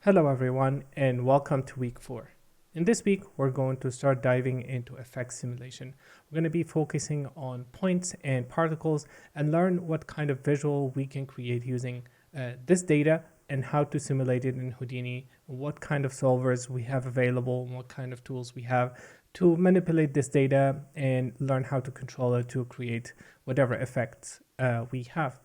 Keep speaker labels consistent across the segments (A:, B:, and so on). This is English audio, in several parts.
A: Hello everyone and welcome to week 4. In this week, we're going to start diving into effects simulation. We're going to be focusing on points and particles and learn what kind of visual we can create using this data and how to simulate it in Houdini, what kind of solvers we have available, and what kind of tools we have to manipulate this data and learn how to control it to create whatever effects we have.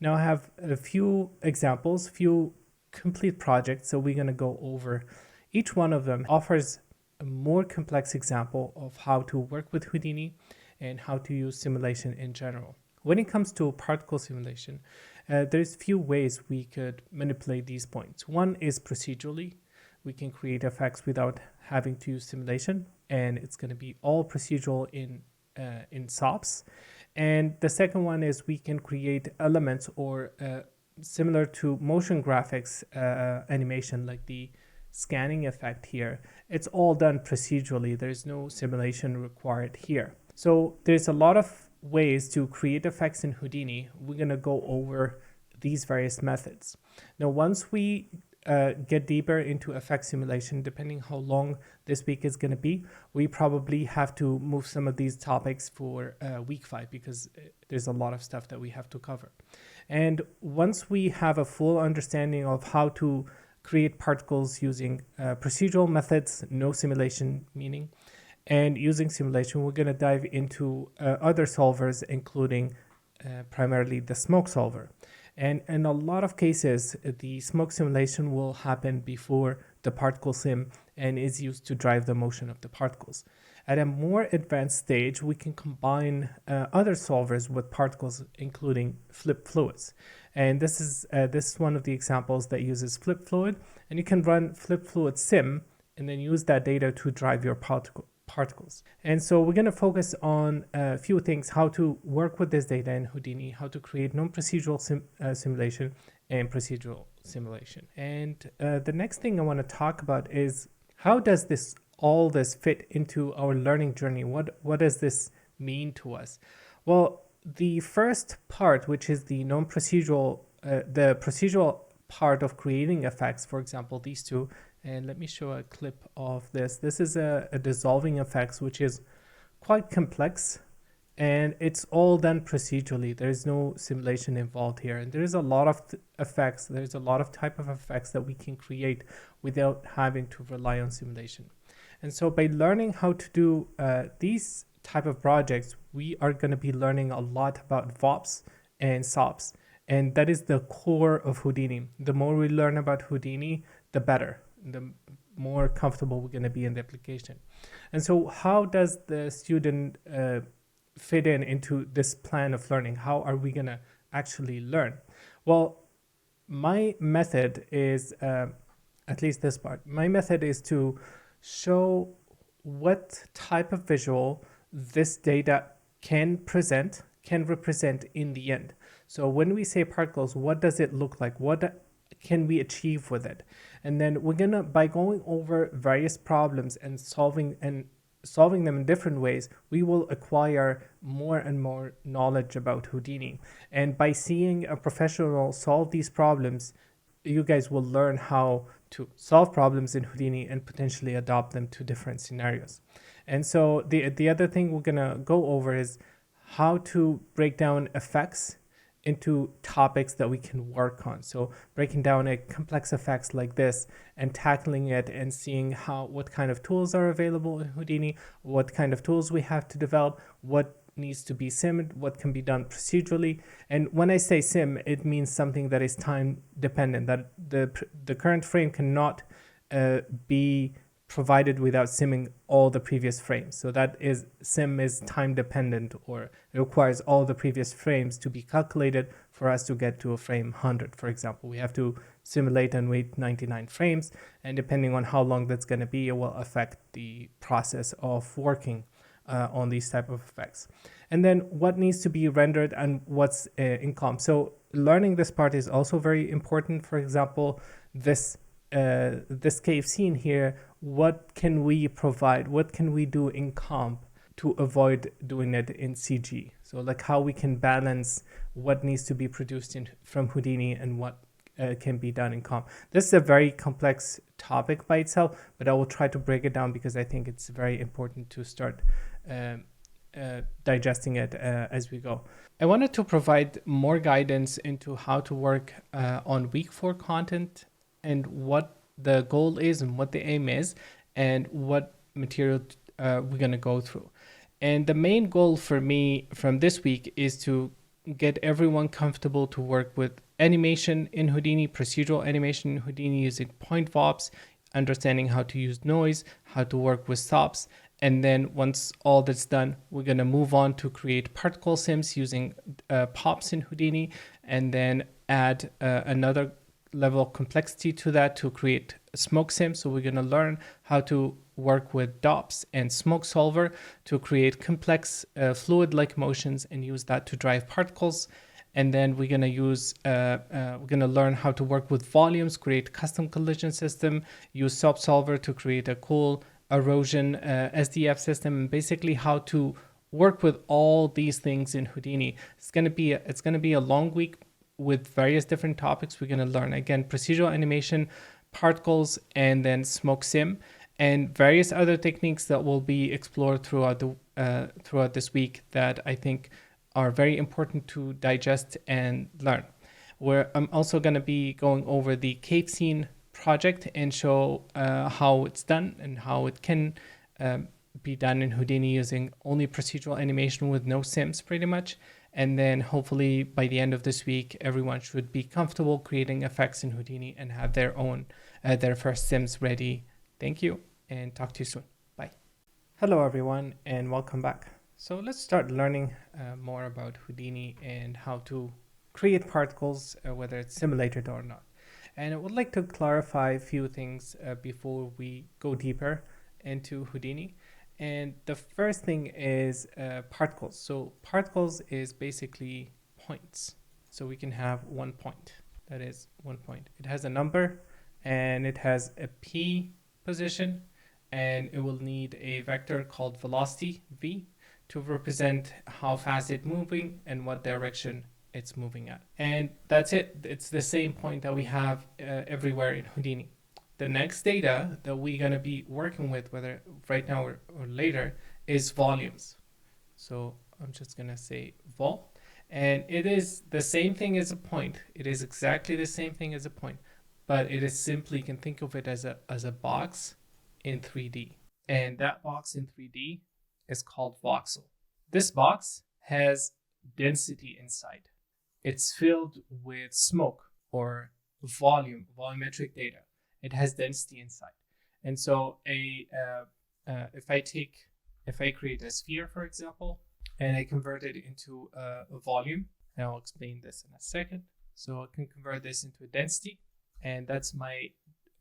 A: Now I have a few examples, few complete projects, so we're going to go over each one of them. Offers a more complex example of how to work with Houdini and how to use simulation in general. When it comes to particle simulation, there's few ways we could manipulate these points. One is procedurally. We can create effects without having to use simulation, and it's going to be all procedural in Sops. And the second one is we can create elements or similar to motion graphics animation, like the scanning effect here. It's all done procedurally. There's no simulation required here. So there's a lot of ways to create effects in Houdini. We're going to go over these various methods. Now, once we get deeper into effect simulation, depending how long this week is going to be, we probably have to move some of these topics for week 5 because there's a lot of stuff that we have to cover. And once we have a full understanding of how to create particles using procedural methods, no simulation meaning, and using simulation, we're going to dive into other solvers, including primarily the smoke solver. And in a lot of cases, the smoke simulation will happen before the particle sim and is used to drive the motion of the particles. At a more advanced stage, we can combine other solvers with particles, including flip fluids. And this is one of the examples that uses flip fluid. And you can run flip fluid sim and then use that data to drive your particles. And so we're going to focus on a few things: how to work with this data in Houdini, how to create non-procedural simulation and procedural simulation. And the next thing I want to talk about is how does all this fit into our learning journey? What does this mean to us? Well, the first part, which is the non-procedural, the procedural part of creating effects, for example, these two, and let me show a clip of this. This is a dissolving effects, which is quite complex, and it's all done procedurally. There's no simulation involved here, and there's a lot of effects. There's a lot of type of effects that we can create without having to rely on simulation. And so by learning how to do these type of projects, we are going to be learning a lot about VOPs and Sops, and that is the core of Houdini. The more we learn about Houdini, the better, the more comfortable we're going to be in the application. And so how does the student fit into this plan of learning? How are we going to actually learn? Well, my method is, at least this part, my method is to show what type of visual this data can represent in the end. So when we say particles, what does it look like? What can we achieve with it? And then we're gonna, by going over various problems and solving them in different ways, we will acquire more and more knowledge about Houdini. And by seeing a professional solve these problems, you guys will learn how to solve problems in Houdini and potentially adopt them to different scenarios. And so the other thing we're gonna go over is how to break down effects into topics that we can work on. So breaking down a complex effects like this and tackling it and seeing what kind of tools are available in Houdini, what kind of tools we have to develop, what needs to be simmed, what can be done procedurally. And when I say sim, it means something that is time dependent, that the current frame cannot be provided without simming all the previous frames. So that is, sim is time dependent, or it requires all the previous frames to be calculated for us to get to a frame 100, for example. We have to simulate and wait 99 frames, and depending on how long that's going to be, it will affect the process of working on these type of effects. And then what needs to be rendered and what's in comp. So learning this part is also very important. For example, this cave scene here, what can we provide? What can we do in comp to avoid doing it in CG? So like how we can balance what needs to be produced from Houdini and what can be done in comp. This is a very complex topic by itself, but I will try to break it down because I think it's very important to start digesting it as we go. I wanted to provide more guidance into how to work on week 4 content and what the goal is and what the aim is and what material we're going to go through. And the main goal for me from this week is to get everyone comfortable to work with animation in Houdini, procedural animation in Houdini using point VOPs, understanding how to use noise, how to work with Sops. And then once all that's done, we're going to move on to create particle sims using pops in Houdini, and then add another level of complexity to that to create smoke sims. So we're going to learn how to work with DOPs and Sopsolver to create complex fluid-like motions and use that to drive particles. And then we're going to use, we're going to learn how to work with volumes, create custom collision system, use Sopsolver to create a cool erosion SDF system, and basically how to work with all these things in Houdini. It's going to be a long week with various different topics. We're going to learn again procedural animation, particles, and then smoke sim, and various other techniques that will be explored throughout this week that I think are very important to digest and learn. Where I'm also going to be going over the cave scene project and show how it's done and how it can be done in Houdini using only procedural animation with no sims pretty much. And then hopefully by the end of this week, everyone should be comfortable creating effects in Houdini and have their own, their first sims ready. Thank you and talk to you soon. Bye. Hello everyone and welcome back. So let's start learning more about Houdini and how to create particles, whether it's simulated or not. And I would like to clarify a few things before we go deeper into Houdini. And the first thing is particles. So particles is basically points. So we can have 1 point. That is 1 point. It has a number and it has a P position, and it will need a vector called velocity V to represent how fast it's moving and what direction it's moving at. And that's it. It's the same point that we have everywhere in Houdini. The next data that we're going to be working with, whether right now or later, is volumes. So I'm just going to say vol, and it is the same thing as a point. It is exactly the same thing as a point, but it is simply, you can think of it as a box in 3D. And that box in 3D is called voxel. This box has density inside. It's filled with smoke or volumetric data. It has density inside. And so if I create a sphere, for example, and I convert it into a volume, and I'll explain this in a second. So I can convert this into a density, and that's my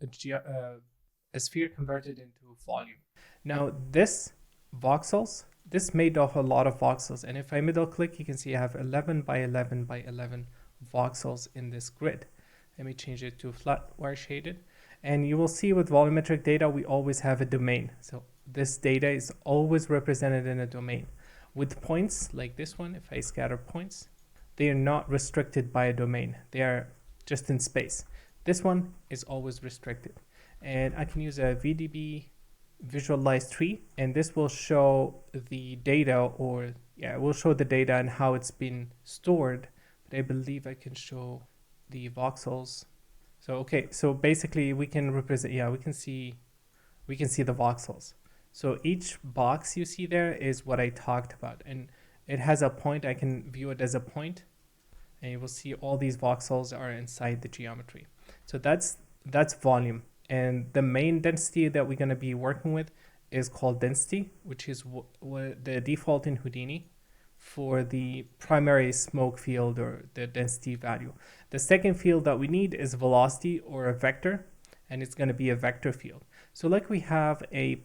A: a sphere converted into volume. Now this voxels, this made of a lot of voxels, and if I middle click, you can see I have 11 by 11 by 11 voxels in this grid. Let me change it to flat wire shaded, and you will see with volumetric data we always have a domain. So this data is always represented in a domain. With points like this one, if I scatter points, they are not restricted by a domain. They are just in space. This one is always restricted, and I can use a VDB visualize tree, and this will show the data, or it will show the data and how it's been stored. But I believe I can show the voxels. So okay, so basically we can represent, we can see the voxels. So each box you see there is what I talked about, and it has a point. I can view it as a point, and you will see all these voxels are inside the geometry. So that's volume. And the main density that we're going to be working with is called density, which is the default in Houdini for the primary smoke field or the density value. The second field that we need is velocity or a vector, and it's going to be a vector field. So like we have a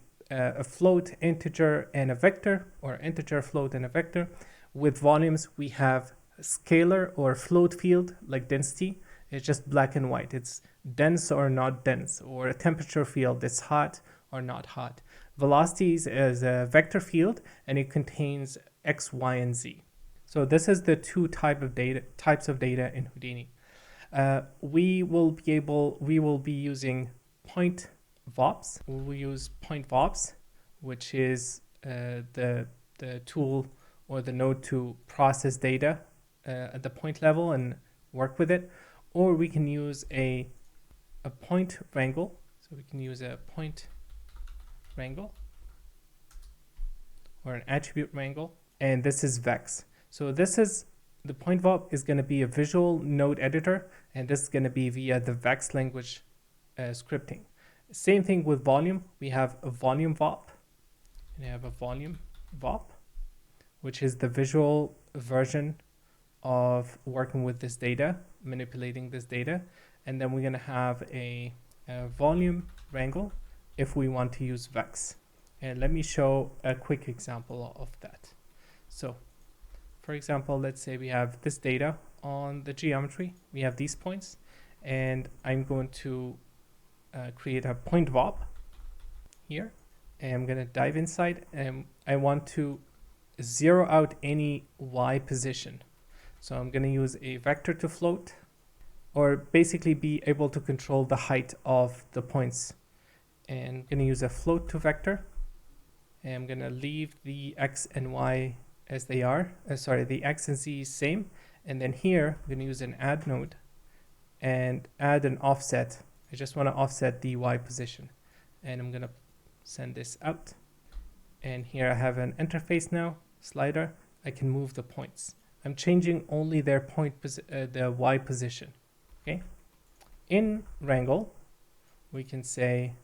A: float, integer, and a vector, or integer, float, and a vector. With volumes, we have scalar or float field like density. It's just black and white. It's dense or not dense, or a temperature field. It's hot or not hot. Velocities is a vector field, and it contains X, Y, and Z. So this is the two types of data in Houdini. We will be using point VOPs. We'll use point VOPs, which is the tool or the node to process data at the point level and work with it. Or we can use a point wrangle. So we can use a point wrangle or an attribute wrangle, and this is Vex. So this is the point VOP is going to be a visual node editor, and this is going to be via the Vex language scripting. Same thing with volume. We have a volume VOP, and we have a volume VOP, which is the visual version of working with this data, manipulating this data. And then we're going to have a volume wrangle if we want to use Vex. And let me show a quick example of that. So for example, let's say we have this data on the geometry. We have these points, and I'm going to create a point VOP here. And I'm going to dive inside, and I want to zero out any Y position. So I'm going to use a vector to float, or basically be able to control the height of the points. And I'm going to use a float to vector. And I'm going to leave the X and Y as they are. The X and Z same. And then here, I'm going to use an add node and add an offset. I just want to offset the Y position. And I'm going to send this out. And here I have an interface now, slider. I can move the points. I'm changing only their the Y position. Okay. In wrangle, we can say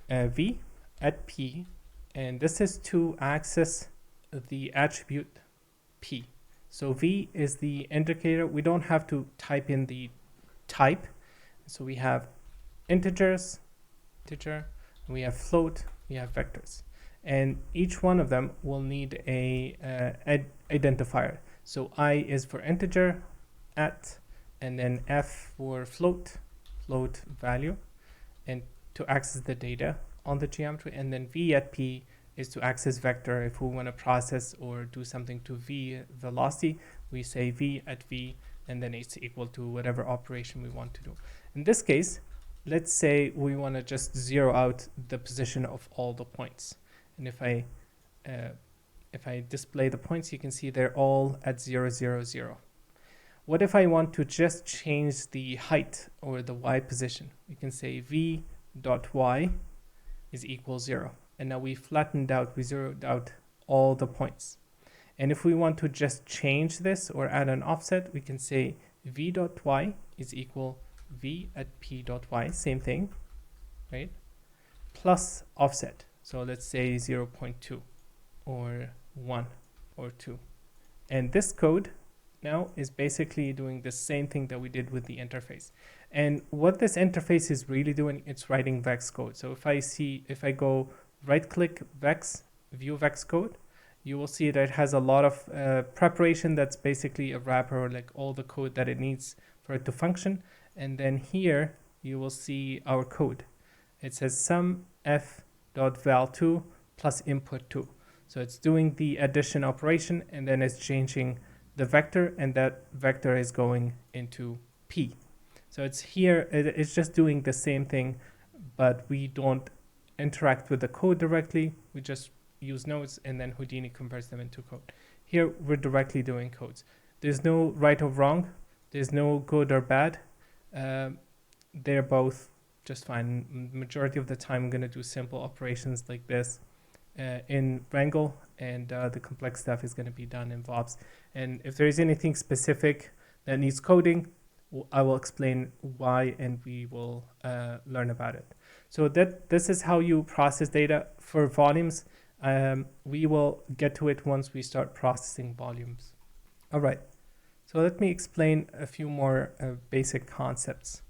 A: V at P, and this is to access the attribute P. So V is the indicator. We don't have to type in the type. So we have integer, we have float, we have vectors, and each one of them will need a identifier. So I is for integer, at, and then F for float value, and to access the data on the geometry, and then V at P is to access vector. If we want to process or do something to V velocity, we say V at V, and then it's equal to whatever operation we want to do. In this case, let's say we want to just zero out the position of all the points. And if I display the points, you can see they're all at 0, 0, 0. What if I want to just change the height or the Y position? We can say V dot Y is equal 0. And now we flattened out, we zeroed out all the points. And if we want to just change this or add an offset, we can say V dot Y is equal V at P dot Y, same thing, right? Plus offset. So let's say 0.2 or 1 or 2. And this code now is basically doing the same thing that we did with the interface. And what this interface is really doing, it's writing Vex code. So if I go right click Vex, view Vex code, you will see that it has a lot of preparation. That's basically a wrapper, like all the code that it needs for it to function. And then here you will see our code. It says sum f.val2 plus input2. So it's doing the addition operation, and then it's changing the vector, and that vector is going into P. So it's here, it's just doing the same thing, but we don't interact with the code directly. We just use nodes, and then Houdini converts them into code. Here we're directly doing codes. There's no right or wrong. There's no good or bad. They're both just fine. Majority of the time I'm going to do simple operations like this in wrangle, and the complex stuff is going to be done in VOPs. And if there is anything specific that needs coding, I will explain why, and we will learn about it. So this is how you process data for volumes. We will get to it once we start processing volumes. All right. So let me explain a few more basic concepts.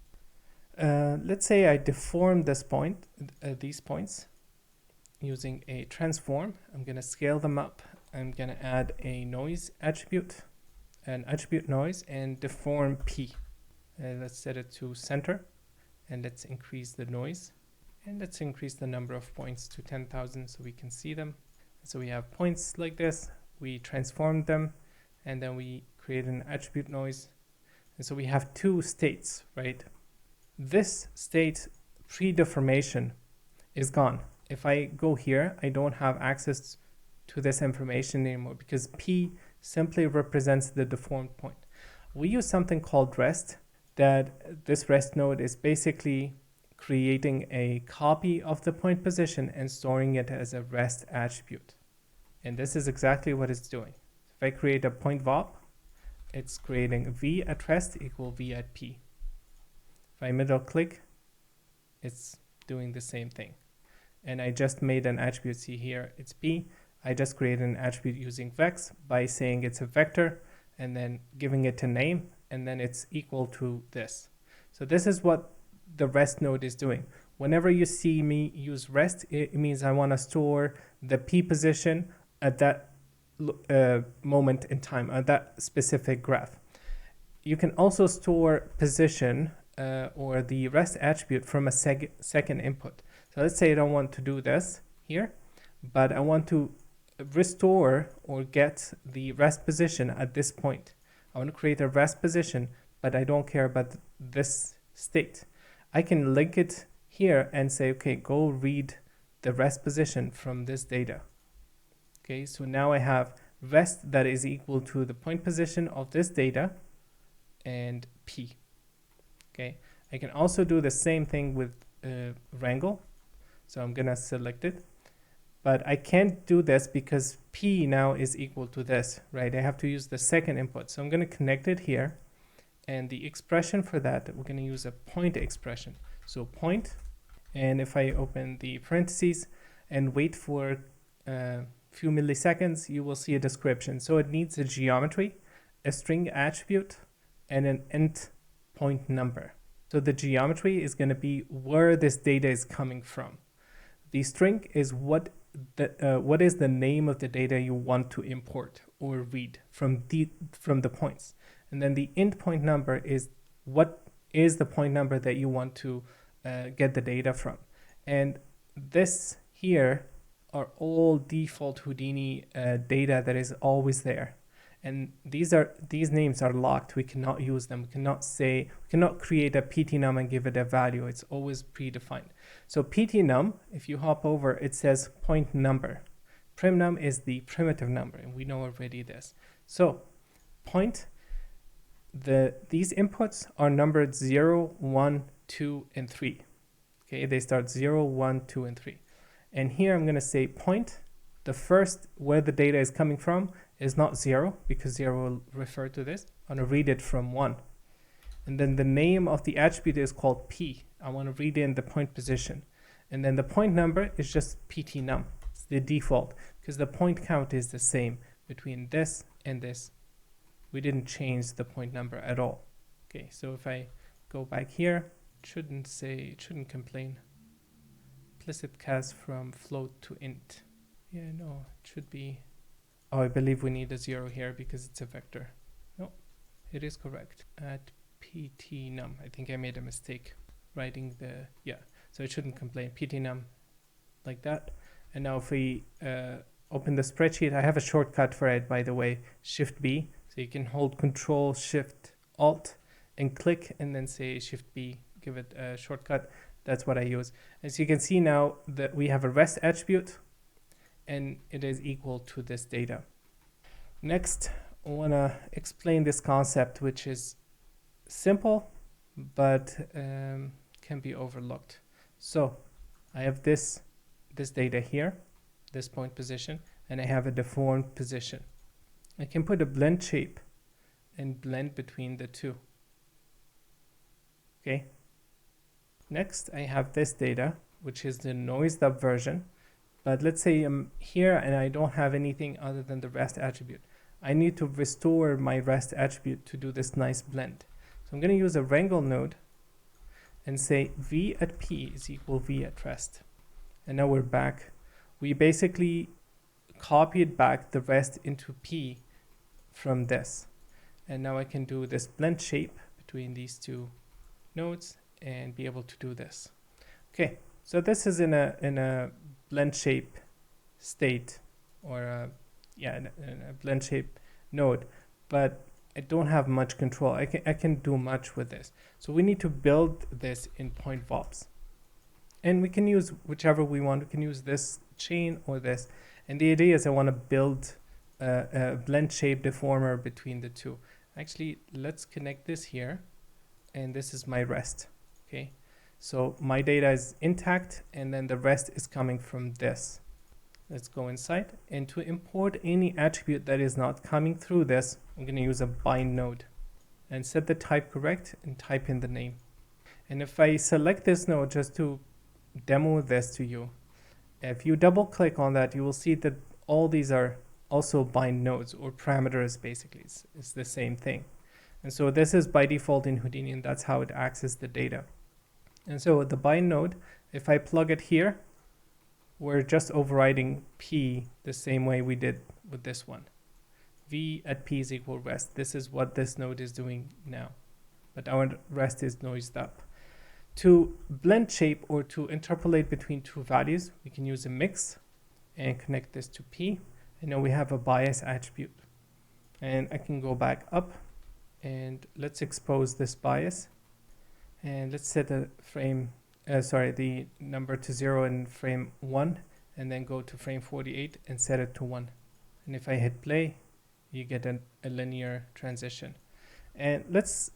A: Let's say I deform this point, these points, using a transform. I'm going to scale them up. I'm going to add a noise attribute, an attribute noise, and deform P. Let's set it to center, and let's increase the noise. And let's increase the number of points to 10,000 so we can see them. So we have points like this. We transform them, and then we create an attribute noise, And so we have two states, right? This state pre-deformation is gone. If I go here, I don't have access to this information anymore because P simply represents the deformed point. We use something called rest, that this rest node is basically creating a copy of the point position and storing it as a rest attribute. And this is exactly what it's doing. If I create a point VOP, it's creating V at rest equal V at P. If I middle click, it's doing the same thing. And I just made an attribute. See here, it's P. I just created an attribute using vex by saying it's a vector and then giving it a name, and then it's equal to this. So this is what the rest node is doing. Whenever you see me use rest, it means I want to store the P position at that moment in time, at that specific graph. You can also store position or the rest attribute from a second input. So let's say I don't want to do this here, but I want to restore or get the rest position at this point. I want to create a rest position, but I don't care about this state. I can link it here and say, okay, go read the rest position from this data. Okay, so now I have rest that is equal to the point position of this data and P. Okay, I can also do the same thing with wrangle. So I'm gonna select it, but I can't do this because P now is equal to this, right? I have to use the second input. So I'm gonna connect it here, and the expression for that, we're gonna use a point expression. So point, and if I open the parentheses and wait for a few milliseconds, you will see a description. So it needs a geometry, a string attribute, and an int point number. So the geometry is going to be where this data is coming from. The string is what is the name of the data you want to import or read from the points. And then the int point number is what is the point number that you want to get the data from. And this here are all default Houdini data that is always there. And these names are locked. We cannot use them. We cannot create a ptnum and give it a value. It's always predefined. So ptnum, if you hop over, it says point number. Primnum is the primitive number, and we know already this. So point, these inputs are numbered 0, 1, 2, and 3. Okay, they start 0, 1, 2, and 3. And here I'm going to say point. The first where the data is coming from is not 0 because 0 will refer to this. I want to read it from 1. And then the name of the attribute is called P. I want to read in the point position. And then the point number is just ptnum. It's the default because the point count is the same between this and this. We didn't change the point number at all. Okay, so if I go back here, it shouldn't complain. Implicit cast from float to int. Yeah, no, it should be. Oh, I believe we need a 0 here because it's a vector. No, it is correct. At ptnum, I think I made a mistake writing the, yeah, so it shouldn't complain. Ptnum, like that. And now if we open the spreadsheet, I have a shortcut for it, by the way, Shift B. So you can hold Control, Shift, Alt, and click, and then say Shift B, give it a shortcut. That's what I use. As you can see now that we have a rest attribute, and it is equal to this data. Next, I want to explain this concept, which is simple, but can be overlooked. So I have this data here, this point position, and I have a deformed position. I can put a blend shape and blend between the two. Okay. Next, I have this data, which is the noised up version. But let's say I'm here and I don't have anything other than the rest attribute. I need to restore my rest attribute to do this nice blend. So I'm going to use a wrangle node and say v at p is equal v at rest. And now we're back. We basically copied back the rest into p from this. And now I can do this blend shape between these two nodes and be able to do this. Okay, so this is in a blend shape state, or in a blend shape node, but I don't have much control. I can do much with this. So we need to build this in point VOPs. And we can use whichever we want. We can use this chain or this. And the idea is I want to build a blend shape deformer between the two. Actually, let's connect this here. And this is my rest. Okay. So my data is intact, and then the rest is coming from this. Let's go inside. And to import any attribute that is not coming through this, I'm going to use a bind node and set the type correct and type in the name. And if I select this node, just to demo this to you, if you double click on that, you will see that all these are also bind nodes, or parameters. Basically it's the same thing. And so this is by default in Houdini, and that's how it accesses the data. And so the bind node, if I plug it here, we're just overriding P the same way we did with this one. V at P is equal rest. This is what this node is doing now, but our rest is noised up. To blend shape or to interpolate between two values, we can use a mix and connect this to P. And now we have a bias attribute. And I can go back up and let's expose this bias. And let's set a frame, the number to 0 in frame 1, and then go to frame 48 and set it to 1. And if I hit play, you get a linear transition. And let's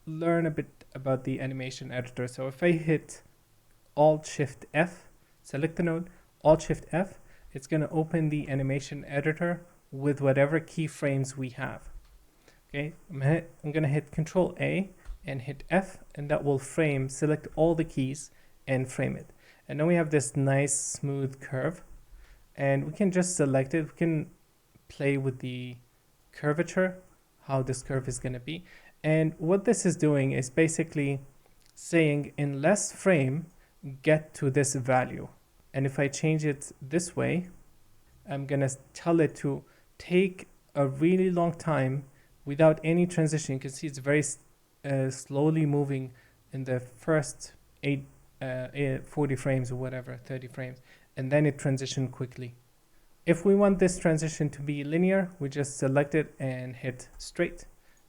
A: learn a bit about the animation editor. So if I hit Alt-Shift-F, select the node, Alt-Shift-F, it's going to open the animation editor with whatever keyframes we have. Okay, I'm going to hit Control-A and hit F, and that will select all the keys and frame it. And now we have this nice smooth curve, and we can just select it. We can play with the curvature, how this curve is going to be. And what this is doing is basically saying in less frame, get to this value. And if I change it this way, I'm going to tell it to take a really long time without any transition. You can see it's very slowly moving in the first 40 frames or whatever, 30 frames, and then it transitioned quickly. If we want this transition to be linear, we just select it and hit straight,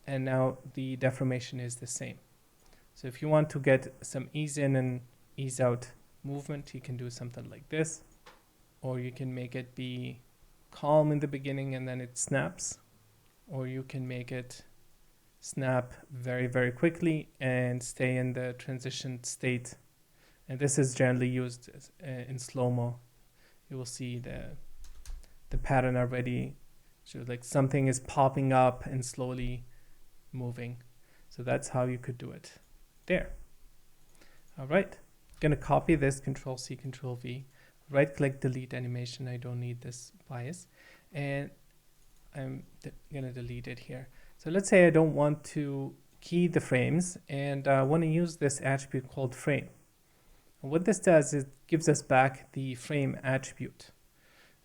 A: and now the deformation is the same. So if you want to get some ease in and ease out movement, you can do something like this, or you can make it be calm in the beginning and then it snaps, or you can make it snap very, very quickly and stay in the transition state. And this is generally used in slow-mo. You will see the pattern already. So like something is popping up and slowly moving. So that's how you could do it there. All right, gonna copy this, Control-C, Control-V, right-click, delete animation. I don't need this bias, and I'm gonna delete it here. So let's say I don't want to key the frames, and I want to use this attribute called frame. And what this does is it gives us back the frame attribute.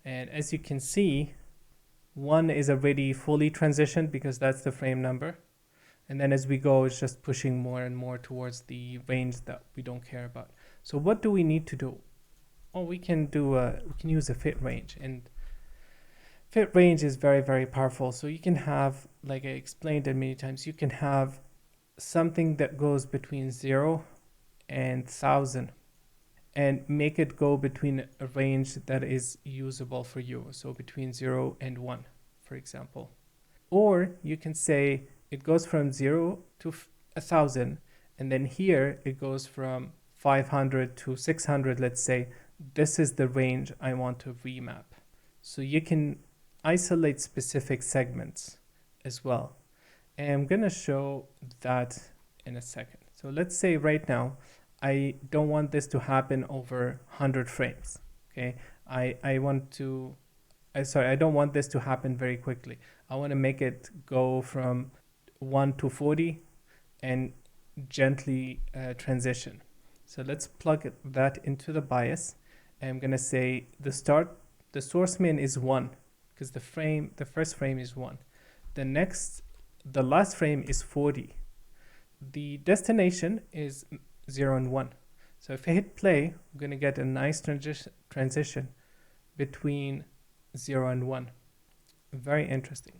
A: And as you can see, one is already fully transitioned because that's the frame number. And then as we go, it's just pushing more and more towards the range that we don't care about. So what do we need to do? Well, we can use a fit range, and fit range is very, very powerful. So you can have, like I explained it many times, you can have something that goes between 0 and 1,000 and make it go between a range that is usable for you. So between 0 and 1, for example. Or you can say it goes from 0 to 1,000, and then here it goes from 500 to 600, let's say. This is the range I want to remap. So you can isolate specific segments as well. And I'm going to show that in a second. So let's say right now, I don't want this to happen over 100 frames. Okay, I don't want this to happen very quickly. I want to make it go from 1 to 40 and gently transition. So let's plug that into the bias. And I'm going to say the source min is 1 because the first frame is 1. The last frame is 40. The destination is 0 and 1. So if I hit play, I'm going to get a nice transition between 0 and 1. Very interesting.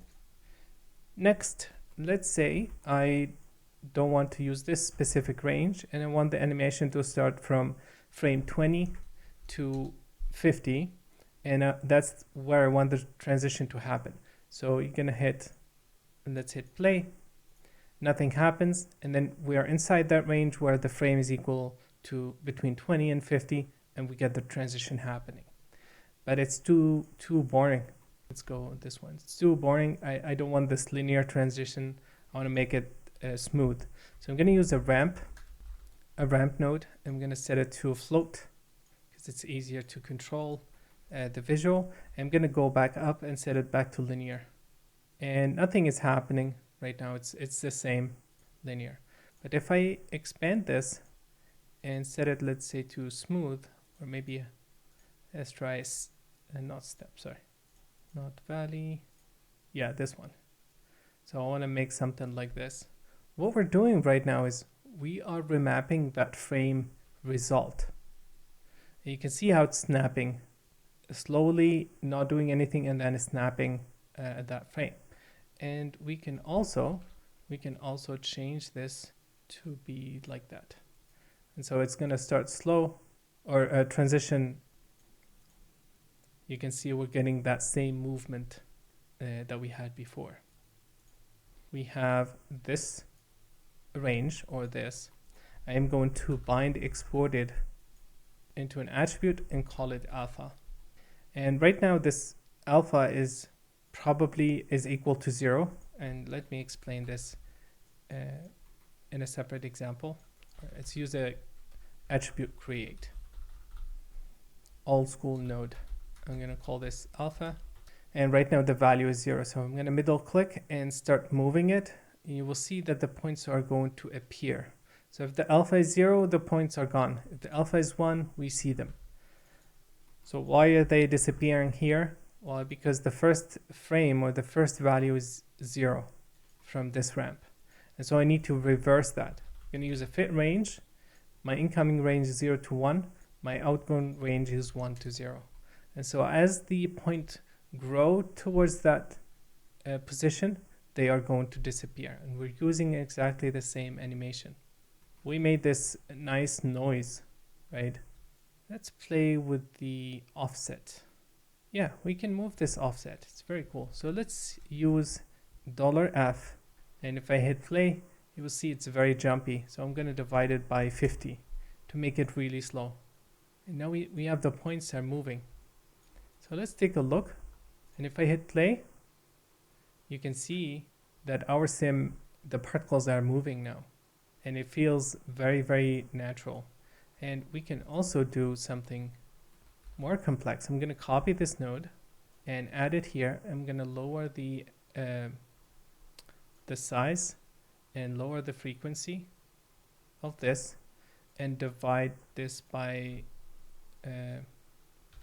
A: Next, let's say I don't want to use this specific range and I want the animation to start from frame 20 to 50, and that's where I want the transition to happen. So you're gonna hit, and let's hit play, nothing happens, and then we are inside that range where the frame is equal to between 20 and 50, and we get the transition happening. But it's too boring. Let's go with this one. It's too boring. I don't want this linear transition. I want to make it smooth. So I'm going to use a ramp node. I'm going to set it to a float because it's easier to control the visual. I'm going to go back up and set it back to linear. And nothing is happening right now. It's the same linear. But if I expand this and set it, let's say, to smooth, or maybe let's try not step, sorry, not valley. Yeah, this one. So I want to make something like this. What we're doing right now is we are remapping that frame result. And you can see how it's snapping slowly, not doing anything, and then snapping that frame. And we can also change this to be like that. And so it's going to start slow, or transition. You can see we're getting that same movement that we had before. We have this range, or this. I am going to bind exported into an attribute and call it alpha. And right now this alpha is probably equal to 0. And let me explain this in a separate example. Let's use a attribute create. Old school node. I'm going to call this alpha, and right now the value is 0. So I'm going to middle click and start moving it. You will see that the points are going to appear. So if the alpha is 0, the points are gone. If the alpha is 1, we see them. So why are they disappearing here? Well, because the first frame, or the first value, is 0 from this ramp. And so I need to reverse that. I'm going to use a fit range. My incoming range is 0 to 1. My outgoing range is 1 to 0. And so as the point grow towards that position, they are going to disappear. And we're using exactly the same animation. We made this nice noise, right? Let's play with the offset. Yeah, we can move this offset. It's very cool. So let's use $F. And if I hit play, you will see it's very jumpy. So I'm going to divide it by 50 to make it really slow. And now we have the points are moving. So let's take a look, and if I hit play, you can see that our sim, the particles are moving now, and it feels very, very natural. And we can also do something more complex. I'm going to copy this node and add it here. I'm going to lower the size and lower the frequency of this and divide this by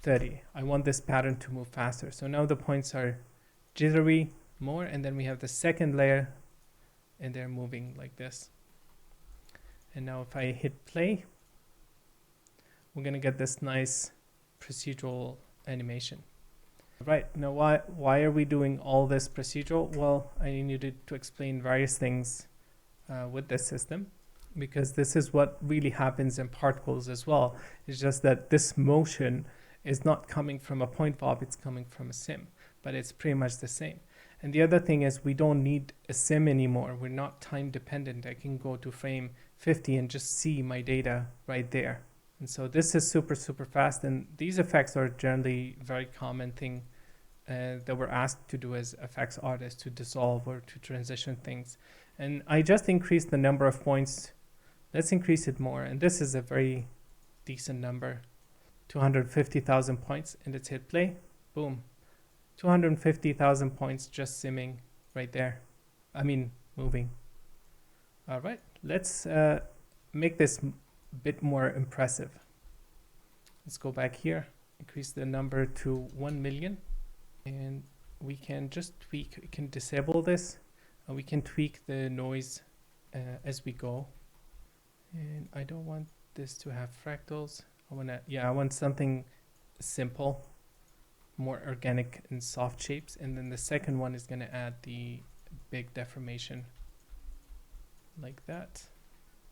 A: 30. I want this pattern to move faster. So now the points are jittery more, and then we have the second layer and they're moving like this. And now if I hit play, we're going to get this nice procedural animation. Right, now why are we doing all this procedural? Well, I needed to explain various things with this system, because this is what really happens in particles as well. It's just that this motion is not coming from a point fob, it's coming from a sim, but it's pretty much the same. And the other thing is we don't need a sim anymore. We're not time dependent. I can go to frame 50 and just see my data right there. And so this is super, super fast. And these effects are generally very common thing that we're asked to do as effects artists, to dissolve or to transition things. And I just increased the number of points. Let's increase it more. And this is a very decent number. 250,000 points, and let's hit play. Boom. 250,000 points just simming right there. I mean, moving. All right, let's make this a bit more impressive. Let's go back here, increase the number to 1 million, and we can just tweak. We can disable this, and we can tweak the noise as we go. And I don't want this to have fractals. I want something simple, more organic and soft shapes. And then the second one is going to add the big deformation like that.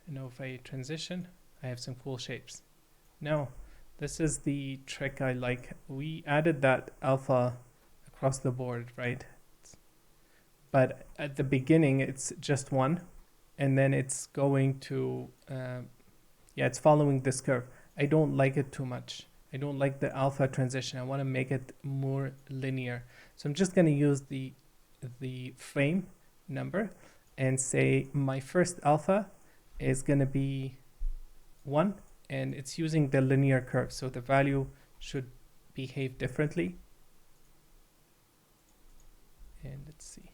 A: And now if I transition, I have some cool shapes. Now, this is the trick I like. We added that alpha across the board, right? But at the beginning, it's just one, and then it's going to, it's following this curve. I don't like it too much. I don't like the alpha transition. I want to make it more linear. So I'm just going to use the frame number and say my first alpha is going to be 1, and it's using the linear curve. So the value should behave differently. And let's see.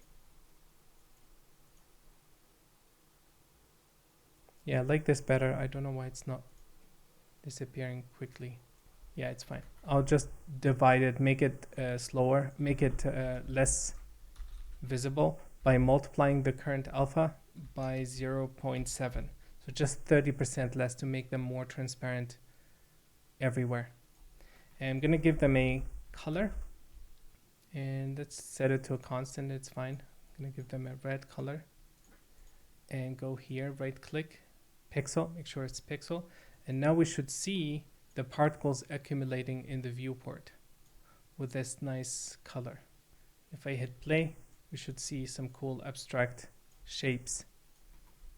A: Yeah, I like this better. I don't know why it's not disappearing quickly. Yeah, it's fine. I'll just divide it, make it slower, make it less visible by multiplying the current alpha by 0.7. So just 30% less to make them more transparent everywhere. And I'm going to give them a color. And let's set it to a constant. It's fine. I'm going to give them a red color. And go here, right click, pixel, make sure it's pixel. And now we should see the particles accumulating in the viewport with this nice color. If I hit play, we should see some cool abstract shapes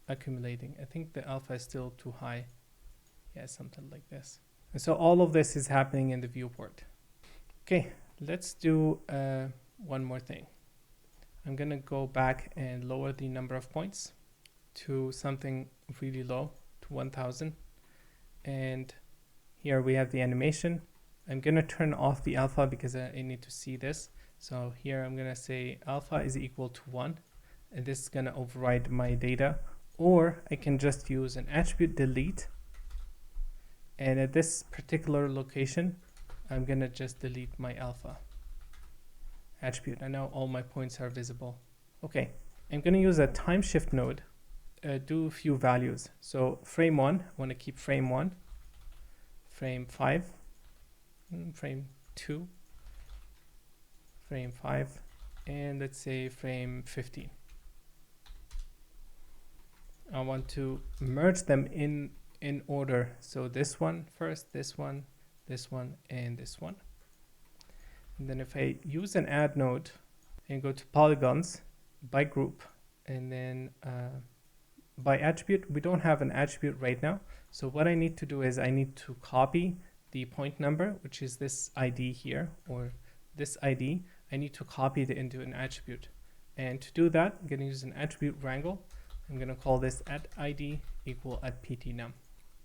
A: accumulating. I think the alpha is still too high. Yeah, something like this. And so all of this is happening in the viewport. Okay, let's do one more thing. I'm gonna go back and lower the number of points to something really low, to 1000. And here we have the animation. I'm gonna turn off the alpha because I need to see this. So here I'm gonna say alpha is equal to 1, and this is gonna override my data. Or I can just use an attribute delete, and at this particular location I'm gonna just delete my alpha attribute, and now all my points are visible. Okay, I'm gonna use a time shift node, do a few values. So frame 1, I want to keep frame 1, frame 5, frame 2, frame 5, and let's say frame 15. I want to merge them in order. So this one first, this one, and this one. And then if I use an add node and go to polygons by group, and then by attribute, we don't have an attribute right now. So what I need to do is I need to copy the point number, which is this ID here, or this ID. I need to copy it into an attribute. And to do that, I'm going to use an attribute wrangle. I'm going to call this @ID equal @ptnum.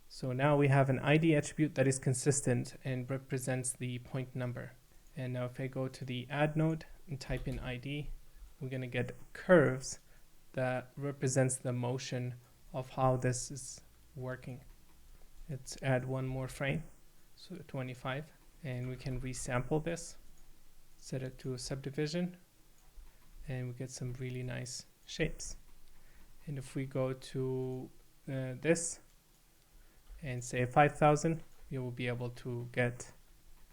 A: So now we have an ID attribute that is consistent and represents the point number. And now if I go to the add node and type in ID, we're going to get curves that represents the motion of how this is working. Let's add one more frame, so 25, and we can resample this, set it to a subdivision, and we get some really nice shapes. And if we go to this and say 5000, you will be able to get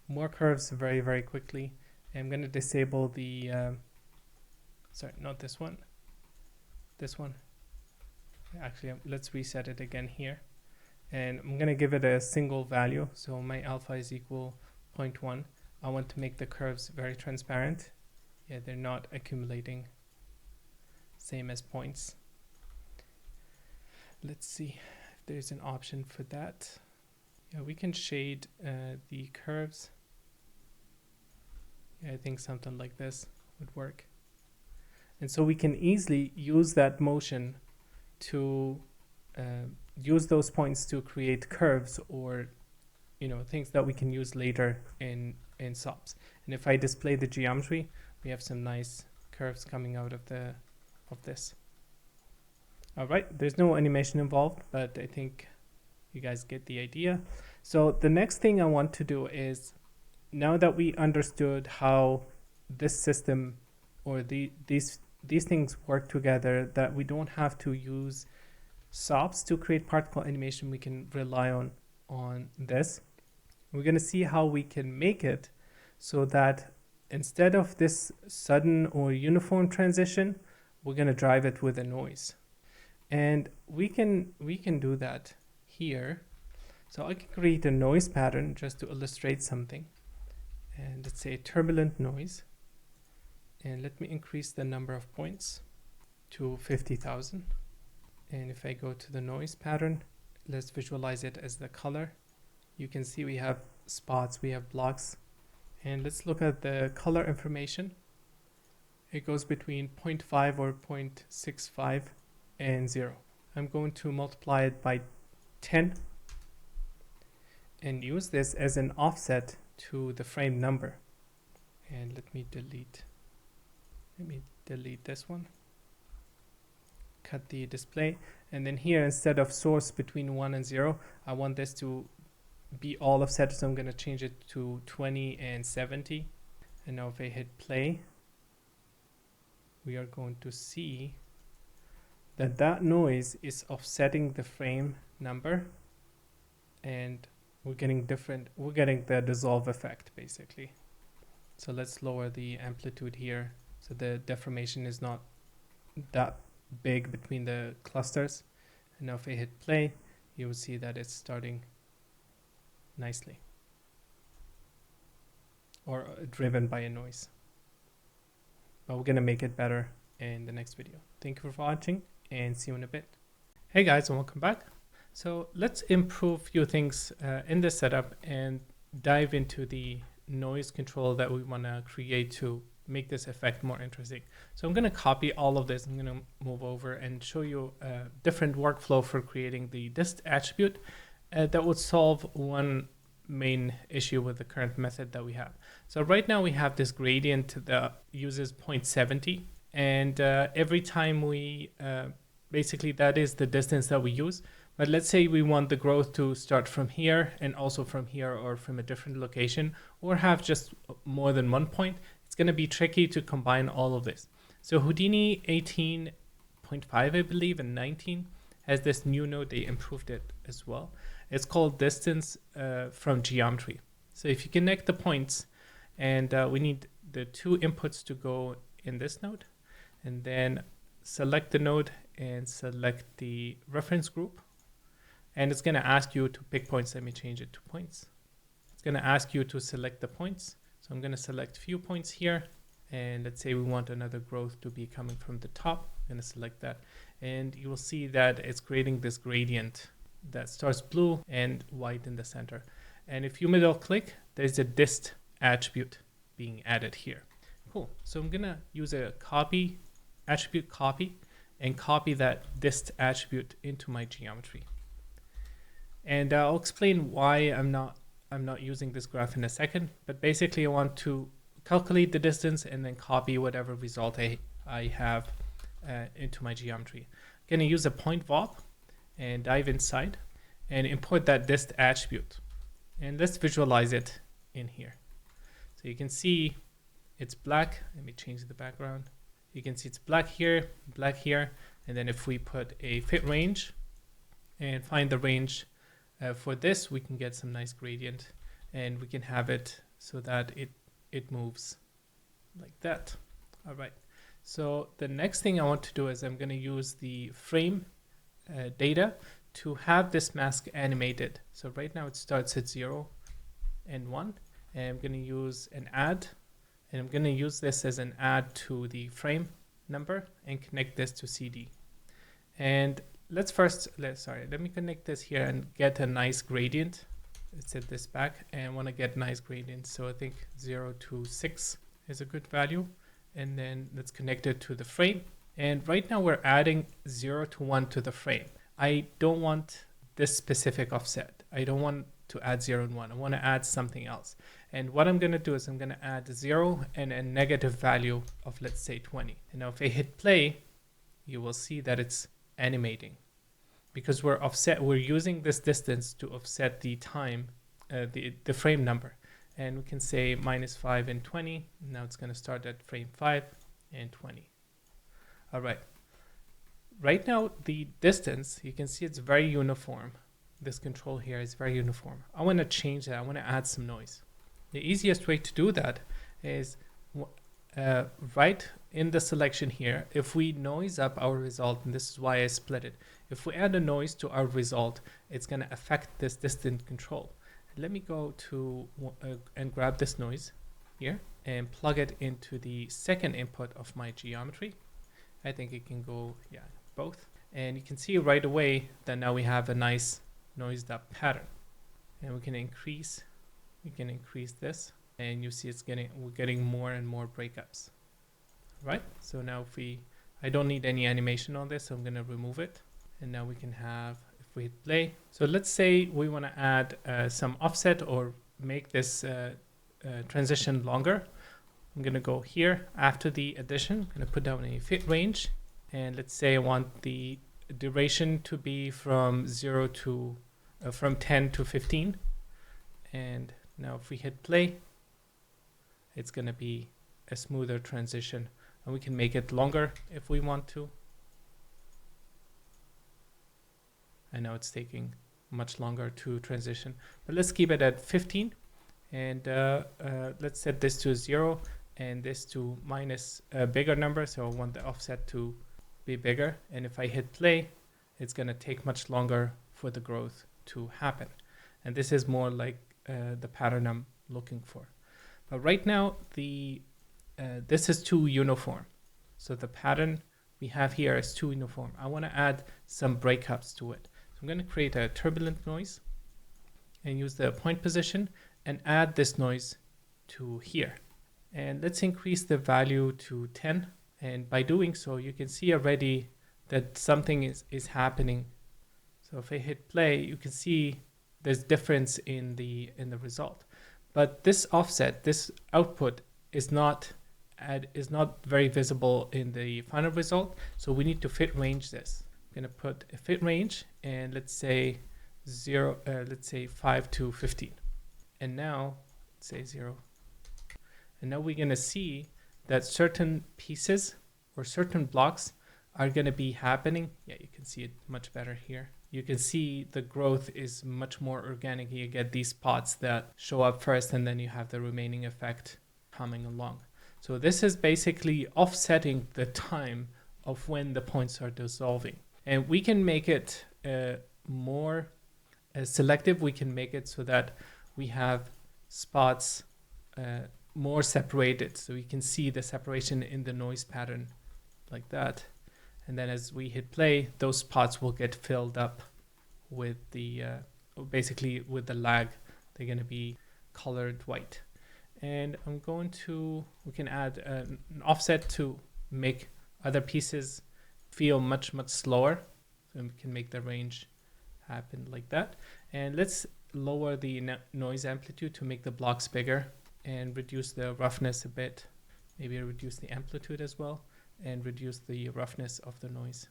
A: more curves very, very quickly. And I'm going to disable the, sorry, not this one, this one. Actually, let's reset it again here. And I'm going to give it a single value. So my alpha is equal 0.1. I want to make the curves very transparent. Yeah, they're not accumulating, same as points. Let's see if there's an option for that. Yeah, we can shade the curves. Yeah, I think something like this would work. And so we can easily use that motion to use those points to create curves, or things that we can use later in Sops. And if I display the geometry, we have some nice curves coming out of this. All right, there's no animation involved, but I think you guys get the idea. So the next thing I want to do is, now that we understood how this system or these things work together, that we don't have to use Sops to create particle animation, we can rely on this. We're going to see how we can make it so that instead of this sudden or uniform transition, we're going to drive it with a noise. And we can do that here. So I can create a noise pattern just to illustrate something. And let's say turbulent noise. And let me increase the number of points to 50,000. And if I go to the noise pattern, let's visualize it as the color. You can see we have spots, we have blocks. And let's look at the color information. It goes between 0.5 or 0.65 and 0. I'm going to multiply it by 10 and use this as an offset to the frame number. And let me delete this one. Cut the display. And then here, instead of source between 1 and 0, I want this to be all offset. So I'm going to change it to 20 and 70. And now if I hit play, we are going to see that that noise is offsetting the frame number, and we're getting the dissolve effect basically. So let's lower the amplitude here so the deformation is not that big between the clusters. And now if I hit play, you will see that it's starting nicely, or driven by a noise. But we're going to make it better in the next video. Thank you for watching and see you in a bit. Hey guys, and welcome back. So let's improve a few things in this setup and dive into the noise control that we want to create to make this effect more interesting. So I'm going to copy all of this. I'm going to move over and show you a different workflow for creating the dist attribute that would solve one main issue with the current method that we have. So right now we have this gradient that uses 0.70, and every time we basically that is the distance that we use. But let's say we want the growth to start from here and also from here, or from a different location, or have just more than one point. It's going to be tricky to combine all of this. So Houdini 18.5, I believe, and 19 has this new node. They improved it as well. It's called distance from geometry. So if you connect the points, and we need the two inputs to go in this node, and then select the node and select the reference group. And it's going to ask you to pick points. Let me change it to points. It's going to ask you to select the points. So I'm going to select few points here. And let's say we want another growth to be coming from the top. I'm going to select that. And you will see that it's creating this gradient that starts blue and white in the center. And if you middle click, there's a dist attribute being added here. Cool. So I'm going to use a copy attribute copy and copy that dist attribute into my geometry. And I'll explain why I'm not using this graph in a second, but basically I want to calculate the distance and then copy whatever result I have into my geometry. I'm going to use a point VOP and dive inside and import that dist attribute. And let's visualize it in here. So you can see it's black. Let me change the background. You can see it's black here, and then if we put a fit range and find the range for this, we can get some nice gradient, and we can have it so that it moves like that. All right. So the next thing I want to do is I'm going to use the frame data to have this mask animated. So right now it starts at 0 and 1, and I'm going to use an add, and I'm going to use this as an add to the frame number and connect this to CD. And let's first, let me connect this here and get a nice gradient. Let's set this back, and I want to get nice gradient. So I think 0 to 6 is a good value. And then let's connect it to the frame. And right now we're adding 0 to 1 to the frame. I don't want this specific offset. I don't want to add 0 and 1. I want to add something else. And what I'm going to do is I'm going to add 0 and a negative value of, let's say, 20. And now if I hit play, you will see that it's animating, because we're using this distance to offset the time, the frame number. And we can say -5 and 20. Now it's going to start at frame 5 and 20. All right. Right now, the distance, you can see it's very uniform. This control here is very uniform. I want to change that. I want to add some noise. The easiest way to do that is right in the selection here, if we noise up our result, and this is why I split it, if we add a noise to our result, it's going to affect this distant control. Let me go to and grab this noise here and plug it into the second input of my geometry. I think it can go, yeah, both. And you can see right away that now we have a nice noised up pattern. And we can increase this, and you see we're getting more and more breakups. Right? So now I don't need any animation on this, so I'm going to remove it. And now we can have, if we hit play. So let's say we want to add some offset or make this transition longer. I'm going to go here after the addition. I'm going to put down a fit range. And let's say I want the duration to be from 10 to 15. And now if we hit play, it's going to be a smoother transition. And we can make it longer if we want to. And now it's taking much longer to transition. But let's keep it at 15. And let's set this to 0 and this to minus a bigger number. So I want the offset to be bigger. And if I hit play, it's going to take much longer for the growth to happen. And this is more like the pattern I'm looking for. But right now, this is too uniform. So the pattern we have here is too uniform. I want to add some breakups to it. So I'm going to create a turbulent noise and use the point position and add this noise to here. And let's increase the value to 10. And by doing so, you can see already that something is happening. So if I hit play, you can see there's difference in the result. But this offset, this output is not very visible in the final result. So we need to fit range this. I'm going to put a fit range and let's say 5 to 15. And now let's say 0. And now we're going to see that certain pieces or certain blocks are going to be happening. Yeah, you can see it much better here. You can see the growth is much more organic. You get these spots that show up first, and then you have the remaining effect coming along. So this is basically offsetting the time of when the points are dissolving. And we can make it more selective. We can make it so that we have spots more separated. So you can see the separation in the noise pattern like that. And then as we hit play, those spots will get filled up with the, basically with the lag. They're going to be colored white. And we can add an offset to make other pieces feel much slower. So we can make the range happen like that. And let's lower the noise amplitude to make the blocks bigger and reduce the roughness a bit. Maybe reduce the amplitude as well and reduce the roughness of the noise.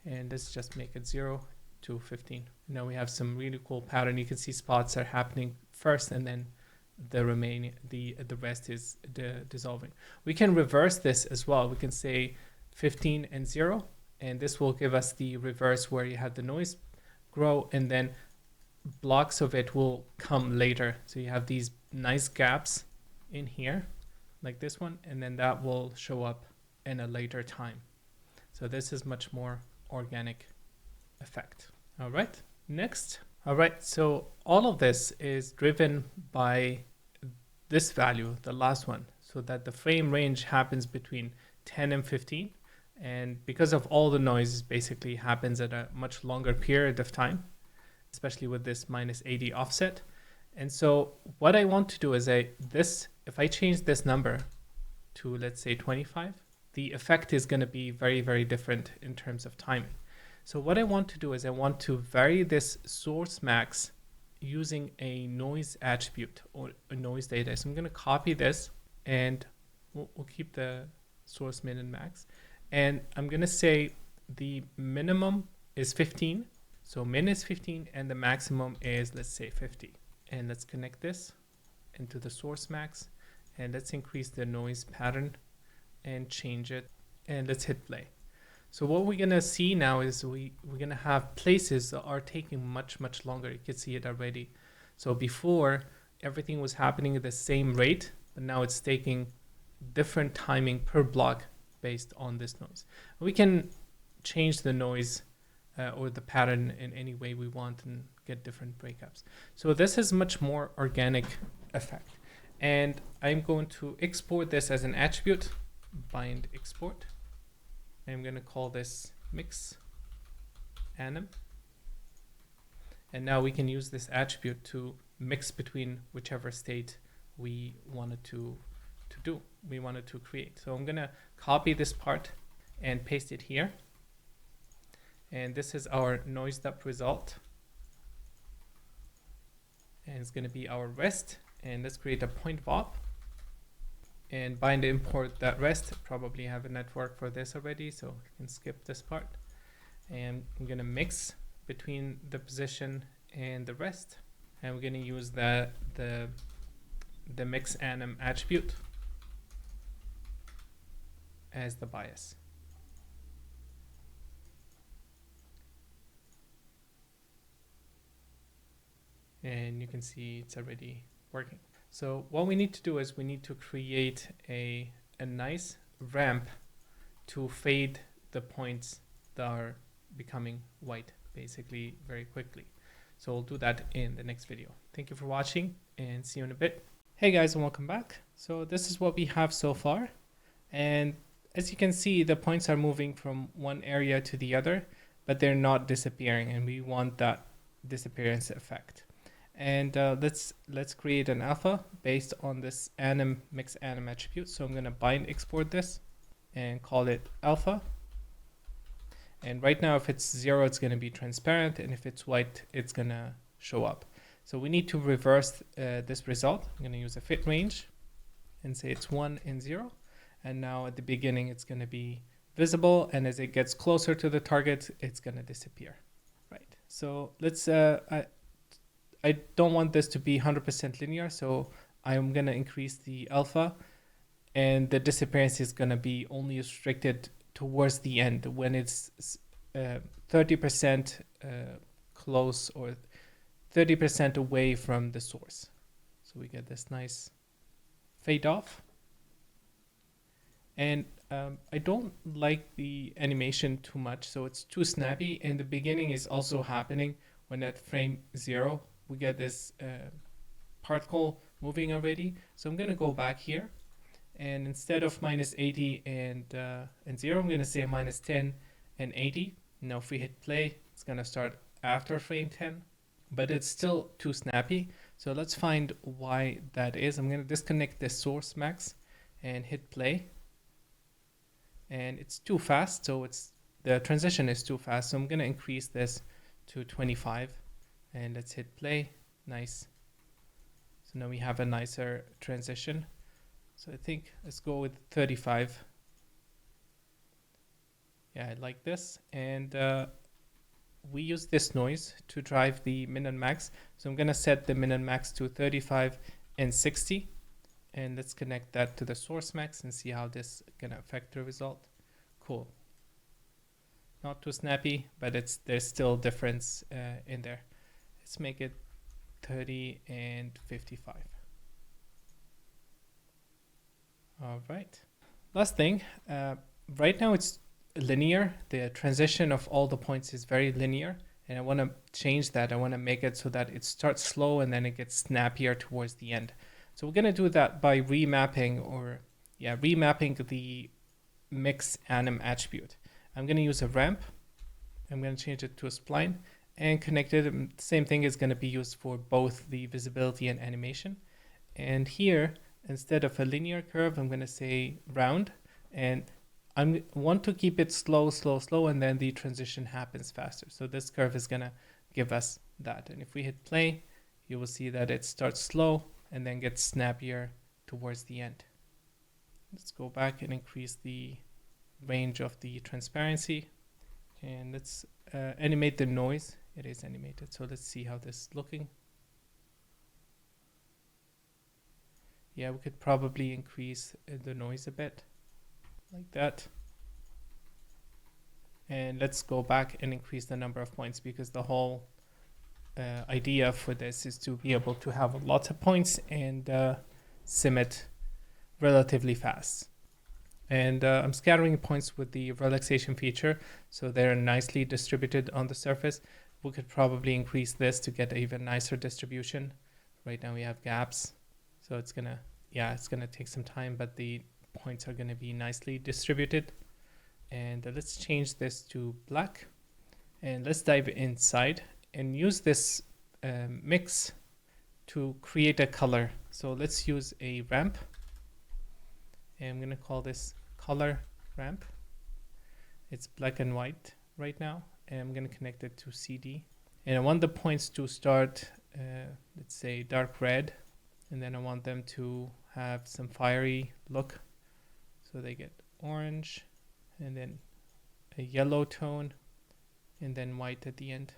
A: And let's just make it 0 to 15. Now we have some really cool pattern. You can see spots are happening first and then the rest is dissolving. We can reverse this as well. We can say 15 and 0, and this will give us the reverse where you have the noise grow and then blocks of it will come later. So you have these nice gaps in here like this one, and then that will show up in a later time. So this is much more organic effect. All right, next. All right, so all of this is driven by this value, the last one, so that the frame range happens between 10 and 15. And because of all the noise basically happens at a much longer period of time, especially with this -80 offset. And so what I want to do is if I change this number to, let's say 25, the effect is going to be very, very different in terms of timing. So what I want to do is I want to vary this source max using a noise attribute or a noise data. So I'm going to copy this and we'll keep the source min and max. And I'm going to say the minimum is 15. So min is 15 and the maximum is, let's say 50. And let's connect this into the source max and let's increase the noise pattern and change it. And let's hit play. So what we're going to see now is we're going to have places that are taking much longer. You can see it already. So before everything was happening at the same rate, but now it's taking different timing per block based on this noise. We can change the noise or the pattern in any way we want and get different breakups. So this is much more organic effect. And I'm going to export this as an attribute, bind export. I'm going to call this mix anim. And now we can use this attribute to mix between whichever state we wanted to create. So I'm going to copy this part and paste it here. And this is our noise.result. And it's going to be our rest. And let's create a point VOP and bind import that rest. Probably have a network for this already, so you can skip this part. And I'm going to mix between the position and the rest. And we're going to use the mix anim attribute as the bias. And you can see it's already working. So what we need to do is we need to create a nice ramp to fade the points that are becoming white basically very quickly. So we'll do that in the next video. Thank you for watching and see you in a bit. Hey guys, and welcome back. So this is what we have so far. And as you can see, the points are moving from one area to the other, but they're not disappearing, and we want that disappearance effect. And let's create an alpha based on this anim mix anim attribute. So I'm going to bind export this and call it alpha. And right now, if it's 0, it's going to be transparent, and if it's white, it's going to show up. So we need to reverse this result. I'm going to use a fit range and say it's 1 and 0. And now at the beginning, it's going to be visible, and as it gets closer to the target, it's going to disappear. Right. So let's I don't want this to be 100% linear, so I'm going to increase the alpha, and the disappearance is going to be only restricted towards the end when it's 30% close or 30% away from the source. So we get this nice fade off. And I don't like the animation too much, so it's too snappy, and the beginning is also happening when at frame 0 we get this particle moving already. So I'm going to go back here, and instead of -80 and 0, I'm going to say -10 and 80. Now if we hit play, it's going to start after frame 10, but it's still too snappy. So let's find why that is. I'm going to disconnect the source max and hit play, and it's too fast. So the transition is too fast. So I'm going to increase this to 25. And let's hit play. Nice. So now we have a nicer transition. So I think let's go with 35. Yeah, I like this. And we use this noise to drive the min and max. So I'm going to set the min and max to 35 and 60. And let's connect that to the source max and see how this is going to affect the result. Cool. Not too snappy, but there's still difference in there. Let's make it 30 and 55. All right. Last thing, right now it's linear. The transition of all the points is very linear, and I want to change that. I want to make it so that it starts slow and then it gets snappier towards the end. So we're going to do that by remapping the mix anim attribute. I'm going to use a ramp. I'm going to change it to a spline and connect it. The same thing is going to be used for both the visibility and animation. And here, instead of a linear curve, I'm going to say round, and I want to keep it slow, and then the transition happens faster. So this curve is going to give us that. And if we hit play, you will see that it starts slow and then gets snappier towards the end. Let's go back and increase the range of the transparency, and let's animate the noise. It is animated, so let's see how this is looking. Yeah, we could probably increase the noise a bit, like that. And let's go back and increase the number of points, because the whole idea for this is to be able to have lots of points and sim it relatively fast. And I'm scattering points with the relaxation feature, so they're nicely distributed on the surface. We could probably increase this to get an even nicer distribution. Right now we have gaps, so it's gonna take some time, but the points are gonna be nicely distributed. And let's change this to black, and let's dive inside and use this mix to create a color. So let's use a ramp, and I'm gonna call this color ramp. It's black and white right now, and I'm gonna connect it to CD. And I want the points to start, let's say dark red, and then I want them to have some fiery look. So they get orange, and then a yellow tone, and then white at the end,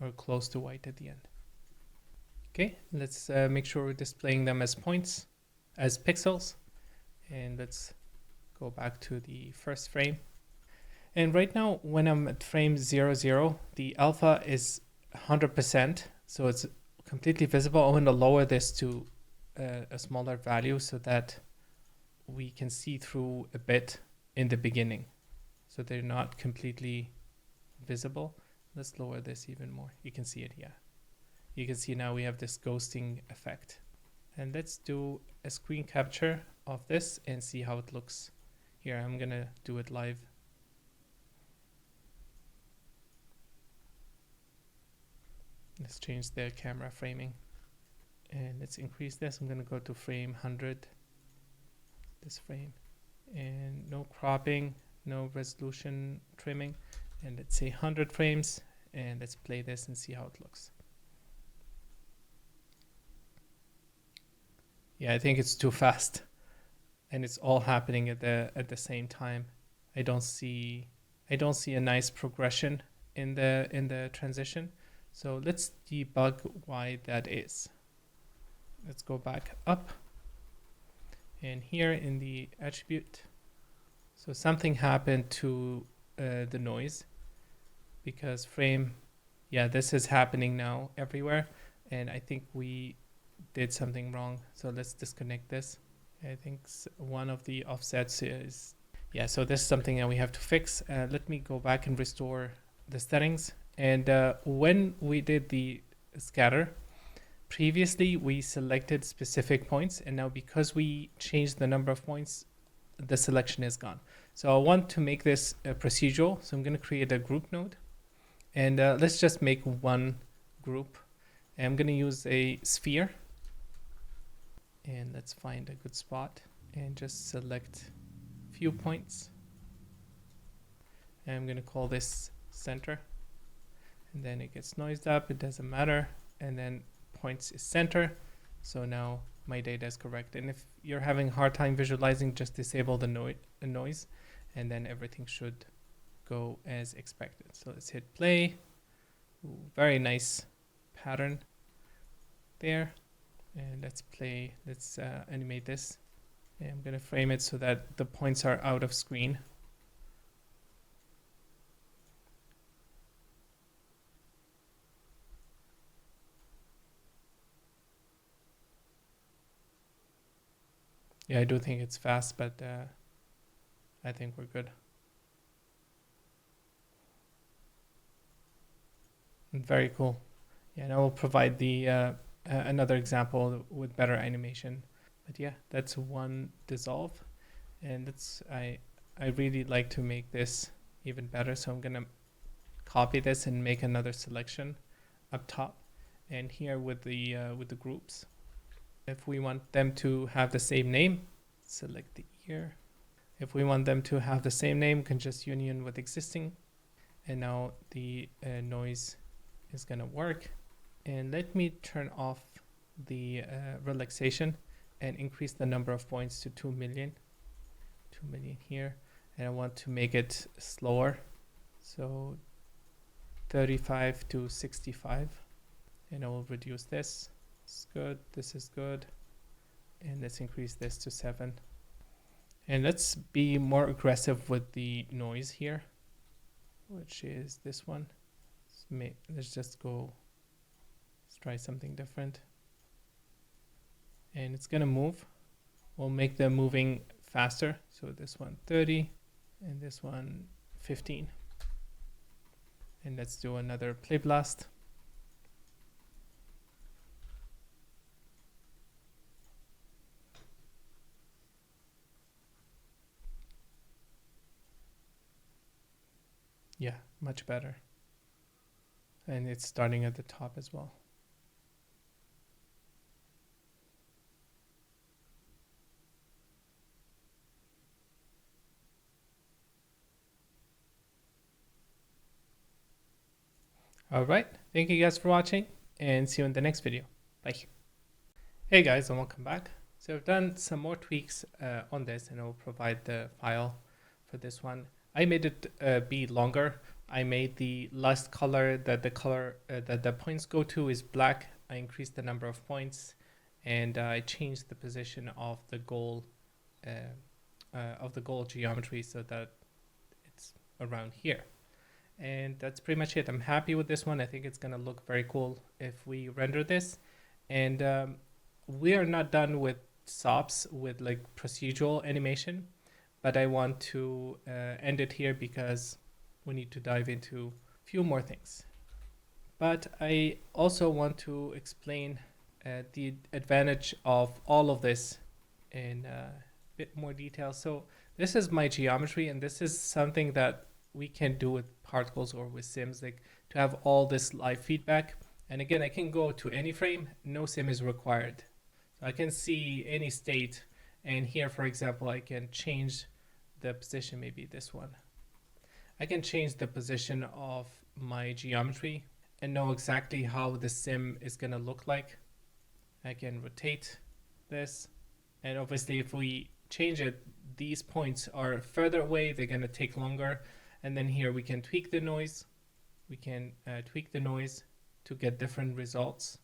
A: or close to white at the end. Okay, let's make sure we're displaying them as points, as pixels. And let's go back to the first frame. And right now, when I'm at frame 00, the alpha is 100%, so it's completely visible. I'm going to lower this to a smaller value so that we can see through a bit in the beginning, so they're not completely visible. Let's lower this even more. You can see it, yeah. You can see now we have this ghosting effect. And let's do a screen capture of this and see how it looks. Here, I'm gonna do it live. Let's change the camera framing. And let's increase this. I'm gonna go to frame 100, this frame. And no cropping, no resolution trimming. And let's say 100 frames. And let's play this and see how it looks. Yeah, I think it's too fast, and it's all happening at the same time. I don't see a nice progression in the transition. So let's debug why that is. Let's go back up, and here in the attribute, so something happened to the noise, because frame, yeah, this is happening now everywhere, and I think we did something wrong. So let's disconnect this. I think one of the offsets is, yeah, so this is something that we have to fix. Let me go back and restore the settings. And when we did the scatter, previously we selected specific points, and now because we changed the number of points, the selection is gone. So I want to make this procedural, so I'm going to create a group node, and let's just make one group. And I'm going to use a sphere, and let's find a good spot and just select a few points, and I'm going to call this center, and then it gets noised up, it doesn't matter, and then points is center. So now my data is correct. And if you're having a hard time visualizing, just disable the noise, and then everything should go as expected. So let's hit play. Ooh, very nice pattern there. And let's play, let's animate this. And I'm gonna frame it so that the points are out of screen. Yeah, I do think it's fast, but I think we're good. Very cool. Yeah, and I will provide the another example with better animation. But yeah, that's one dissolve, and that's I really like to make this even better. So I'm gonna copy this and make another selection up top, and here with the groups, if we want them to have the same name, select the ear. If we want them to have the same name, we can just union with existing, and now the noise is gonna work. And let me turn off the relaxation and increase the number of points to 2 million. 2 million here, and I want to make it slower, so 35 to 65, and I will reduce this. It's good, this is good, and let's increase this to 7. And let's be more aggressive with the noise here, which is this one. Let's just go, let's try something different, and it's gonna move. we'll make them moving faster. So this one 30 and this one 15. And let's do another play blast. Yeah, much better. And it's starting at the top as well. All right, thank you guys for watching and see you in the next video. Bye. Hey guys, and welcome back. So I've done some more tweaks on this, and I'll provide the file for this one. I made it be longer. I made the last color that the points go to is black. I increased the number of points, and I changed the position of the goal geometry so that it's around here. And that's pretty much it. I'm happy with this one. I think it's gonna look very cool if we render this. And we are not done with Sops with like procedural animation, but I want to end it here because we need to dive into a few more things. But I also want to explain the advantage of all of this in a bit more detail. So this is my geometry, and this is something that we can do with particles or with sims, like to have all this live feedback. And again, I can go to any frame, no sim is required. So I can see any state, and here, for example, I can change the position, maybe this one. I can change the position of my geometry and know exactly how the sim is gonna look like. I can rotate this, and obviously if we change it, these points are further away, they're gonna take longer. And then here we can tweak the noise. We can tweak the noise to get different results.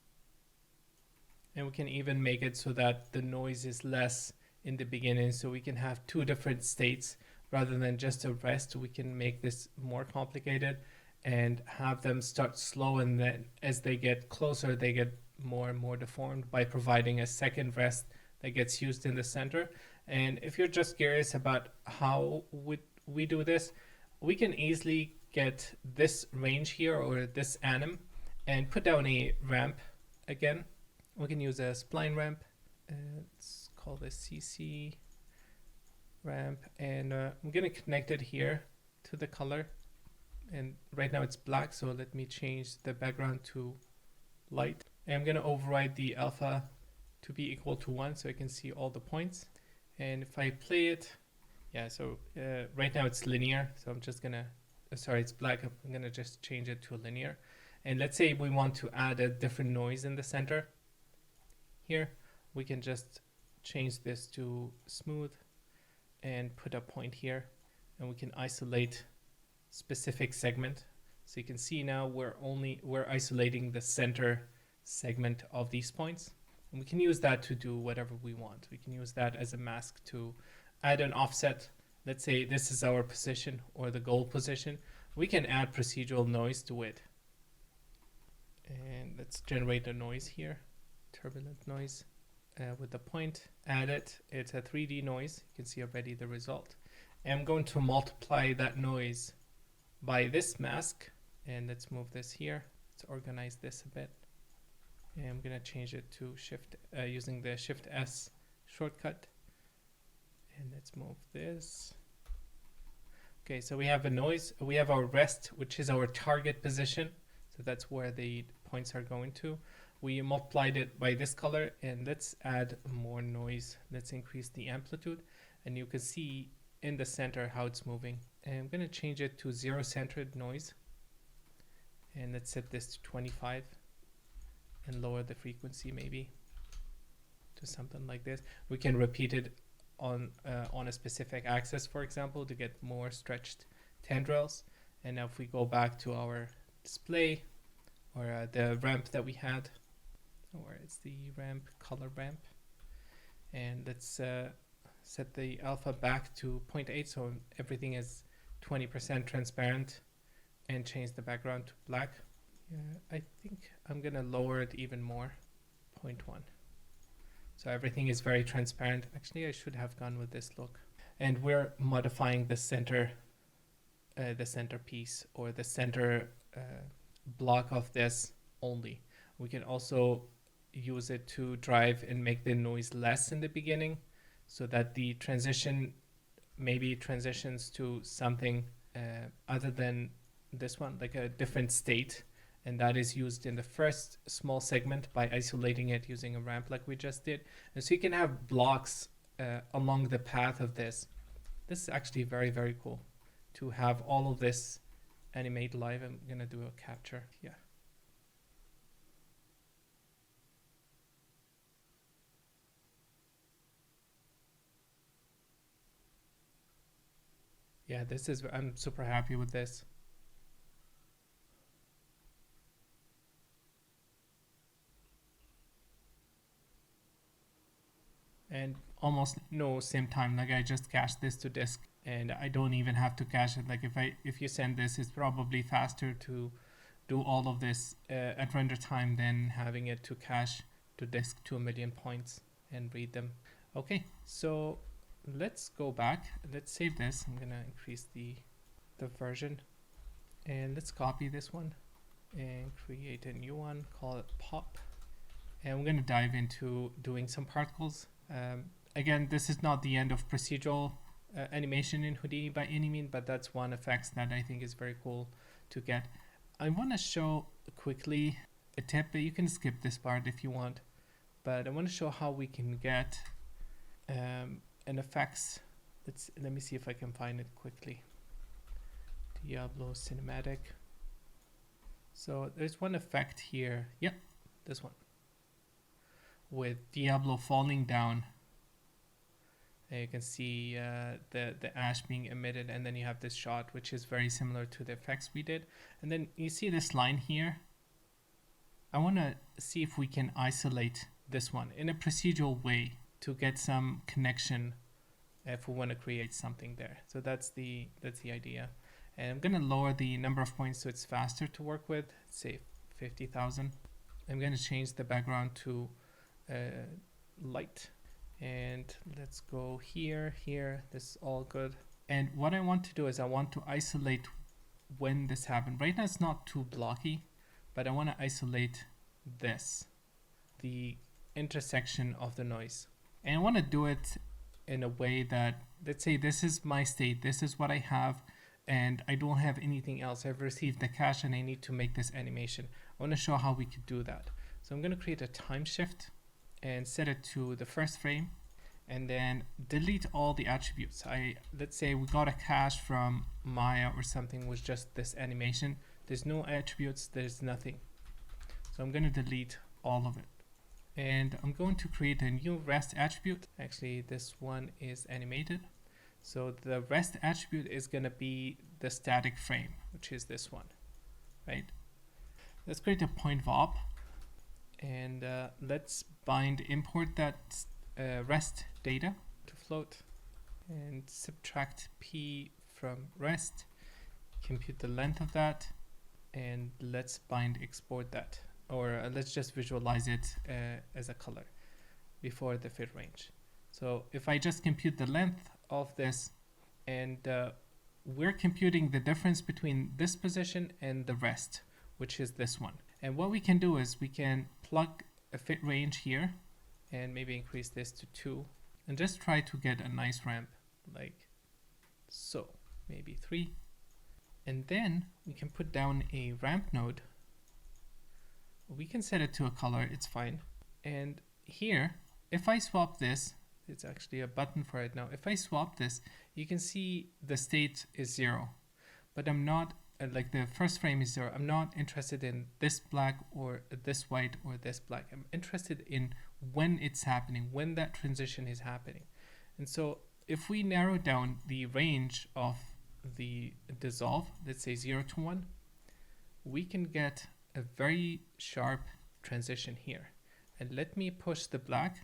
A: And we can even make it so that the noise is less in the beginning. So we can have two different states rather than just a rest. We can make this more complicated and have them start slow. And then as they get closer, they get more and more deformed by providing a second rest that gets used in the center. And if you're just curious about how would we do this, we can easily get this range here or this anim and put down a ramp again. We can use a spline ramp. Let's call this CC ramp, and I'm gonna connect it here to the color. And right now it's black, so let me change the background to light. And I'm gonna override the alpha to be equal to 1 so I can see all the points. And if I play it, yeah, so right now it's linear, so I'm just gonna, sorry, it's black, I'm gonna just change it to linear. And let's say we want to add a different noise in the center. Here, we can just change this to smooth and put a point here, and we can isolate specific segment. So you can see now we're isolating the center segment of these points. And we can use that to do whatever we want. We can use that as a mask to add an offset. Let's say this is our position or the goal position. We can add procedural noise to it. And let's generate a noise here, turbulent noise with the point. Add it. It's a 3D noise. You can see already the result. And I'm going to multiply that noise by this mask. And let's move this here. Let's organize this a bit. And I'm going to change it to shift using the Shift S shortcut. And let's move this. Okay, so we have a noise. We have our rest, which is our target position. So that's where the points are going to. We multiplied it by this color, and let's add more noise. Let's increase the amplitude, and you can see in the center how it's moving. And I'm going to change it to zero-centered noise. And let's set this to 25 and lower the frequency maybe to something like this. We can repeat it on a specific axis, for example, to get more stretched tendrils. And now if we go back to our display or the ramp that we had, or it's the ramp, color ramp, and let's set the alpha back to 0.8 so everything is 20% transparent, and change the background to black. I think I'm gonna lower it even more, 0.1. So everything is very transparent. Actually, I should have gone with this look. And we're modifying the center piece or the center block of this only. We can also use it to drive and make the noise less in the beginning so that the transition maybe transitions to something other than this one, like a different state. And that is used in the first small segment by isolating it using a ramp like we just did. And so you can have blocks along the path of this. This is actually very, very cool to have all of this animate live. I'm gonna do a capture. Yeah. Yeah, I'm super happy with this. And almost no same time, like I just cached this to disk and I don't even have to cache it. Like if you send this, it's probably faster to do all of this at render time than having it to cache to disk to 1,000,000 points and read them. Okay, so let's go back. Let's save this. I'm gonna increase the version and let's copy this one and create a new one, call it pop. And we're gonna dive into doing some particles. Again, this is not the end of procedural animation in Houdini by any means, but that's one effect that I think is very cool to get. I want to show quickly a tip, but you can skip this part if you want. But I want to show how we can get an effects. Let me see if I can find it quickly. Diablo cinematic. So there's one effect here. Yep, this one. With Diablo falling down. And you can see the ash being emitted, and then you have this shot, which is very similar to the effects we did. And then you see this line here. I want to see if we can isolate this one in a procedural way to get some connection if we want to create something there. So that's the idea. And I'm going to lower the number of points so it's faster to work with, say 50,000. I'm going to change the background to light, and let's go here. This is all good. And what I want to do is I want to isolate when this happened. Right now it's not too blocky, but I want to isolate this, the intersection of the noise. And I want to do it in a way that, let's say this is my state, this is what I have, and I don't have anything else. I've received the cache and I need to make this animation. I want to show how we could do that. So I'm going to create a time shift and set it to the first frame, and then delete all the attributes. Let's say we got a cache from Maya or something with just this animation. There's no attributes, there's nothing. So I'm going to delete all of it. And I'm going to create a new rest attribute. Actually, this one is animated. So the rest attribute is going to be the static frame, which is this one, right? Let's create a point VOP. And let's import that rest data to float and subtract p from rest, compute the length of that, and let's export that, or let's just visualize it as a color before the fit range. So if I just compute the length of this, and we're computing the difference between this position and the rest, which is this one. And what we can do is we can plug a fit range here and maybe increase this to 2 and just try to get a nice ramp like so, maybe 3. And then we can put down a ramp node. We can set it to a color, it's fine. And here, if I swap this, it's actually a button for it now. If I swap this, you can see the state is 0, but I'm not like the first frame is 0. I'm not interested in this black or this white or this black. I'm interested in when it's happening, when that transition is happening. And so if we narrow down the range of the dissolve, let's say 0 to 1, we can get a very sharp transition here. And let me push the black. So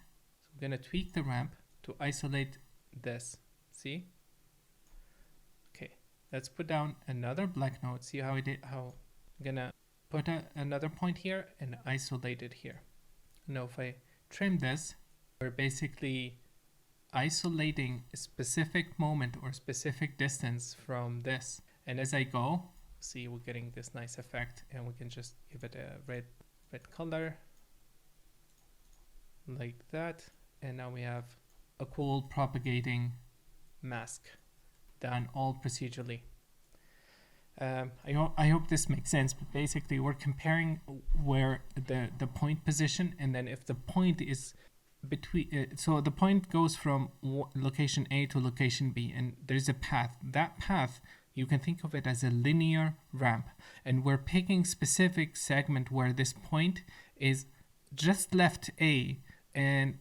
A: I'm going to tweak the ramp to isolate this. See? Let's put down another black node. See how I'm gonna put another point here and isolate it here. Now if I trim this, We're basically isolating a specific moment or specific distance from this. And as I go, see, we're getting this nice effect, and we can just give it a red color like that. And now we have a cool propagating mask done all procedurally. I hope this makes sense, but basically we're comparing where the point position, and then if the point is between, so the point goes from location A to location B, and there's a path. That path, you can think of it as a linear ramp, and we're picking specific segment where this point is just left A and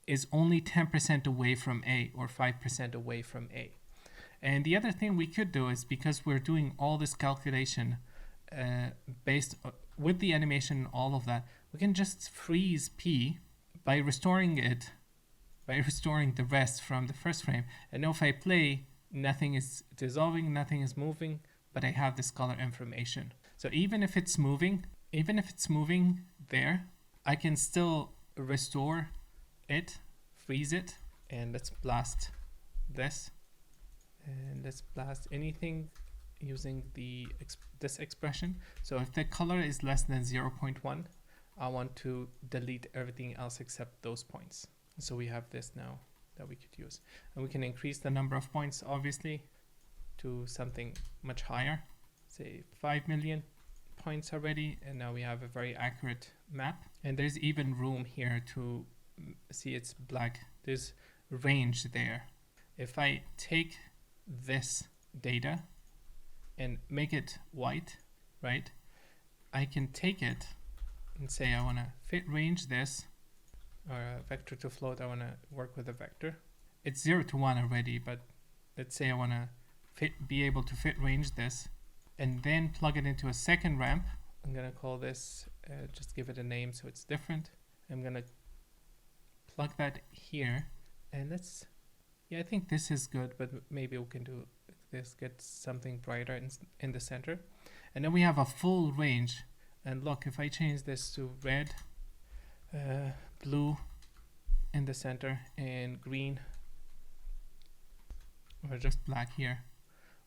A: is only 10% away from A or 5% away from A. And the other thing we could do is, because we're doing all this calculation based with the animation and all of that, we can just freeze P by restoring the rest from the first frame. And now if I play, nothing is dissolving, nothing is moving, but I have this color information. So even if it's moving there, I can still restore it, freeze it, and let's blast this. And let's blast anything using this expression. So if the color is less than 0.1, I want to delete everything else except those points. So we have this now that we could use. And we can increase the number of points, obviously, to something much higher, say 5 million points already. And now we have a very accurate map. And there's even room here to see it's black. There's range there. If I take this data and make it white, right, I can take it and say I want to fit range this, or a vector to float. I want to work with a vector. It's 0 to 1 already, but let's say I want to be able to fit range this, and then plug it into a second ramp. I'm going to call this, just give it a name so it's different. I'm going to plug that here, and let's, yeah, I think this is good, but maybe we can do this, get something brighter in the center. And then we have a full range. And look, if I change this to red, blue in the center, and green, or just black here,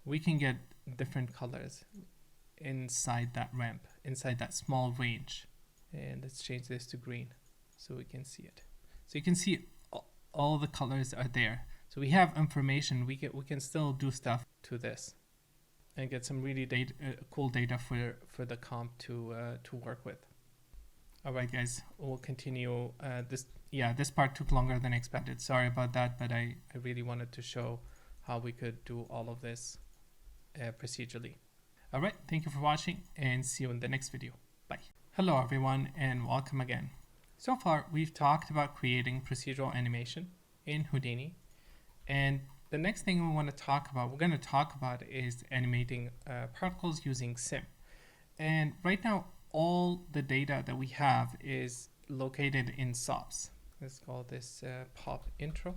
A: we can get different colors inside that ramp, inside that small range. And let's change this to green so we can see it. So you can see all the colors are there. So we have information. We can still do stuff to this and get some really cool data for the comp to work with. All right, guys, we'll continue. This part took longer than expected. Sorry about that, but I really wanted to show how we could do all of this procedurally. All right, thank you for watching, and see you in the next video. Bye. Hello, everyone, and welcome again. So far, we've talked about creating procedural animation in Houdini. And the next thing we're going to talk about is animating particles using sim. And right now, all the data that we have is located in Sops. Let's call this pop intro.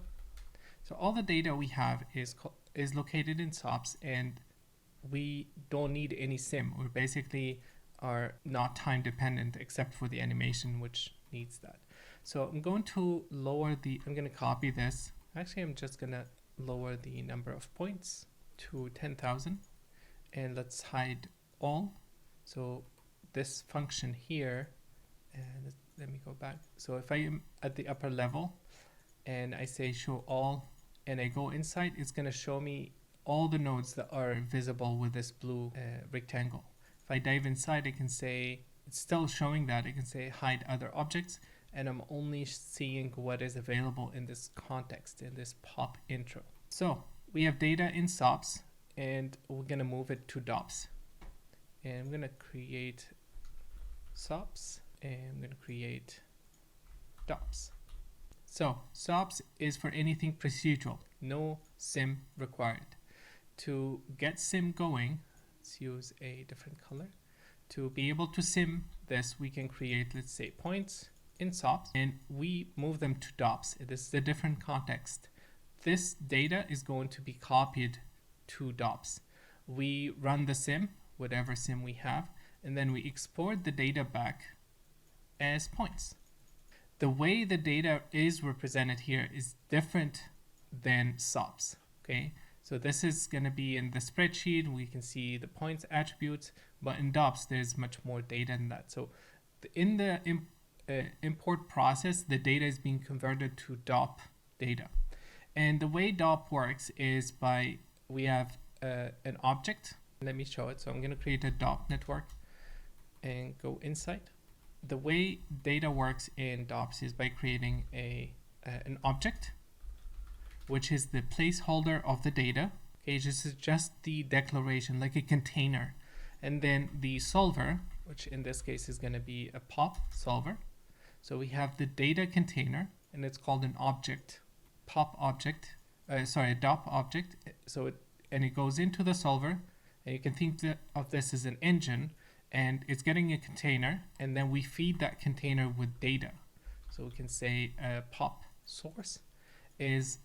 A: So all the data we have is located in Sops, and we don't need any sim. We basically are not time dependent except for the animation, which needs that. So I'm going to I'm going to copy this. Actually, I'm just going to lower the number of points to 10,000, and let's hide all. So this function here, and let me go back. So if I am at the upper level and I say show all, and I go inside, it's going to show me all the nodes that are visible with this blue rectangle. If I dive inside, I can say, it's still showing that. I can say hide other objects, and I'm only seeing what is available in this context, in this pop intro. So we have data in Sops, and we're going to move it to DOPS. And I'm going to create Sops, and I'm going to create DOPS. So Sops is for anything procedural, no sim required. To get sim going, let's use a different color. To be able to sim this, we can create, let's say, points in Sops, and we move them to DOPS. This is a different context. This data is going to be copied to DOPS. We run the sim, whatever sim we have, and then we export the data back as points. the way the data is represented here is different than Sops. Okay, so this is going to be in the spreadsheet. We can see the points attributes, but in DOPS there's much more data than that. So in the import process, the data is being converted to DOP data. And the way DOP works is we have an object. Let me show it. So I'm going to create a DOP network and go inside. The way data works in DOPS is by creating an object, which is the placeholder of the data. Okay, this is just the declaration, like a container. And then the solver, which in this case is going to be a pop solver. So we have the data container, and it's called an object, a DOP object. So it goes into the solver, and you can think of this as an engine, and it's getting a container, and then we feed that container with data. So we can say pop source is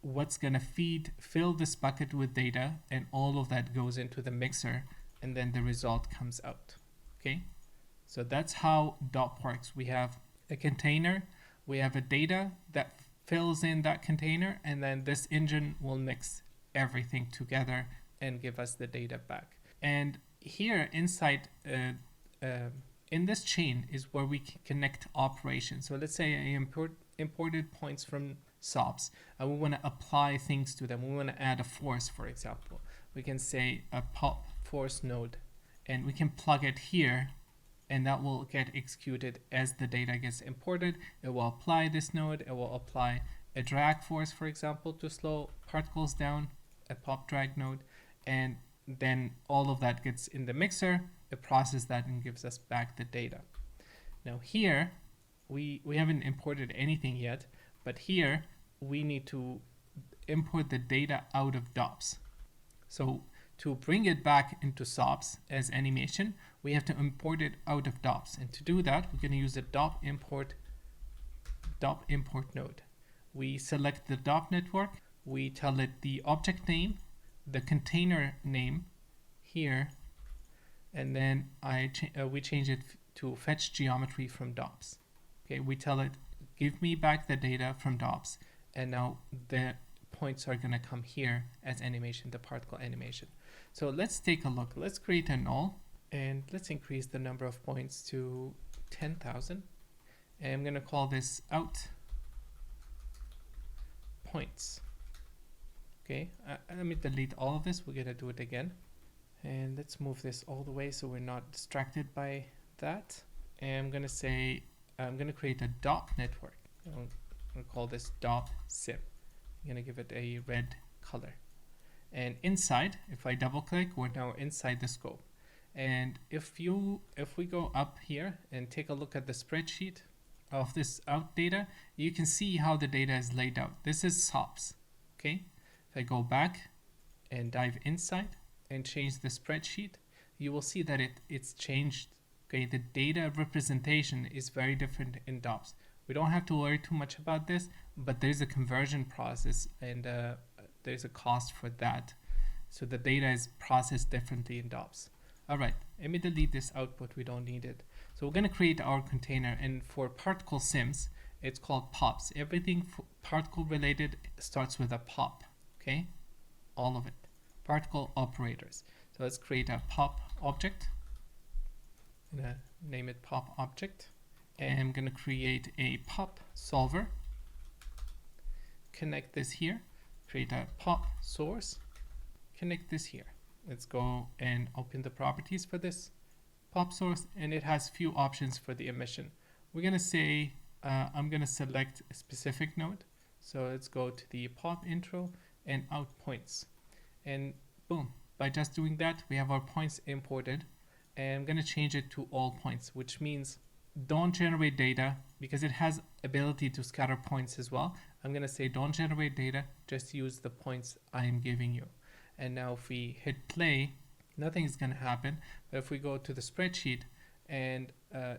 A: what's going to fill this bucket with data, and all of that goes into the mixer, and then the result comes out. Okay, so that's how DOP works. We have a container, we have a data that fills in that container, and then this engine will mix everything together and give us the data back. And here inside in this chain is where we can connect operations. So let's say I imported points from Sops, and we want to apply things to them. We want to add a force, for example. We can say a pop force node, and we can plug it here, and that will get executed as the data gets imported. It will apply this node. It will apply a drag force, for example, to slow particles down, a pop drag node, and then all of that gets in the mixer. It processes that and gives us back the data. Now here, we haven't imported anything yet, but here we need to import the data out of DOPS. So to bring it back into Sops as animation, we have to import it out of DOPS. And to do that, we're going to use the DOP import node. We select the DOP network. We tell it the object name, the container name here, and then we change it to fetch geometry from DOPS. Okay, we tell it, give me back the data from DOPS, and now the points are going to come here as animation, the particle animation. So let's take a look. Let's create a null, and let's increase the number of points to 10,000. And I'm going to call this out points. Okay, let me delete all of this. We're going to do it again. And let's move this all the way so we're not distracted by that. And I'm going to say, I'm going to create a DOP network. I'm going to call this DOP sim. I'm going to give it a red color. And inside, if I double click, we're now inside the scope. And if we go up here and take a look at the spreadsheet of this out data, you can see how the data is laid out. This is Sops. Okay, if I go back and dive inside and change the spreadsheet, you will see that it's changed. Okay, the data representation is very different in DOPS. We don't have to worry too much about this, but there's a conversion process, and there's a cost for that. So the data is processed differently in DOPS. All right, let me delete this output. We don't need it. So we're going to create our container, and for particle sims, it's called pops. Everything particle related starts with a pop. Okay, all of it. Particle operators. So let's create a pop object. I'm going to name it pop object, and I'm going to create a pop solver. Connect this here. Create a pop source. Connect this here. Let's go and open the properties for this pop source, and it has few options for the emission. We're going to say I'm going to select a specific node. So let's go to the pop intro and out points, and boom, by just doing that we have our points imported. And I'm going to change it to all points, which means don't generate data, because it has ability to scatter points as well. I'm going to say don't generate data, just use the points I am giving you. And now if we hit play, nothing is going to happen. But if we go to the spreadsheet, and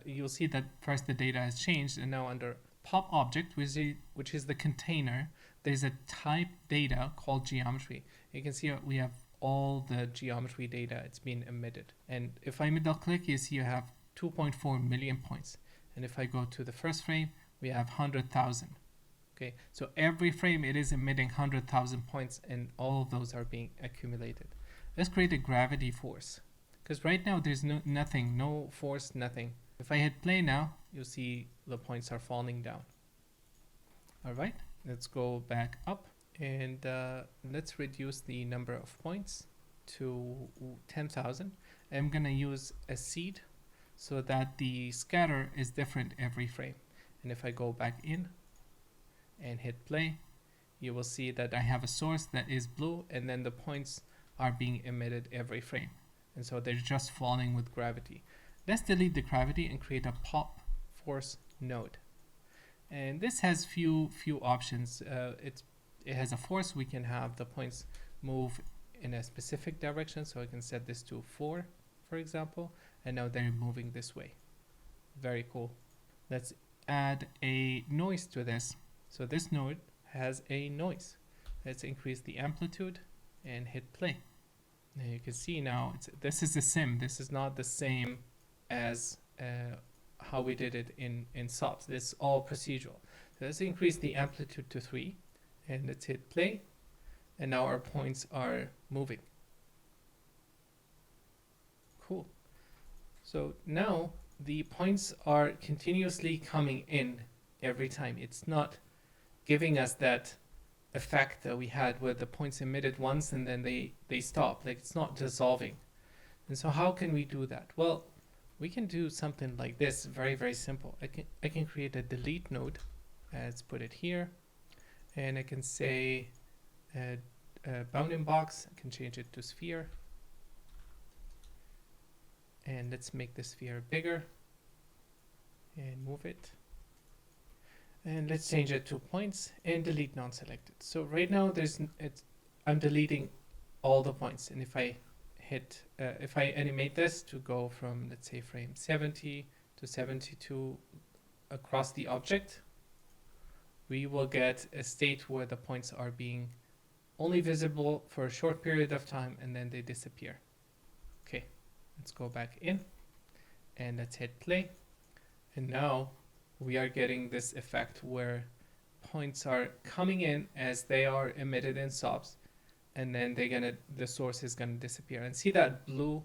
A: you'll see that first the data has changed, and now under pop object, which is the container, there's a type data called geometry. You can see we have all the geometry data. It's being emitted. And if I middle click, you see you have 2.4 million points. And if I go to the first frame, we have 100,000. Okay, so every frame it is emitting 100,000 points, and all of those are being accumulated. Let's create a gravity force, because right now there's nothing, no force, nothing. If I hit play now, you'll see the points are falling down. All right, let's go back up, and let's reduce the number of points to 10,000. I'm gonna use a seed so that the scatter is different every frame. And if I go back in and hit play, you will see that I have a source that is blue, and then the points are being emitted every frame. And so they're just falling with gravity. Let's delete the gravity and create a pop force node. And this has few options. It has a force. We can have the points move in a specific direction. So I can set this to 4, for example, and now they're moving this way. Very cool. Let's add a noise to this. So this node has a noise. Let's increase the amplitude and hit play. Now you can see now this is a sim. This is not the same as how we did it in Sops. This is all procedural. So let's increase the amplitude to 3 and let's hit play. And now our points are moving. Cool. So now the points are continuously coming in every time. It's not giving us that effect that we had where the points emitted once and then they stop. Like, it's not dissolving. And so how can we do that? Well, we can do something like this. Very, very simple. I can create a delete node. Let's put it here, and I can say bounding box. I can change it to sphere, and let's make the sphere bigger and move it. And let's change it to points and delete non-selected. So right now I'm deleting all the points, and if I hit if I animate this to go from, let's say, frame 70 to 72 across the object, we will get a state where the points are being only visible for a short period of time and then they disappear. Okay, let's go back in and let's hit play, and now we are getting this effect where points are coming in as they are emitted in Sops, and then the source is gonna disappear. And see that blue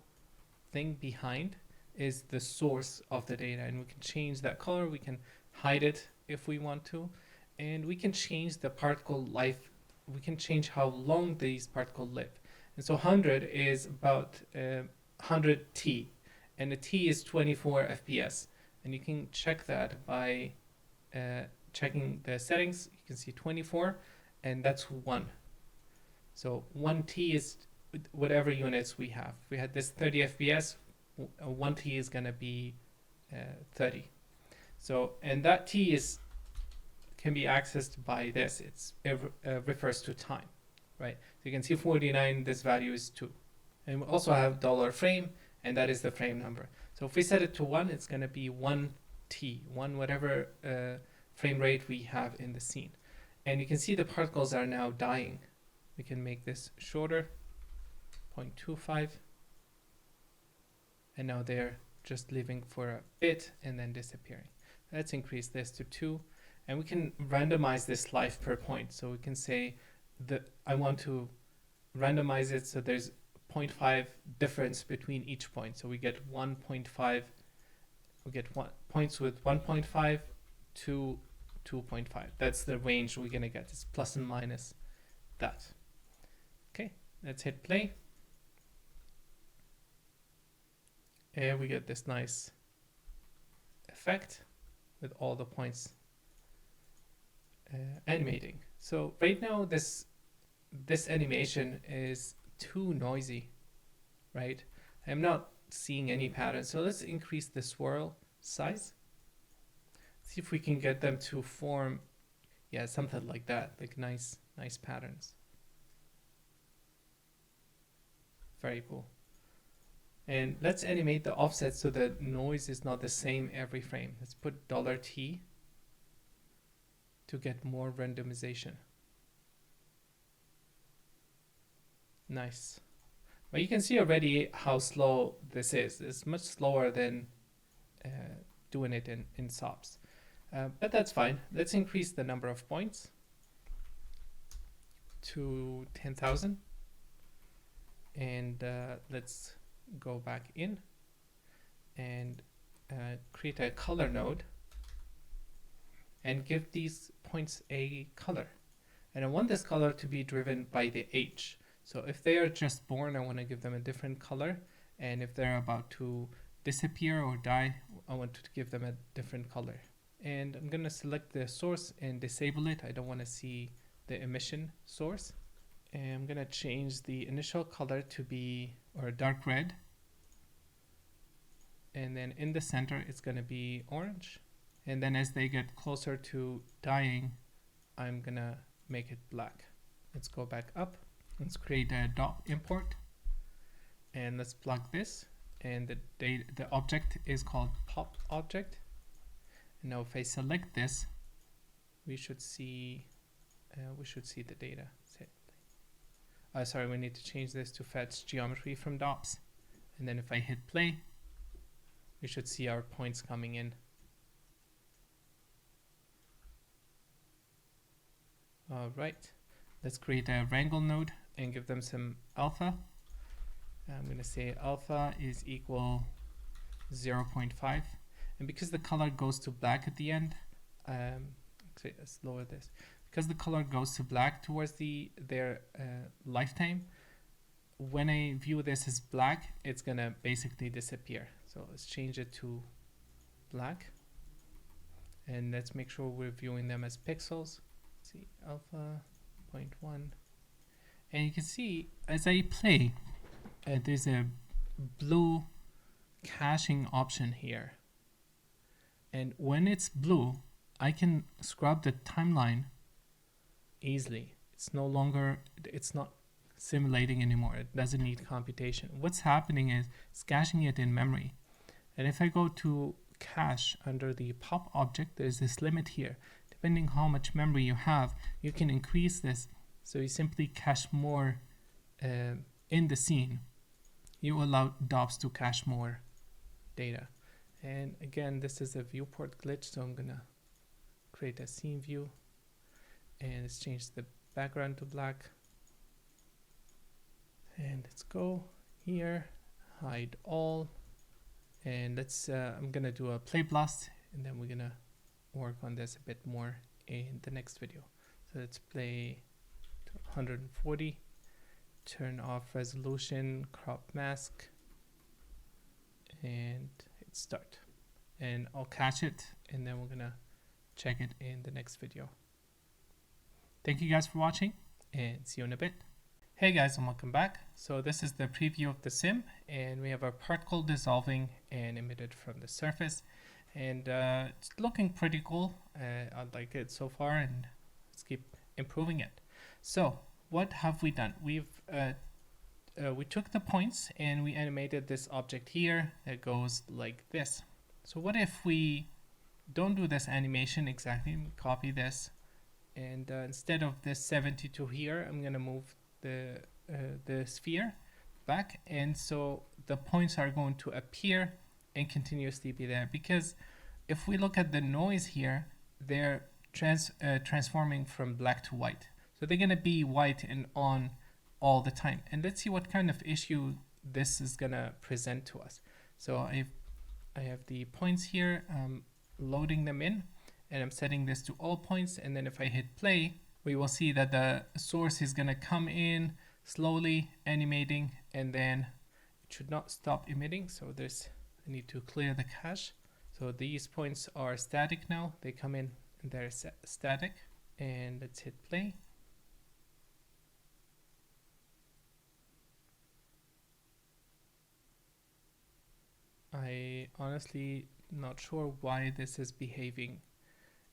A: thing behind is the source of the data, and we can change that color. We can hide it if we want to, and we can change the particle life. We can change how long these particles live. And so 100 is about 100 T, and a T is 24 FPS. And you can check that by checking the settings. You can see 24, and that's 1. So 1 T is whatever units we have. If we had this 30 FPS, 1 T is gonna be 30. So, and that T can be accessed by this. It refers to time, right? So you can see 49, this value is 2. And we also have $frame, and that is the frame number. So if we set it to 1, it's gonna be 1 T, whatever frame rate we have in the scene. And you can see the particles are now dying. We can make this shorter, 0.25. And now they're just living for a bit and then disappearing. Let's increase this to 2. And we can randomize this life per point. So we can say that I want to randomize it so there's 0.5 difference between each point. So we get 1.5, we get points with 1.5 to 2.5. That's the range we're gonna get. It's plus and minus that. Okay, let's hit play. And we get this nice effect with all the points animating. So right now this animation is too noisy, right? I'm not seeing any pattern. So let's increase the swirl size. See if we can get them to form, yeah, something like that, like nice patterns. Very cool. And let's animate the offset so the noise is not the same every frame. Let's put $T to get more randomization. Nice. But you can see already how slow this is. It's much slower than doing it in Sops. But that's fine. Let's increase the number of points to 10,000. And let's go back in and create a color node and give these points a color. And I want this color to be driven by the age. So if they are just born, I want to give them a different color. And if they're about to disappear or die, I want to give them a different color. And I'm going to select the source and disable it. I don't want to see the emission source. And I'm going to change the initial color to be dark red. And then in the center, it's going to be orange. And then as they get closer to dying, I'm going to make it black. Let's go back up. Let's create a dot import. And let's plug this. And the object is called pop object. And now if I select this, we should see the data. Sorry, we need to change this to fetch geometry from dops. And then if I hit play, we should see our points coming in. All right, let's create a wrangle node and give them some alpha. I'm going to say alpha is equal 0.5. And because the color goes to black at the end, let's lower this. Because the color goes to black towards their lifetime, when I view this as black, it's going to basically disappear. So let's change it to black. And let's make sure we're viewing them as pixels. Let's see, alpha 0.1. And you can see as I play, there's a blue caching option here. And when it's blue, I can scrub the timeline easily. It's not simulating anymore. It doesn't need computation. What's happening is it's caching it in memory. And if I go to cache under the pop object, there's this limit here. Depending how much memory you have, you can increase this. So you simply cache more in the scene. You allow dops to cache more data. And again, this is a viewport glitch, so I'm gonna create a scene view and let's change the background to black. And let's go here, hide all, and let's I'm gonna do a play blast, and then we're gonna work on this a bit more in the next video. So let's play to 140, turn off resolution, crop mask, and hit start. And I'll catch it, and then we're gonna check it in the next video. Thank you guys for watching, and see you in a bit. Hey guys, and welcome back. So this is the preview of the sim, and we have our particle dissolving and emitted from the surface, and it's looking pretty cool. I like it so far, and let's keep improving it. So what have we done? We took the points and we animated this object here that goes like this. So what if we don't do this animation exactly? Copy this, and instead of this 72 here, I'm gonna move the sphere back, and so the points are going to appear and continuously be there, because if we look at the noise here, they're transforming from black to white, so they're going to be white and on all the time. And let's see what kind of issue this is going to present to us. So I have the points here, loading them in, and I'm setting this to all points, and then if I hit play, we will see that the source is going to come in slowly, animating, and then it should not stop emitting. So I need to clear the cache. So these points are static now. They come in and they're static. And let's hit play. I honestly not sure why this is behaving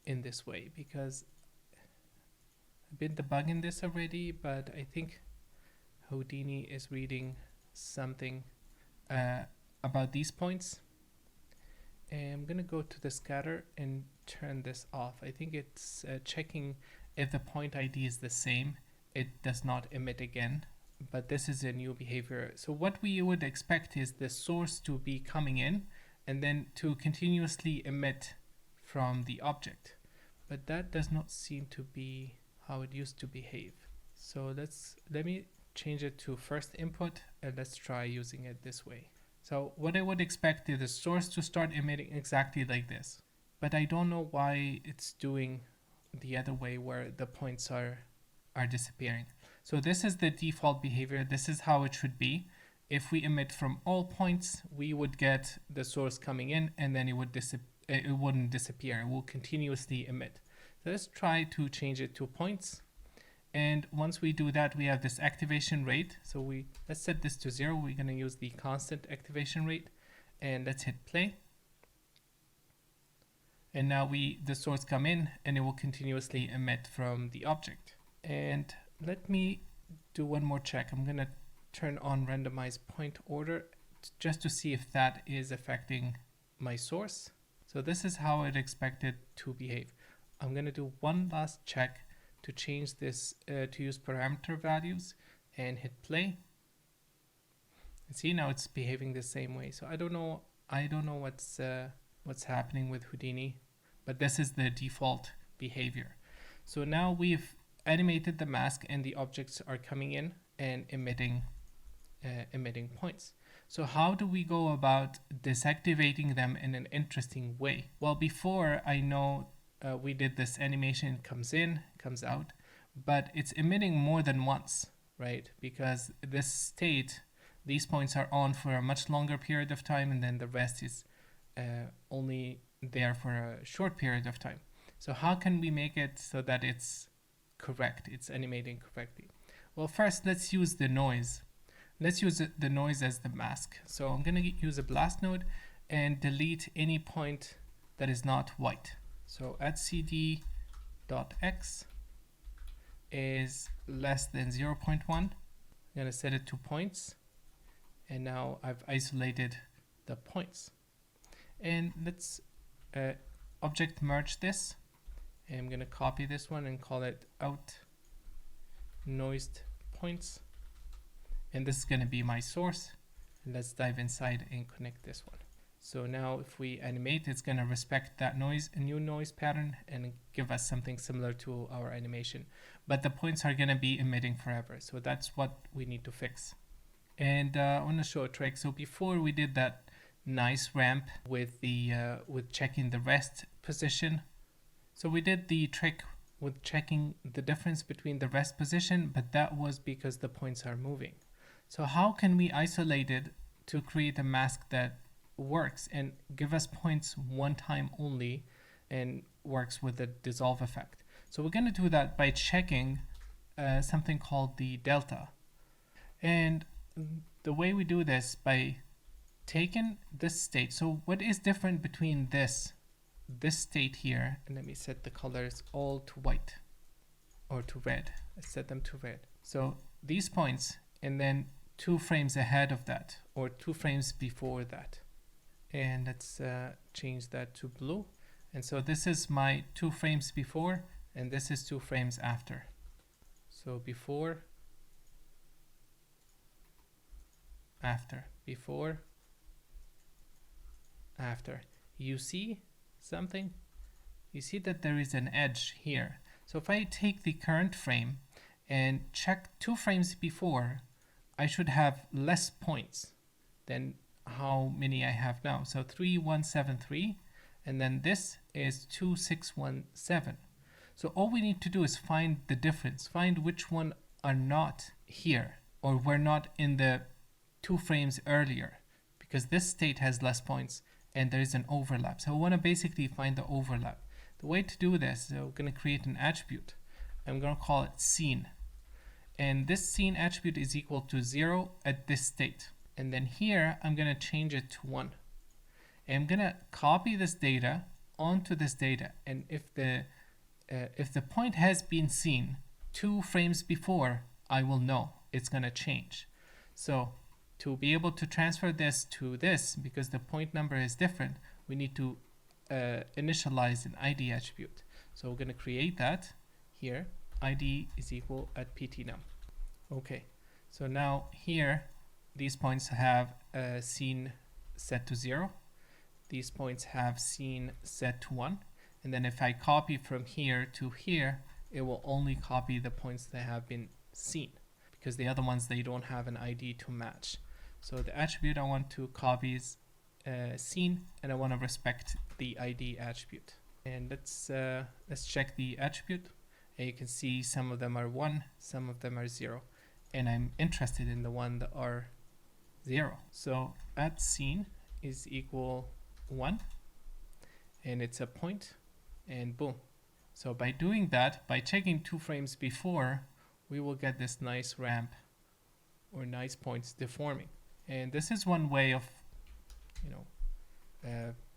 A: in this way, because I've been debugging this already, but I think Houdini is reading something about these points. And I'm gonna go to the scatter and turn this off. I think it's checking if the point ID is the same. It does not emit again, but this is a new behavior. So what we would expect is the source to be coming in and then to continuously emit from the object. But that does not seem to be how it used to behave. So let me change it to first input, and let's try using it this way. So what I would expect is the source to start emitting exactly like this. But I don't know why it's doing the other way where the points are disappearing. So this is the default behavior. This is how it should be. If we emit from all points, we would get the source coming in, and then it wouldn't disappear. It will continuously emit. So let's try to change it to points. And once we do that, we have this activation rate. So let's set this to 0. We're going to use the constant activation rate, and let's hit play. And now the source come in, and it will continuously emit from the object. And let me do one more check. I'm going to turn on randomize point order just to see if that is affecting my source. So this is how it expected to behave. I'm going to do one last check to change this to use parameter values and hit play. And see, now it's behaving the same way. So I don't know what's happening with Houdini, but this is the default behavior. So now we've animated the mask, and the objects are coming in and emitting points. So how do we go about deactivating them in an interesting way? Well, before, I know we did this animation, comes in, comes out, but it's emitting more than once, right? Because this state, these points are on for a much longer period of time, and then the rest is only there for a short period of time. So how can we make it so that it's correct, it's animating correctly? Well, first let's use the noise. Let's use the noise as the mask. So I'm going to use a blast node and delete any point that is not white. So at cd.x is less than 0.1. I'm going to set it to points, and now I've isolated the points. And let's object merge this, and I'm going to copy this one and call it out noised points, and this is going to be my source. And let's dive inside and connect this one. So now if we animate, it's going to respect that noise, a new noise pattern, and give us something similar to our animation. But the points are going to be emitting forever. So that's what we need to fix. And I want to show a trick. So before we did that nice ramp with checking the rest position. So we did the trick with checking the difference between the rest position, but that was because the points are moving. So how can we isolate it to create a mask that works and give us points one time only and works with the dissolve effect? So we're going to do that by checking something called the delta. And the way we do this, by taking this state. So what is different between this state here, and let me set the colors all to white or to red. Let's set them to red. So these points, and then 2 frames ahead of that, or 2 frames before that. And let's change that to blue. And so this is my 2 frames before, and this is 2 frames after. So before, after, before, after. You see something? You see that there is an edge here. So if I take the current frame and check 2 frames before, I should have less points than how many I have now. So 3173, and then this is 2617. So all we need to do is find the difference, find which one are not here or were not in the 2 frames earlier, because this state has less points and there is an overlap. So I want to basically find the overlap. The way to do this, so we're going to create an attribute. I'm going to call it scene. And this scene attribute is equal to 0 at this state. And then here, I'm going to change it to 1. And I'm going to copy this data onto this data. And if the point has been seen 2 frames before, I will know it's going to change. So to be able to transfer this to this, because the point number is different, we need to initialize an ID attribute. So we're going to create that here. ID is equal at ptnum. Okay, so now here, these points have scene set to 0. These points have scene set to 1. And then if I copy from here to here, it will only copy the points that have been seen, because the other ones, they don't have an ID to match. So the attribute I want to copy is seen, and I want to respect the ID attribute. And let's check the attribute, and you can see some of them are 1, some of them are 0, and I'm interested in the one that are 0. So at seen is equal 1, and it's a point, and boom. So by doing that, by checking 2 frames before, we will get this nice ramp or nice points deforming. And this is one way of,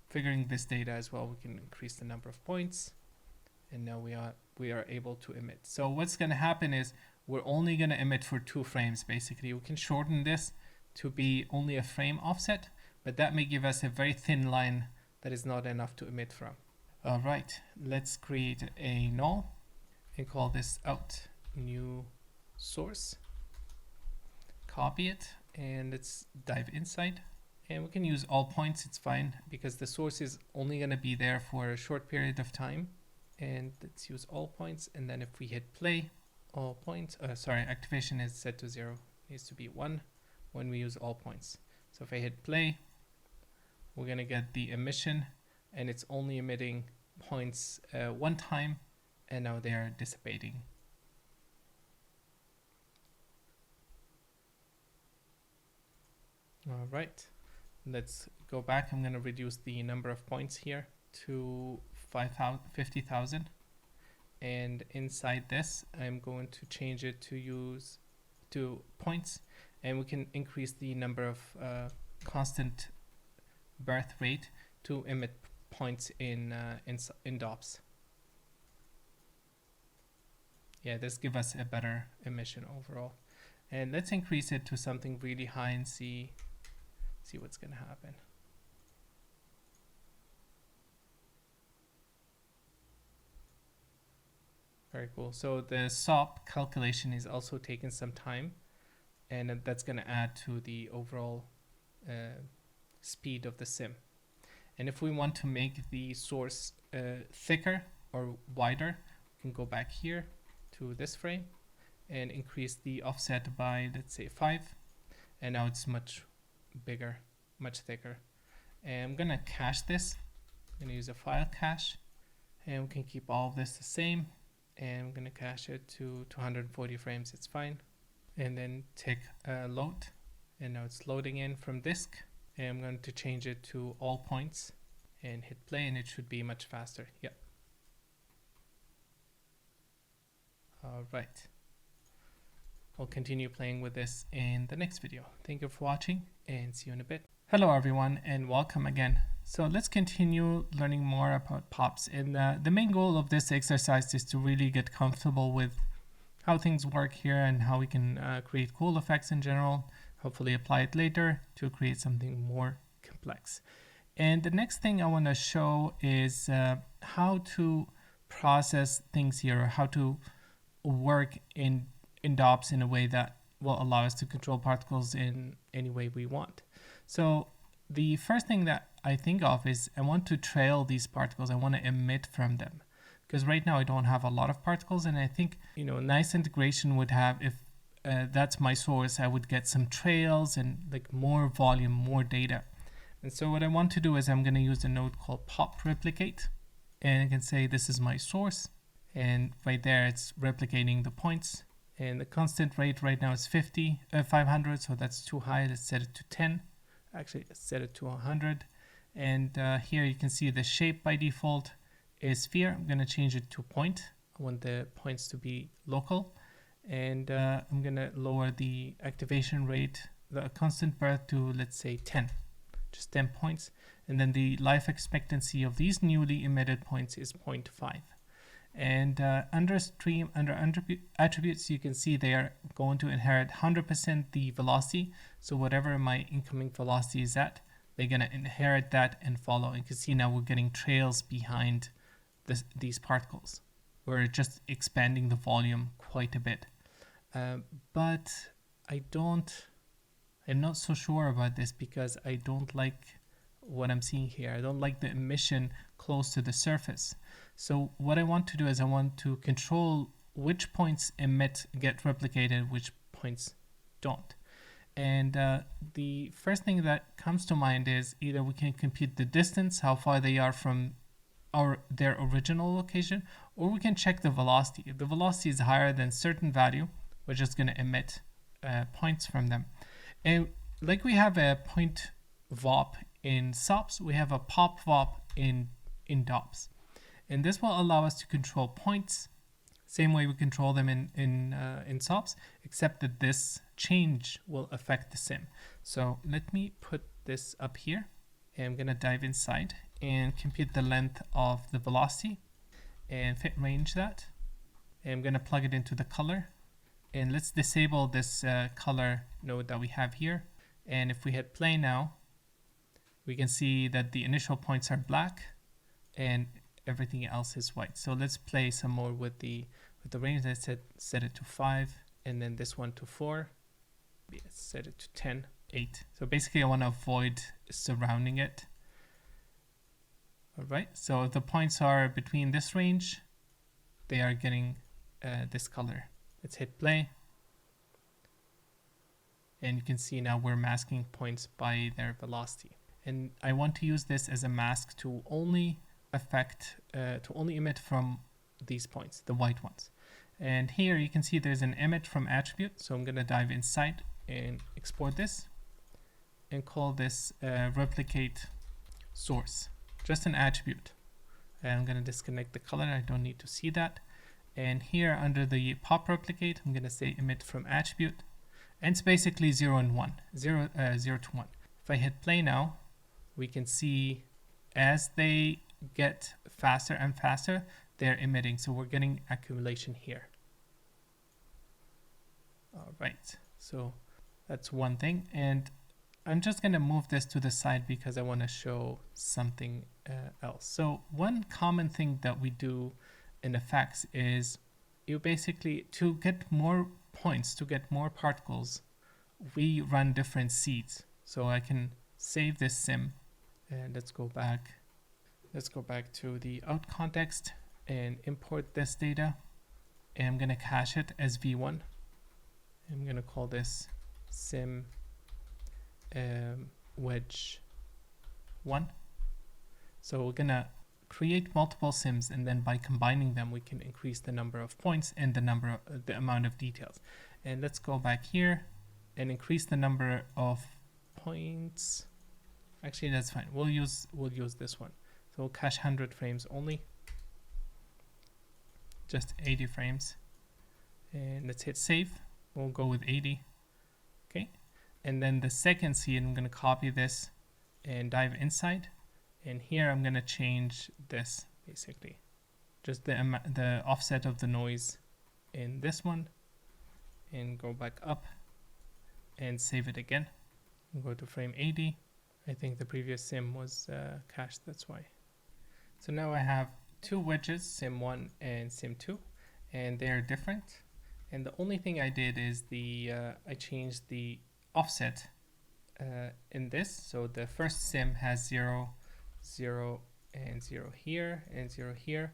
A: figuring this data as well. We can increase the number of points, and now we are able to emit. So what's going to happen is we're only going to emit for 2 frames. Basically, we can shorten this to be only a frame offset, but that may give us a very thin line that is not enough to emit from. All right, let's create a null and call this out new source. Copy it, and let's dive inside. And we can use all points, it's fine, because the source is only going to be there for a short period of time. And let's use all points, and then if we hit play, all points, activation is set to 0. It needs to be 1 when we use all points. So if I hit play, we're going to get the emission, and it's only emitting points 1 time, and now they are dissipating. All right. Let's go back. I'm going to reduce the number of points here to 50,000. And inside this, I'm going to change it to use 2 points. And we can increase the number of constant birth rate to emit points in DOPS. Yeah, this gives us a better emission overall. And let's increase it to something really high and see what's going to happen. Very cool. So the SOP calculation is also taking some time, and that's going to add to the overall speed of the sim. And if we want to make the source thicker or wider, we can go back here to this frame and increase the offset by, let's say, 5, and now it's much bigger, much thicker. And I'm gonna cache this. I'm gonna use a file cache, and we can keep all of this the same, and I'm gonna cache it to 240 frames. It's fine. And then take a load, and now it's loading in from disk, and I'm going to change it to all points and hit play, and it should be much faster. Yeah. All right. We'll continue playing with this in the next video. Thank you for watching, and see you in a bit. Hello everyone, and welcome again. So let's continue learning more about POPs. And the main goal of this exercise is to really get comfortable with how things work here and how we can create cool effects in general, hopefully apply it later to create something more complex. And the next thing I want to show is how to process things here, or how to work in DOPS in a way that will allow us to control particles in any way we want. So the first thing that I think of is I want to trail these particles. I want to emit from them, because right now I don't have a lot of particles, and I think nice integration would have, if that's my source, I would get some trails and like more volume, more data. And so what I want to do is I'm going to use a node called Popreplicate, and I can say this is my source, and right there it's replicating the points. And the constant rate right now is 500, so that's too high. Let's set it to 10. Actually, let's set it to 100. And here you can see the shape by default is sphere. I'm going to change it to point. I want the points to be local. And I'm going to lower the activation rate, the constant birth, to, let's say, 10. Just 10 points. And then the life expectancy of these newly emitted points is 0.5. And under attributes, you can see they are going to inherit 100% the velocity. So whatever my incoming velocity is at, they're going to inherit that and follow. And you can see now we're getting trails behind these particles. We're just expanding the volume quite a bit. But I'm not so sure about this, because I don't like what I'm seeing here. I don't like the emission close to the surface. So what I want to do is I want to control which points get replicated, which points don't. And the first thing that comes to mind is either we can compute the distance, how far they are from their original location, or we can check the velocity. If the velocity is higher than certain value, we're just going to emit points from them. And like we have a point VOP in Sops, we have a pop VOP in DOPS. And this will allow us to control points, same way we control them in Sops, except that this change will affect the sim. So let me put this up here, and I'm going to dive inside and compute the length of the velocity and fit range that. And I'm going to plug it into the color. And let's disable this color node that we have here. And if we hit play now, we can see that the initial points are black and everything else is white. So let's play some more with the range. I set it to 5, and then this one to 4. Let's set it to 10, 8. So basically I want to avoid surrounding it. All right, so if the points are between this range, they are getting this color. Let's hit play. And you can see now we're masking points by their velocity. And I want to use this as a mask to only emit from these points, the white ones. And here you can see there's an emit from attribute. So I'm going to dive inside and export this and call this replicate source. Just an attribute. And I'm going to disconnect the color. I don't need to see that. And here under the Popreplicate, I'm going to say emit from attribute. And it's basically 0 and 1, 0 to 1. If I hit play now, we can see as they get faster and faster, they're emitting. So we're getting accumulation here. All right, so that's one thing. And I'm just going to move this to the side because I want to show something else. So one common thing that we do in effects is you basically, to get more points, to get more particles, we run different seeds. So I can save this sim, and let's go back to the out context and import this data, and I'm going to cache it as v1. I'm going to call this sim wedge 1. So we're going to create multiple sims, and then by combining them we can increase the number of points and the amount of details. And let's go back here and increase the number of points. Actually, that's fine. We'll use this one. So we'll cache 100 frames only, just 80 frames, and let's hit save. We'll go with 80. Okay, and then the second seed, I'm going to copy this and dive inside. And here I'm going to change this, basically just the offset of the noise in this one, and go back up and save it again. We'll go to frame 80. I think the previous sim was cached, that's why. So now I have two wedges, sim 1 and sim 2, and they're different. And the only thing I did is I changed the offset in this. So the first sim has 0, 0, and 0 here, and 0 here.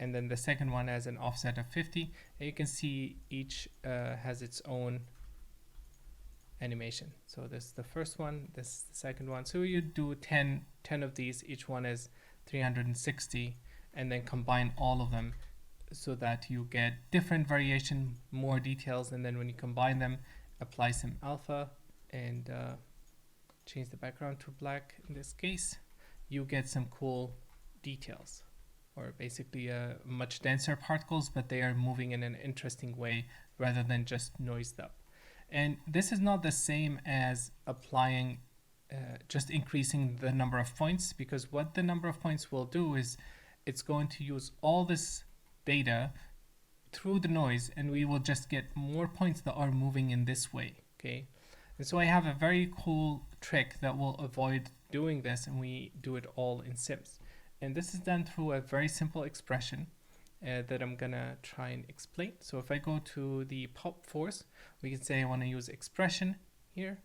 A: And then the second one has an offset of 50. And you can see each has its own animation. So this is the first one, this is the second one. So you do 10 of these, each one is 360, and then combine all of them so that you get different variation, more details. And then when you combine them, apply some alpha and change the background to black in this case, you get some cool details, or basically much denser particles, but they are moving in an interesting way rather than just noised up. And this is not the same as applying just increasing the number of points, because what the number of points will do is it's going to use all this data through the noise, and we will just get more points that are moving in this way. Okay, and so I have a very cool trick that will avoid doing this, and we do it all in sims. And this is done through a very simple expression that I'm gonna try and explain. So if I go to the pop force, we can say I want to use expression here,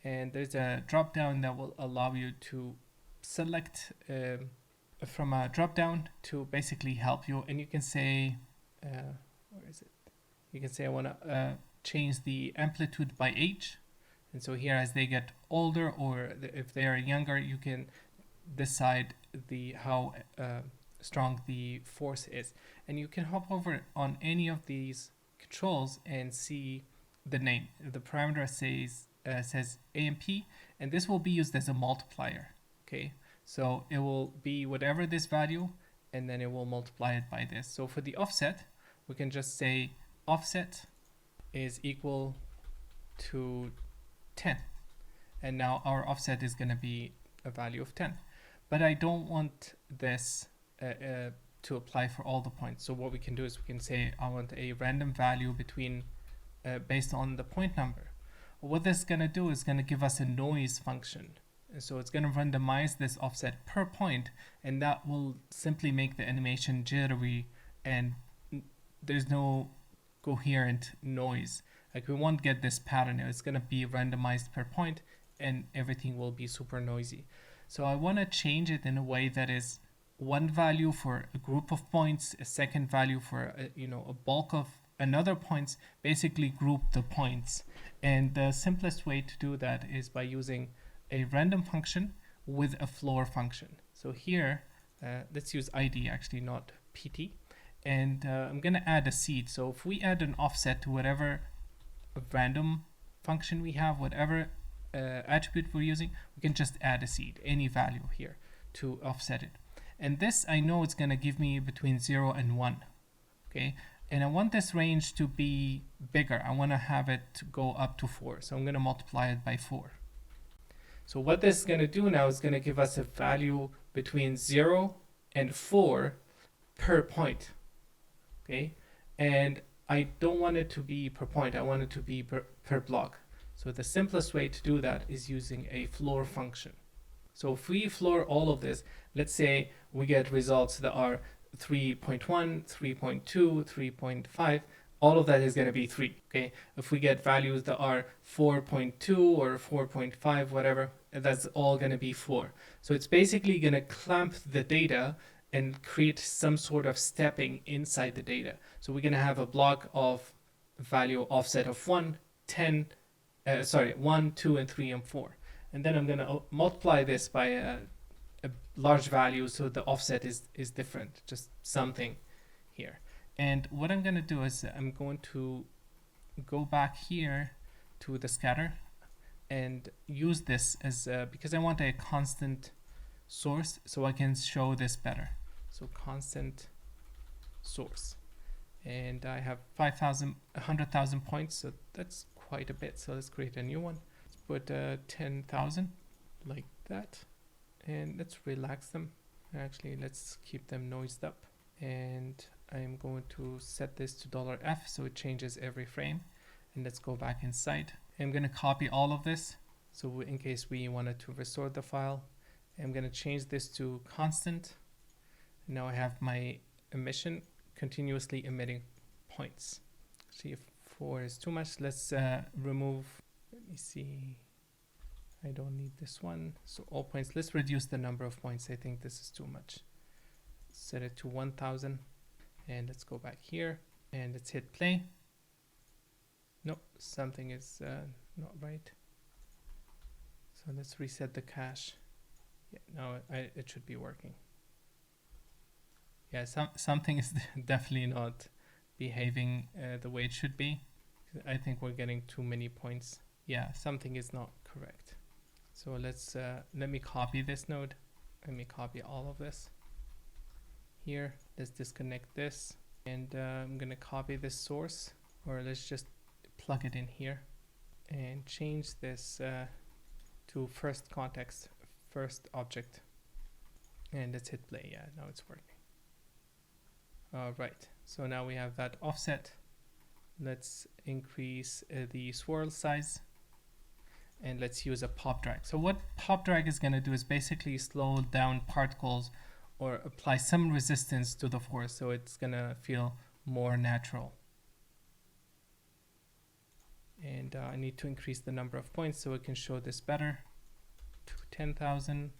A: and there's a drop down that will allow you to select from a drop down to basically help you, and you can say, where is it? You can say I want to change the amplitude by age, and so here as they get older or if they are younger, you can decide how strong the force is, and you can hop over on any of these controls and see the name. The parameter says AMP, and this will be used as a multiplier. Okay, so it will be whatever this value, and then it will multiply it by this. So for the offset, we can just say offset is equal to 10, and now our offset is going to be a value of 10. But I don't want this to apply for all the points. So what we can do is we can say I want a random value between based on the point number. What this is going to do is going to give us a noise function. And so it's going to randomize this offset per point, and that will simply make the animation jittery and there's no coherent noise. Like, we won't get this pattern. It's going to be randomized per point and everything will be super noisy. So I want to change it in a way that is one value for a group of points, a second value for a bulk of another points, basically group the points. And the simplest way to do that is by using a random function with a floor function. So here, let's use ID actually, not PT. And I'm going to add a seed. So if we add an offset to whatever random function we have, whatever attribute we're using, we can just add a seed, any value here to offset it. And this, I know it's going to give me between 0 and 1. Okay, and I want this range to be bigger. I want to have it go up to 4. So I'm going to multiply it by 4. So what this is going to do now is going to give us a value between 0 and 4 per point. Okay, and I don't want it to be per point. I want it to be per block. So the simplest way to do that is using a floor function. So if we floor all of this, let's say we get results that are 3.1, 3.2, 3.5, all of that is going to be 3. Okay, if we get values that are 4.2 or 4.5, whatever, that's all going to be 4. So it's basically going to clamp the data and create some sort of stepping inside the data. So we're going to have a block of value offset of 1, 10, 1, 2, and 3, and 4. And then I'm going to multiply this by a large value so the offset is different, just something here. And what I'm going to do is I'm going to go back here to the scatter and use this as because I want a constant source so I can show this better. So constant source, and I have 100,000 points, so that's quite a bit. So let's create a new one. Let's put 10,000 like that, and let's relax them. Actually, let's keep them noised up, and I'm going to set this to $F so it changes every frame. And let's go back inside. I'm going to copy all of this so in case we wanted to restore the file. I'm going to change this to constant. Now I have my emission continuously emitting points. See if 4 is too much. Let's remove, let me see, I don't need this one. So all points, let's reduce the number of points. I think this is too much. Set it to 1000, and let's go back here and let's hit play. Nope, something is not right. So let's reset the cache. Yeah, now it should be working. Yeah, something is definitely not behaving the way it should be. I think we're getting too many points. Yeah, something is not correct. So let's let me copy this node. Let me copy all of this here. Let's disconnect this, and I'm gonna copy this source, or let's just plug it in here and change this to first context, first object, and let's hit play. Yeah, now it's working. Right, so now we have that offset. Let's increase the swirl size, and let's use a pop drag. So what pop drag is going to do is basically slow down particles or apply some resistance to the force, so it's going to feel more natural. And I need to increase the number of points so it can show this better to 10,000,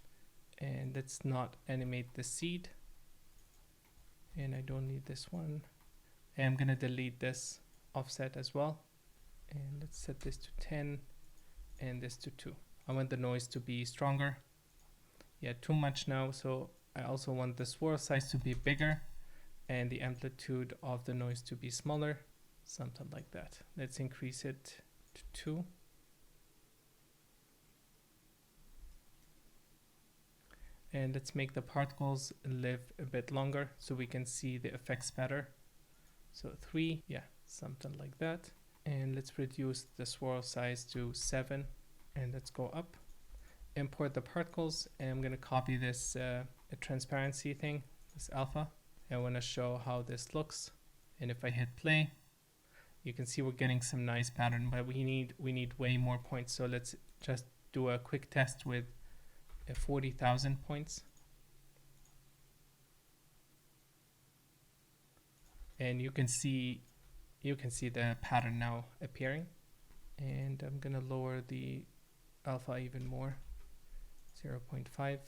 A: And let's not animate the seed. And I don't need this one. And I'm gonna delete this offset as well. And let's set this to 10 and this to 2. I want the noise to be stronger. Yeah, too much now. So I also want the swirl size to be bigger and the amplitude of the noise to be smaller, something like that. Let's increase it to 2. And let's make the particles live a bit longer so we can see the effects better. So 3, yeah, something like that. And let's reduce the swirl size to 7 and let's go up. Import the particles, and I'm going to copy this transparency thing, this alpha. I want to show how this looks. And if I hit play, you can see we're getting some nice pattern, but we need way more points. So let's just do a quick test with 40,000 points. And you can see the pattern now appearing. And I'm going to lower the alpha even more, 0.5.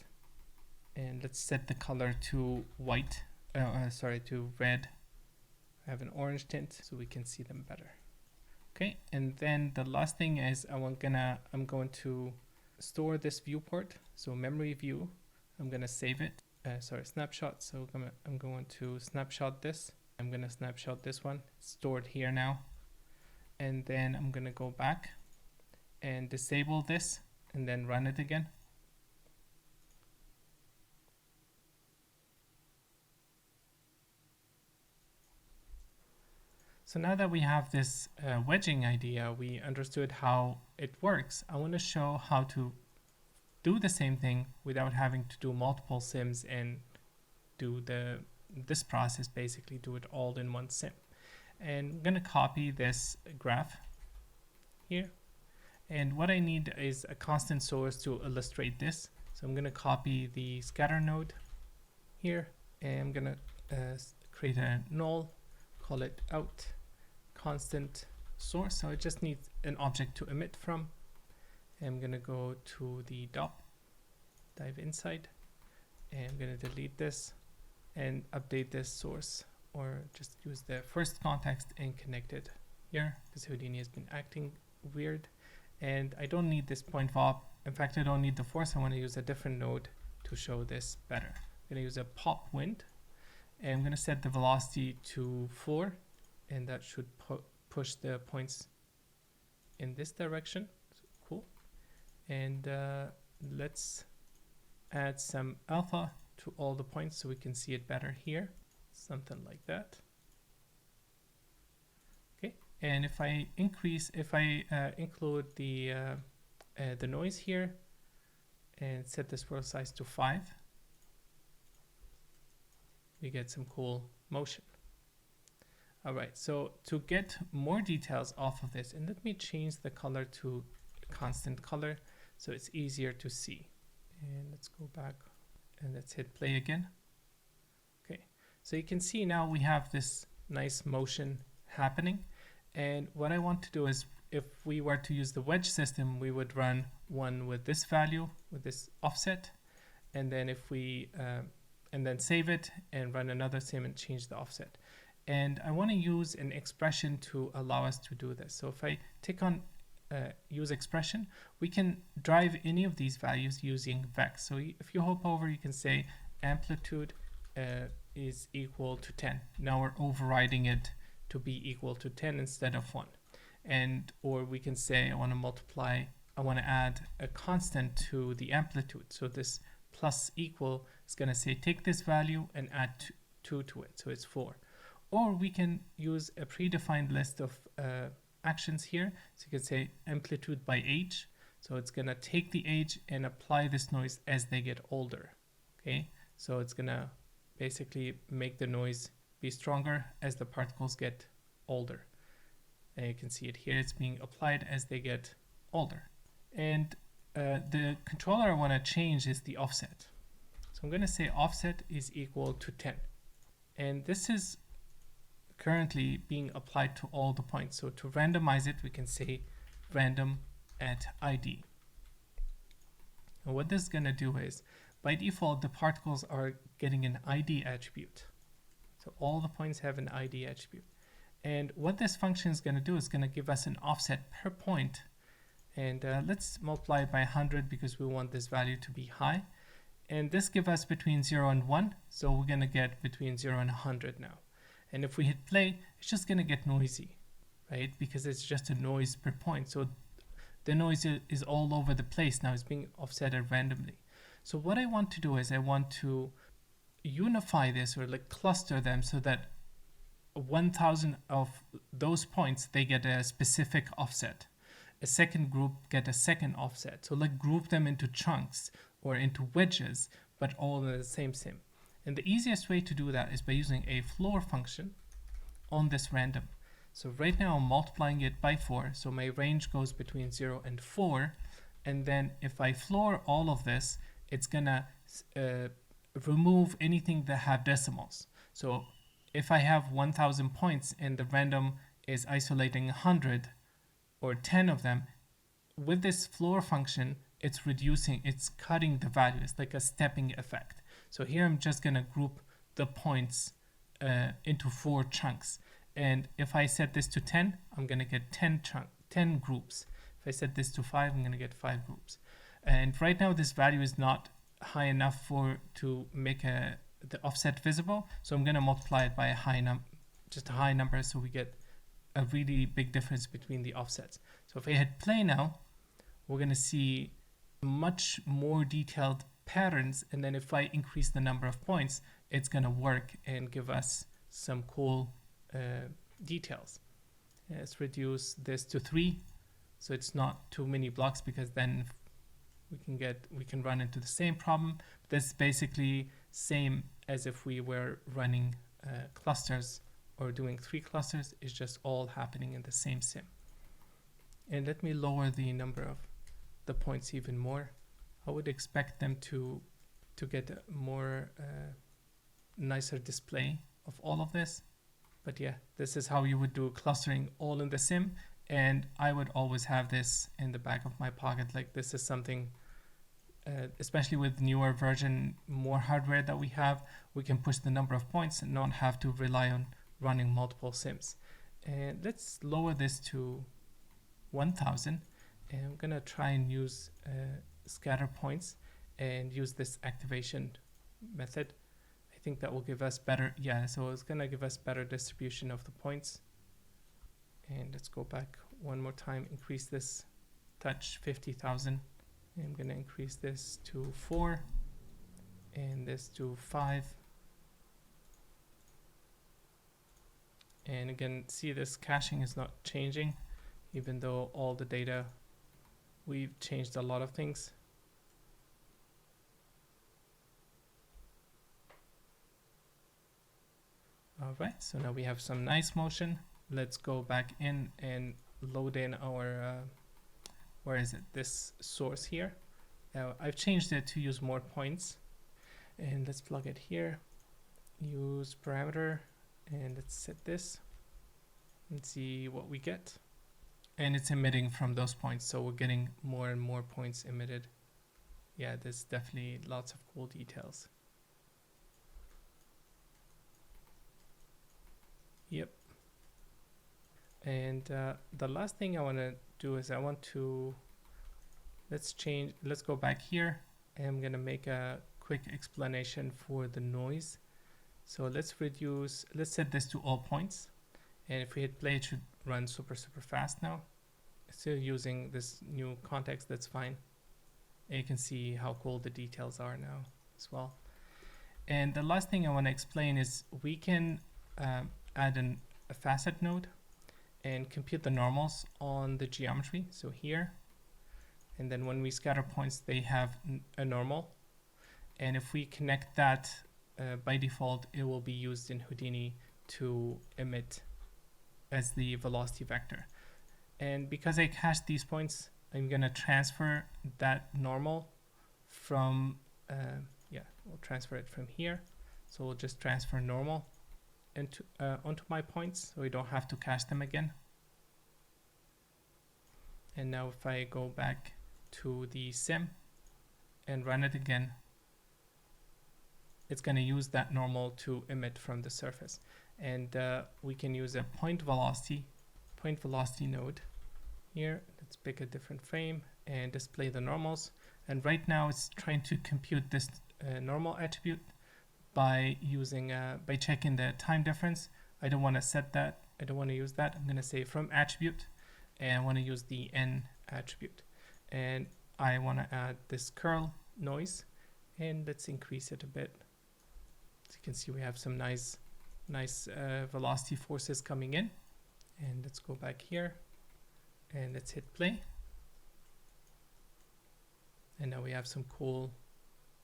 A: And let's set the color to white, to red. I have an orange tint so we can see them better. Okay, and then the last thing is I'm going to store this viewport. So memory view, I'm going to save it. Snapshot. So I'm going to snapshot this. I'm going to snapshot this one. It's stored here now. And then I'm going to go back and disable this and then run it again. So now that we have this wedging idea, we understood how it works. I want to show how to do the same thing without having to do multiple sims and do this process, basically do it all in one sim. And I'm going to copy this graph here. And what I need is a constant source to illustrate this. So I'm going to copy the scatter node here, and I'm going to create a null, call it out constant source. So it just needs an object to emit from. And I'm going to go to the DOP, dive inside, and I'm going to delete this and update this source, or just use the first context and connect it here because Houdini has been acting weird. And I don't need this point pop. In fact, I don't need the force. I want to use a different node to show this better. I'm going to use a pop wind, and I'm going to set the velocity to 4, and that should push the points in this direction. So, cool. And let's add some alpha to all the points so we can see it better here, something like that. Okay, and if I include the noise here and set the swirl size to 5, we get some cool motion. All right, so to get more details off of this, and let me change the color to constant color so it's easier to see. And let's go back and let's hit play again. Okay, so you can see now we have this nice motion happening. And what I want to do is, if we were to use the wedge system, we would run one with this value, with this offset, and then if we and then save it and run another sim and change the offset. And I want to use an expression to allow us to do this. So if I tick on use expression, we can drive any of these values using vex. So if you hover over, you can say amplitude is equal to 10. Now we're overriding it to be equal to 10 instead of 1. And or we can say I want to add a constant to the amplitude. So this plus equal is going to say take this value and add 2 to it, so it's 4. Or we can use a predefined list of actions here. So you can say amplitude by age. So it's going to take the age and apply this noise as they get older. Okay, so it's going to basically make the noise be stronger as the particles get older. And you can see it here, it's being applied as they get older. And the controller I want to change is the offset. So I'm going to say offset is equal to 10. And this is currently being applied to all the points. So to randomize it, we can say random at ID. And what this is going to do is by default, the particles are getting an ID attribute. So all the points have an ID attribute. And what this function is going to do is going to give us an offset per point. And let's multiply it by 100 because we want this value to be high. And this gives us between 0 and 1. So we're going to get between 0 and 100 now. And if we hit play, it's just going to get noisy, right? Because it's just a noise per point. So the noise is all over the place now. It's being offsetted randomly. So what I want to do is I want to unify this, or like cluster them, so that 1,000 of those points, they get a specific offset. A second group get a second offset. So like group them into chunks or into wedges, but all in the same sim. And the easiest way to do that is by using a floor function on this random. So right now I'm multiplying it by 4. So my range goes between 0 and 4. And then if I floor all of this, it's gonna remove anything that have decimals. So if I have 1,000 points and the random is isolating 100 or 10 of them, with this floor function, it's reducing, it's cutting the value. It's like a stepping effect. So here I'm just going to group the points into 4 chunks. And if I set this to 10, I'm going to get 10 groups. If I set this to 5, I'm going to get 5 groups. And right now this value is not high enough to make the offset visible. So I'm going to multiply it by a high number, so we get a really big difference between the offsets. So if I hit play now, we're going to see much more detailed patterns. And then if I increase the number of points, it's going to work and give us some cool details. Let's reduce this to 3, so it's not too many blocks, because then we can run into the same problem. This is basically same as if we were running clusters or doing 3 clusters. It's just all happening in the same sim. And let me lower the number of the points even more. I would expect them to get a more nicer display of all of this. But yeah, this is how you would do clustering all in the sim. And I would always have this in the back of my pocket. Like, this is something, especially with newer version, more hardware that we have, we can push the number of points and not have to rely on running multiple sims. And let's lower this to 1,000. And I'm gonna try and use scatter points and use this activation method. I think that will give us better, so it's gonna give us better distribution of the points. And let's go back one more time, increase this touch 50,000. I'm gonna increase this to 4 and this to 5. And again, see, this caching is not changing, even though all the data, we've changed a lot of things. All right, so now we have some nice motion. Let's go back in and load in our, where is it? This source here. Now I've changed it to use more points. And let's plug it here. Use parameter, and let's set this and see what we get. And it's emitting from those points, so we're getting more and more points emitted. Yeah, there's definitely lots of cool details. Yep. And the last thing I want to do is let's go back here, and I'm going to make a quick explanation for the noise. So let's set this to all points. And if we hit play, it should run super fast now. Still using this new context, that's fine. And you can see how cool the details are now as well. And the last thing I want to explain is we can add a facet node and compute the normals on the geometry. So here, and then when we scatter points, they have a normal. And if we connect that, by default, it will be used in Houdini to emit as the velocity vector. And because I cached these points, I'm going to transfer that normal from, we'll transfer it from here. So we'll just transfer normal onto my points, so we don't have to cache them again. And now if I go back to the sim and run it again, it's going to use that normal to emit from the surface. And we can use a point velocity node here. Let's pick a different frame and display the normals. And right now it's trying to compute this normal attribute by using by checking the time difference. I don't want to set that. I don't want to use that. I'm going to say from attribute, and I want to use the n attribute. And I want to add this curl noise, and let's increase it a bit. As you can see, we have some nice velocity forces coming in. And let's go back here and let's hit play. And now we have some cool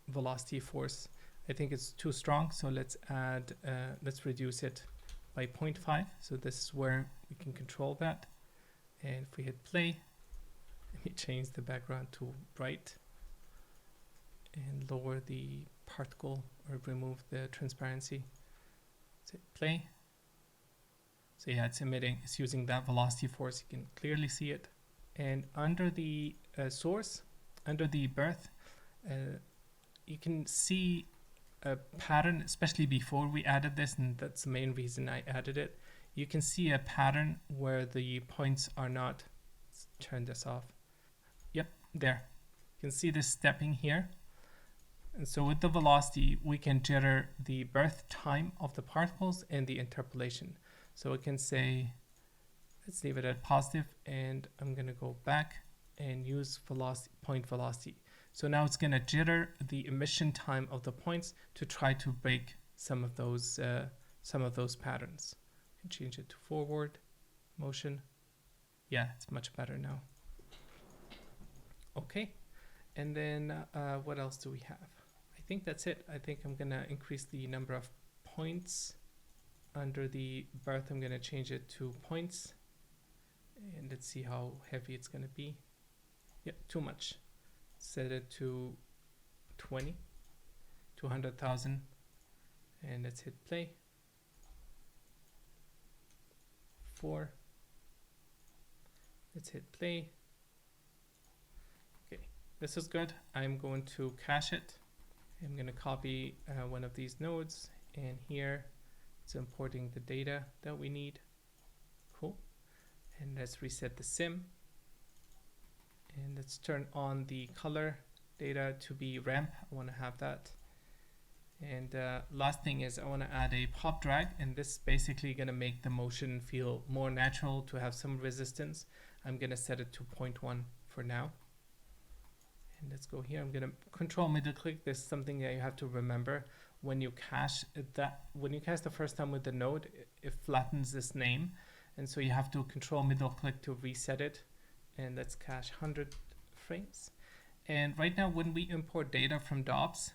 A: velocity force. I think it's too strong, so let's add, let's reduce it by 0.5. So this is where we can control that. And if we hit play, let me change the background to bright and lower the particle or remove the transparency. Let's hit play. So yeah, it's emitting, it's using that velocity force. You can clearly see it. And under the source, under the birth, you can see a pattern, especially before we added this, and that's the main reason I added it. You can see a pattern where the points are not, let's turn this off. Yep, there. You can see this stepping here. And so with the velocity, we can jitter the birth time of the particles and the interpolation. So we can say, let's leave it at positive, and I'm going to go back and use velocity, point velocity. So now it's going to jitter the emission time of the points to try to break some of those patterns. You can change it to forward motion. Yeah, it's much better now. Okay, and then what else do we have? I think that's it. I think I'm going to increase the number of points. Under the birth, I'm going to change it to points. And let's see how heavy it's going to be. Yep, too much. Set it to 20, 200,000. And let's hit play. 4. Let's hit play. Okay, this is good. I'm going to cache it. I'm going to copy one of these nodes, and here it's importing the data that we need. Cool. And let's reset the sim. And let's turn on the color data to be ramp. I want to have that. And last thing is I want to add a pop drag, and this is basically going to make the motion feel more natural, to have some resistance. I'm going to set it to 0.1 for now. And let's go here. I'm going to control middle click. This is something that you have to remember. When you cache when you cache the first time with the node, it flattens this name. And so you have to control middle click to reset it. And let's cache 100 frames. And right now, when we import data from DOPS,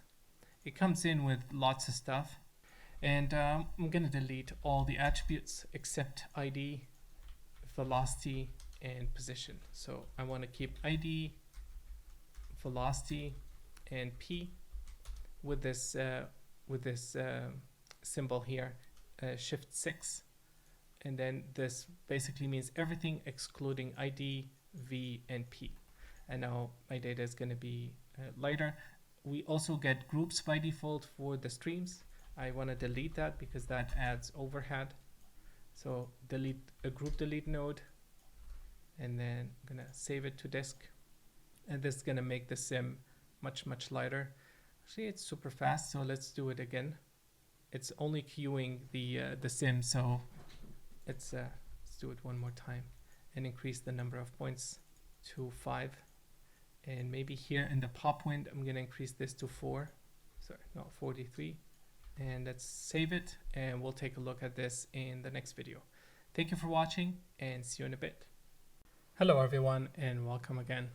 A: it comes in with lots of stuff. And I'm going to delete all the attributes except ID, velocity, and position. So I want to keep ID, velocity, and P with this symbol here, shift 6. And then this basically means everything excluding ID, V, and P. And now my data is going to be lighter. We also get groups by default for the streams. I want to delete that because that adds overhead. So delete a group delete node, and then I'm going to save it to disk. And this is going to make the sim much lighter. Actually, it's super fast, so let's do it again. It's only queuing the sim, so let's do it one more time and increase the number of points to 5. And maybe here in the pop wind, I'm going to increase this to 4. Sorry, no, 43. And let's save it, and we'll take a look at this in the next video. Thank you for watching, and see you in a bit. Hello everyone, and welcome again.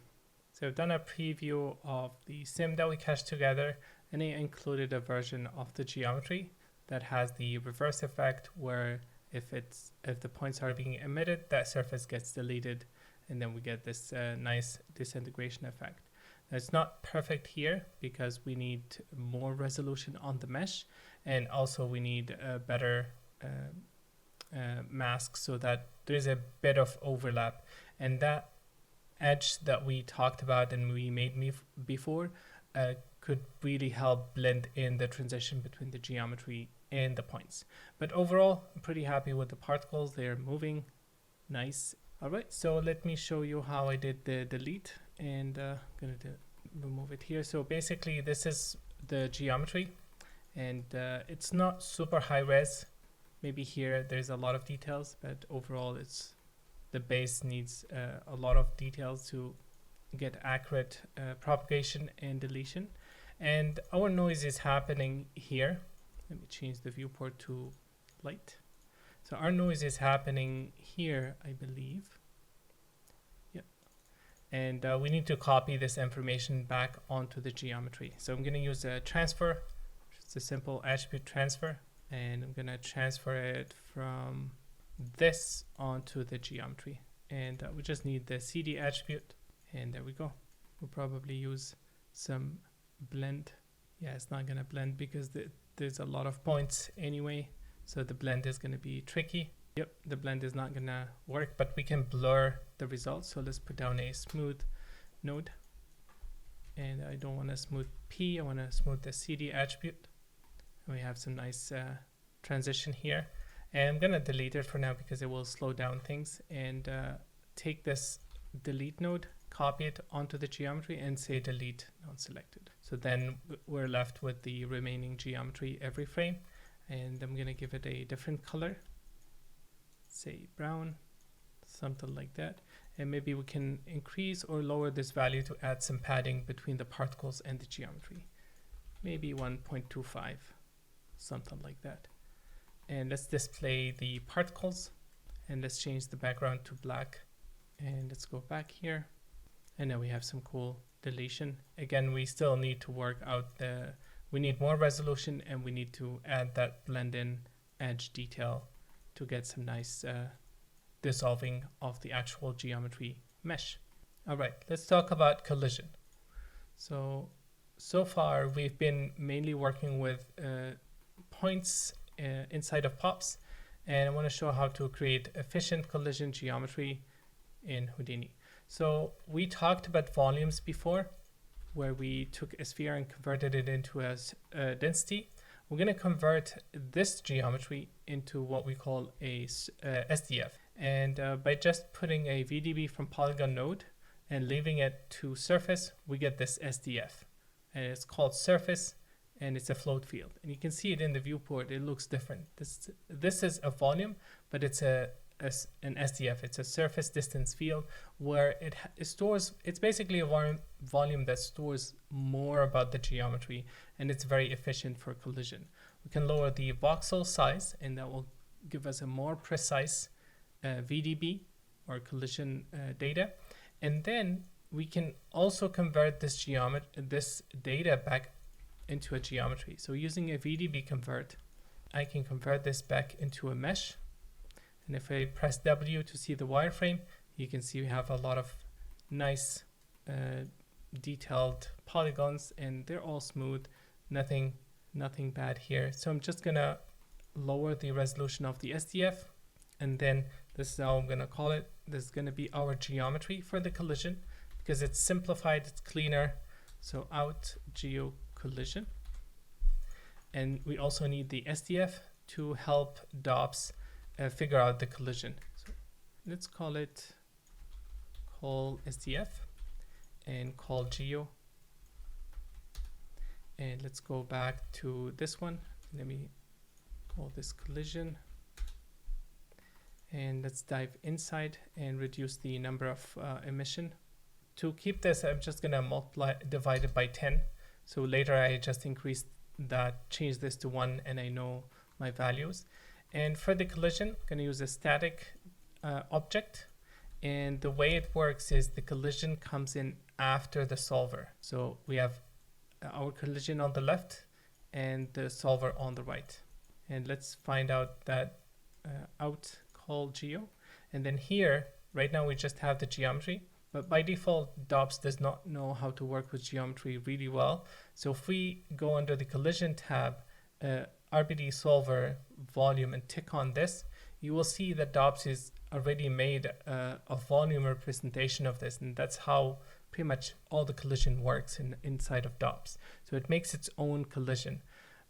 A: So I've done a preview of the sim that we cached together, and I included a version of the geometry that has the reverse effect, where if the points are being emitted, that surface gets deleted, and then we get this nice disintegration effect. Now, it's not perfect here because we need more resolution on the mesh, and also we need a better mask so that there's a bit of overlap. And that edge that we talked about and we made before could really help blend in the transition between the geometry and the points. But overall, I'm pretty happy with the particles. They're moving nice. All right, so let me show you how I did the delete, and I'm gonna remove it here. So basically this is the geometry, and it's not super high res. Maybe here there's a lot of details, but overall it's the base needs a lot of details to get accurate propagation and deletion. And our noise is happening here. Let me change the viewport to light. So our noise is happening here, I believe. Yep. And we need to copy this information back onto the geometry. So I'm going to use a transfer. It's a simple attribute transfer. And I'm going to transfer it from this onto the geometry. And we just need the CD attribute. And there we go. We'll probably use some blend. Yeah, it's not going to blend because there's a lot of points anyway. So the blend is going to be tricky. Yep, the blend is not going to work, but we can blur the results. So let's put down a smooth node. And I don't want to smooth P. I want to smooth the CD attribute. And we have some nice transition here. And I'm going to delete it for now because it will slow down things. And take this delete node, copy it onto the geometry, and say delete non-selected. So then we're left with the remaining geometry every frame. And I'm going to give it a different color, say brown, something like that. And maybe we can increase or lower this value to add some padding between the particles and the geometry. Maybe 1.25, something like that. And let's display the particles, and let's change the background to black. And let's go back here. And now we have some cool deletion. Again, we still need to work out we need more resolution, and we need to add that blend in edge detail to get some nice dissolving of the actual geometry mesh. All right, let's talk about collision. So far we've been mainly working with points inside of pops, and I want to show how to create efficient collision geometry in Houdini. So we talked about volumes before, where we took a sphere and converted it into a density. We're going to convert this geometry into what we call a SDF. And by just putting a VDB from polygon node and leaving it to surface, we get this SDF. And it's called surface, and it's a float field. And you can see it in the viewport. It looks different. This is a volume, but it's an SDF. It's a surface distance field where it stores, it's basically a volume that stores more about the geometry, and it's very efficient for collision. We can lower the voxel size, and that will give us a more precise VDB or collision data. And then we can also convert this data back into a geometry. So using a VDB convert, I can convert this back into a mesh. And if I press W to see the wireframe, you can see we have a lot of nice detailed polygons, and they're all smooth, nothing bad here. So I'm just gonna lower the resolution of the SDF, and then this is how I'm gonna call it. This is gonna be our geometry for the collision because it's simplified, it's cleaner. So out geo collision, and we also need the SDF to help DOPS figure out the collision. So let's call it call SDF and call geo, and let's go back to this one. Let me call this collision, and let's dive inside and reduce the number of emission. To keep this, I'm just gonna divide it by 10. So later I just increase that, change this to 1, and I know my values. And for the collision, I'm going to use a static object. And the way it works is the collision comes in after the solver. So we have our collision on the left and the solver on the right. And let's find out that out call geo. And then here, right now we just have the geometry. But by default, DOPS does not know how to work with geometry really well. So if we go under the collision tab, RBD solver volume, and tick on this, you will see that DOPS is already made a volume representation of this, and that's how pretty much all the collision works inside of DOPS. So it makes its own collision.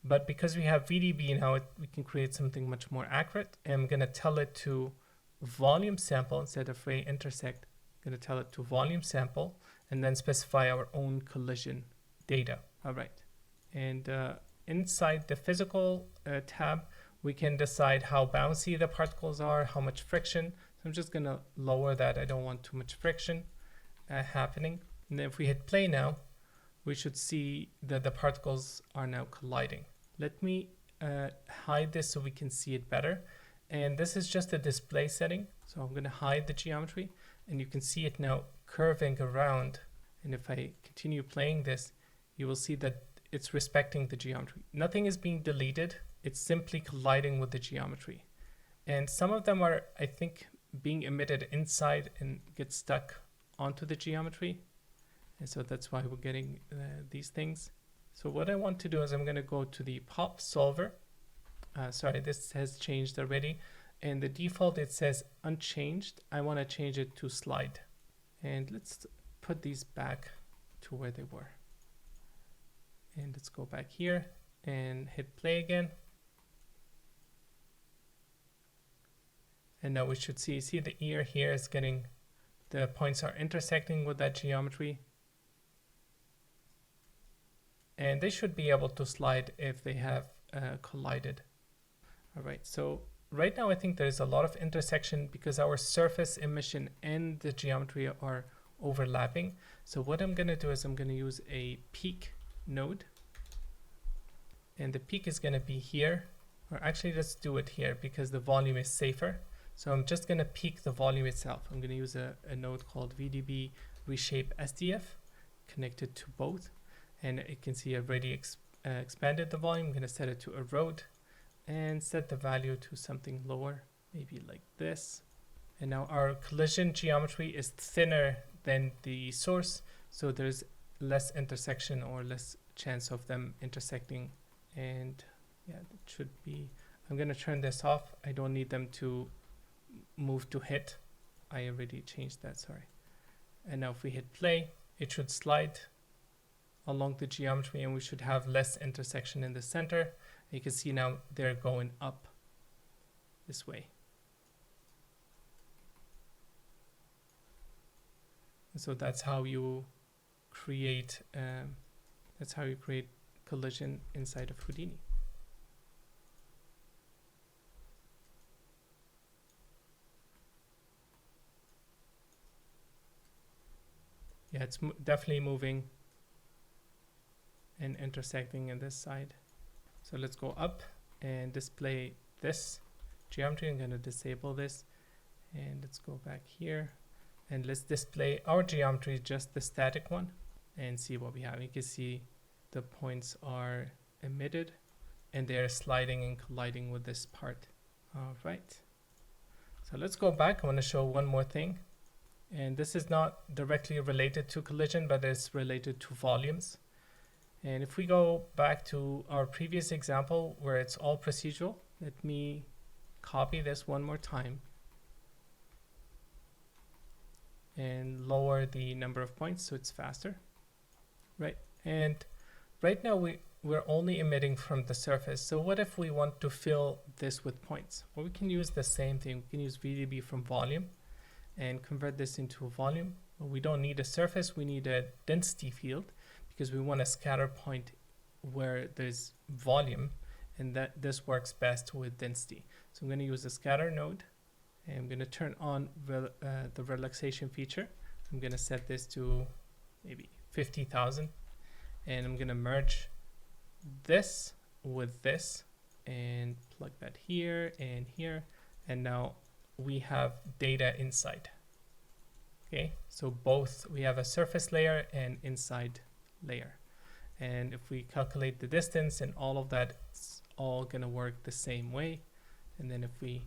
A: But because we have VDB now, we can create something much more accurate. And I'm going to tell it to volume sample instead of ray intersect. I'm going to tell it to volume sample and then specify our own collision data. All right. And inside the physical tab, we can decide how bouncy the particles are, how much friction. So I'm just going to lower that. I don't want too much friction happening. And then if we hit play now, we should see that the particles are now colliding. Let me hide this so we can see it better. And this is just a display setting. So I'm going to hide the geometry and you can see it now curving around. And if I continue playing this, you will see that it's respecting the geometry. Nothing is being deleted. It's simply colliding with the geometry. And some of them are, I think, being emitted inside and get stuck onto the geometry. And so that's why we're getting these things. So what I want to do is I'm going to go to the pop solver. Sorry, this has changed already. And the default, it says unchanged. I want to change it to slide. And let's put these back to where they were. And let's go back here and hit play again. And now we should see the ear here is getting, the points are intersecting with that geometry. And they should be able to slide if they have collided. All right, so right now I think there's a lot of intersection because our surface emission and the geometry are overlapping. So what I'm going to do is I'm going to use a peak node. And the peak is going to be here. Or actually, let's do it here because the volume is safer. So I'm just going to peak the volume itself. I'm going to use a node called VDB reshape SDF connected to both. And you can see I've already expanded the volume. I'm going to set it to erode and set the value to something lower, maybe like this. And now our collision geometry is thinner than the source, so there's less intersection or less chance of them intersecting. And yeah, that should be, I'm going to turn this off. I don't need them to move to hit. I already changed that, sorry. And now if we hit play, it should slide along the geometry and we should have less intersection in the center. You can see now they're going up this way. And so that's how you create collision inside of Houdini. Yeah, it's definitely moving and intersecting in this side. So let's go up and display this geometry. I'm going to disable this and let's go back here and let's display our geometry, just the static one, and see what we have. You can see the points are emitted and they're sliding and colliding with this part. All right. So let's go back. I want to show one more thing. And this is not directly related to collision, but it's related to volumes. And if we go back to our previous example where it's all procedural, let me copy this one more time and lower the number of points so it's faster, right? And right now we're only emitting from the surface. So what if we want to fill this with points? Well, we can use the same thing. We can use VDB from volume and convert this into a volume. Well, we don't need a surface, we need a density field because we want a scatter point where there's volume, and that this works best with density. So I'm going to use the scatter node and I'm going to turn on the relaxation feature. I'm going to set this to maybe 50,000 and I'm going to merge this with this and plug that here and here, and now we have data inside. Okay, so both, we have a surface layer and inside layer. And if we calculate the distance and all of that, it's all gonna work the same way. And then if we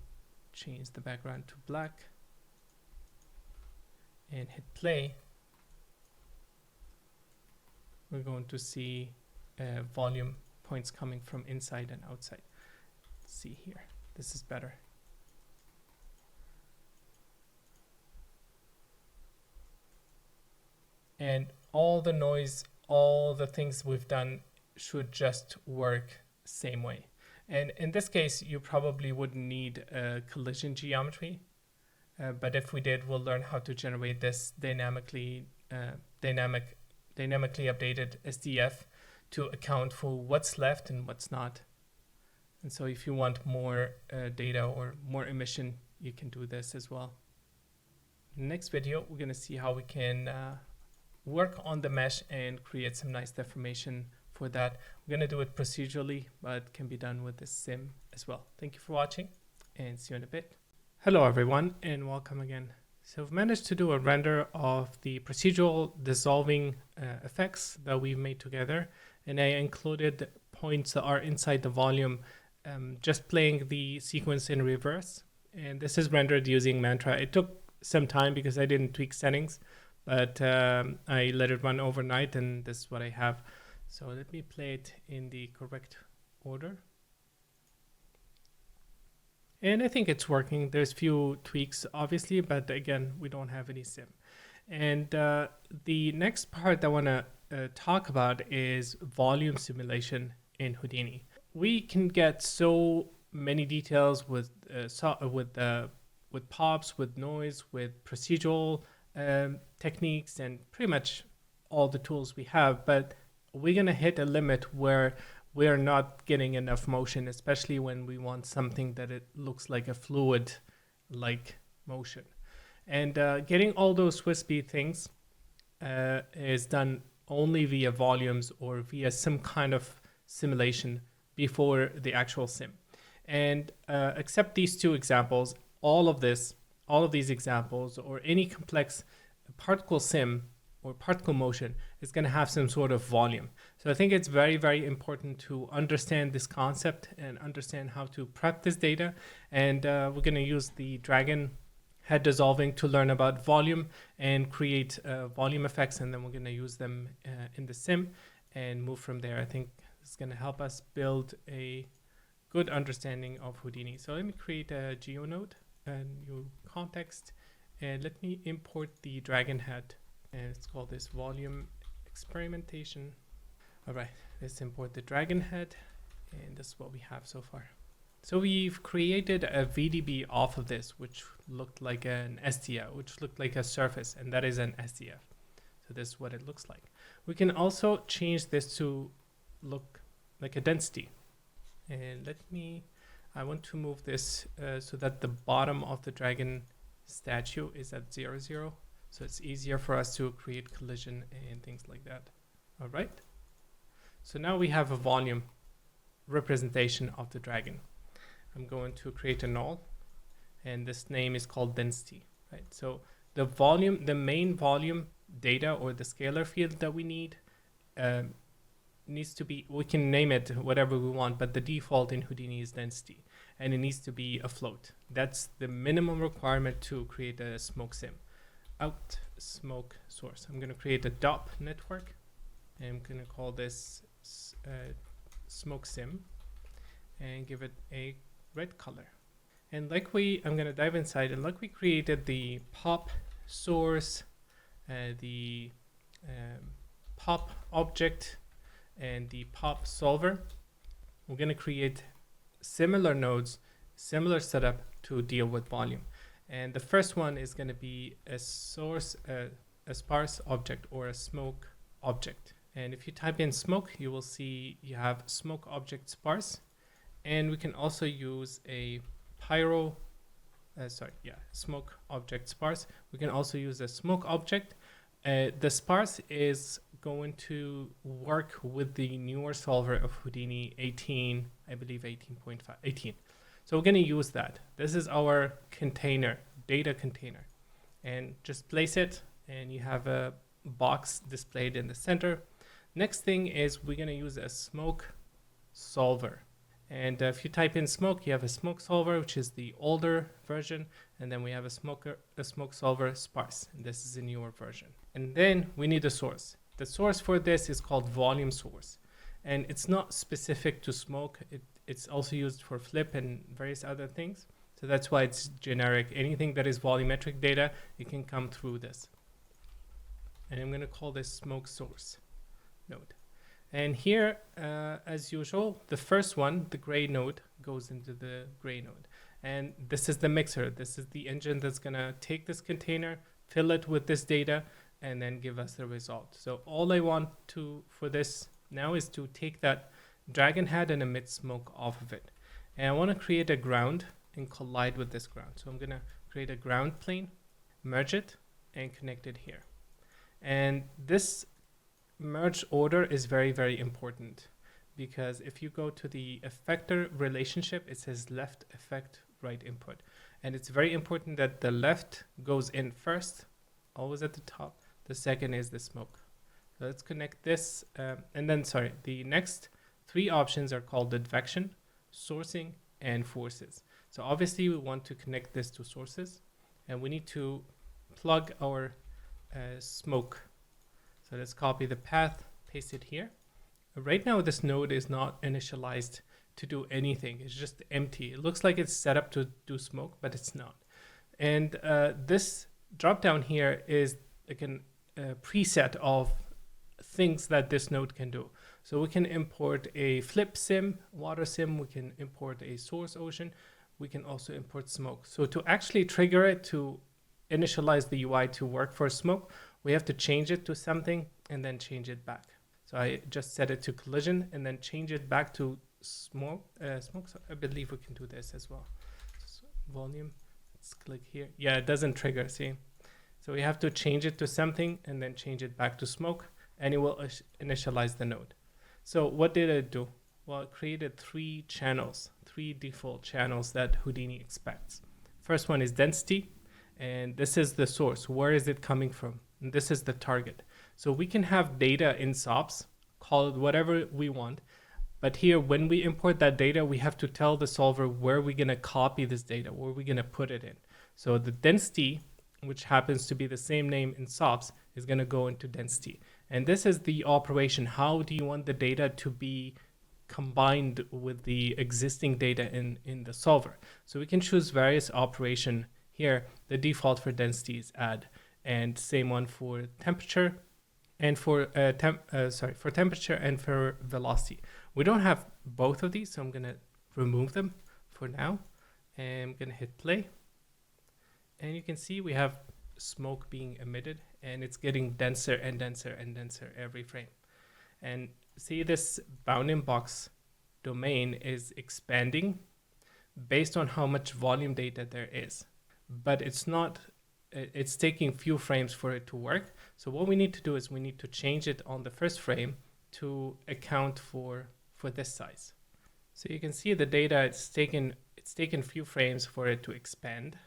A: change the background to black and hit play, we're going to see volume points coming from inside and outside. Let's see here, this is better. and all the noise, all the things we've done should just work same way. And in this case, you probably wouldn't need a collision geometry, but if we did, we'll learn how to generate this dynamically updated SDF to account for what's left and what's not. And so if you want more data or more emission, you can do this as well. In the next video, we're going to see how we can work on the mesh and create some nice deformation for that. We're going to do it procedurally, but can be done with the sim as well. Thank you for watching and see you in a bit. Hello everyone and welcome again. So we've managed to do a render of the procedural dissolving effects that we've made together, and I included points that are inside the volume, just playing the sequence in reverse. And this is rendered using Mantra. It took some time because I didn't tweak settings, but I let it run overnight and this is what I have. So let me play it in the correct order. And I think it's working. There's few tweaks obviously, but again, we don't have any sim. And the next part I want to talk about is volume simulation in Houdini. We can get so many details with pops, with noise, with procedural techniques, and pretty much all the tools we have, but we're going to hit a limit where we're not getting enough motion, especially when we want something that it looks like a fluid like motion. And getting all those wispy things is done only via volumes or via some kind of simulation before the actual sim. And except these two examples, all of these examples or any complex particle sim or particle motion is going to have some sort of volume. So I think it's very, very important to understand this concept and understand how to prep this data. And we're going to use the dragon head dissolving to learn about volume and create volume effects. And then we're going to use them in the sim and move from there. I think it's going to help us build a good understanding of Houdini. So let me create a GeoNode and new context. And let me import the dragon head. And let's call this volume experimentation. All right, let's import the dragon head. And this is what we have so far. So we've created a VDB off of this, which looked like an SDF, which looked like a surface, and that is an SDF. So this is what it looks like. We can also change this to look like a density. And I want to move this so that the bottom of the dragon statue is at 0, 0. So it's easier for us to create collision and things like that. All right. So now we have a volume representation of the dragon. I'm going to create a null, and this name is called density, right? So the volume, the main volume data or the scalar field that we need needs to be, we can name it whatever we want, but the default in Houdini is density, and it needs to be a float. That's the minimum requirement to create a smoke sim. Out smoke source. I'm going to create a DOP network, and I'm going to call this smoke sim and give it a red color. And I'm going to dive inside, and like we created the pop source, the pop object, and the pop solver, we're going to create similar nodes, similar setup to deal with volume. And the first one is going to be a source, a sparse object or a smoke object. And if you type in smoke, you will see you have smoke object sparse. And we can also use a smoke object sparse. We can also use a smoke object. The sparse is going to work with the newer solver of Houdini 18, I believe 18.5, 18. So we're going to use that. This is our container, data container. And just place it, and you have a box displayed in the center. Next thing is we're going to use a smoke solver. And if you type in smoke, you have a smoke solver, which is the older version. And then we have a smoke solver sparse. And this is a newer version. And then we need a source. The source for this is called volume source. And it's not specific to smoke. It's also used for flip and various other things. So that's why it's generic. Anything that is volumetric data, it can come through this. and I'm going to call this smoke source node. And here, as usual, the first one, the gray node, goes into the gray node. And this is the mixer. This is the engine that's going to take this container, fill it with this data, and then give us the result. So all I want to for this now is to take that dragon head and emit smoke off of it. And I want to create a ground and collide with this ground. So I'm going to create a ground plane, merge it, and connect it here. And this merge order is very, very important, because if you go to the effector relationship, it says left effect, right input. And it's very important that the left goes in first, always at the top. The second is the smoke. So let's connect this. And then, the next three options are called advection, sourcing, and forces. So obviously we want to connect this to sources, and we need to plug our smoke. So let's copy the path, paste it here. Right now this node is not initialized to do anything. It's just empty. It looks like it's set up to do smoke, but it's not. And this drop down here is like a preset of things that this node can do. So we can import a flip sim, water sim, we can import a source ocean, we can also import smoke. So to actually trigger it to initialize the UI to work for smoke, we have to change it to something and then change it back. So I just set it to collision and then change it back to smoke. So I believe we can do this as well. So volume, let's click here. Yeah, it doesn't trigger, see? So we have to change it to something and then change it back to smoke, and it will initialize the node. So what did it do? Well, it created three default channels that Houdini expects. First one is density, and this is the source. Where is it coming from? And this is the target. So we can have data in Sops, call it whatever we want. But here, when we import that data, we have to tell the solver where we're going to copy this data, where we're going to put it in. So the density, which happens to be the same name in Sops, is going to go into density. And this is the operation. How do you want the data to be combined with the existing data in the solver? So we can choose various operation here. The default for density is add, and same one for temperature and for temperature and for velocity. We don't have both of these, so I'm going to remove them for now. And I'm going to hit play. And you can see we have smoke being emitted, and it's getting denser and denser and denser every frame. And see, this bounding box domain is expanding based on how much volume data there is. But it's taking few frames for it to work. So what we need to do is we need to change it on the first frame to account for this size. So you can see the data, it's taken few frames for it to expand.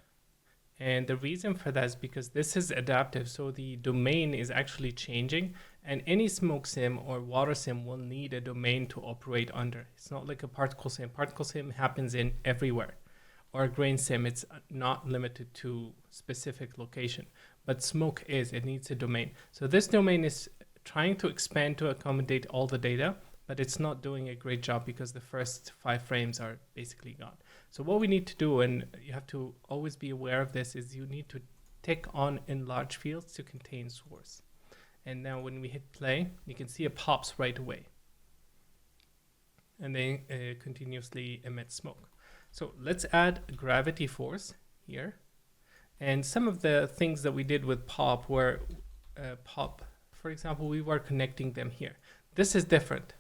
A: And the reason for that is because this is adaptive. So the domain is actually changing, and any smoke sim or water sim will need a domain to operate under. It's not like a particle sim. Particle sim happens in everywhere. Or a grain sim, it's not limited to specific location. But smoke it needs a domain. So this domain is trying to expand to accommodate all the data, but it's not doing a great job because the first 5 frames are basically gone. So what we need to do, and you have to always be aware of this, is you need to tick on enlarge fields to contain source. And now when we hit play, you can see it pops right away. And then continuously emits smoke. So let's add gravity force here. And some of the things that we did with pop were pop, for example, we were connecting them here. This is different.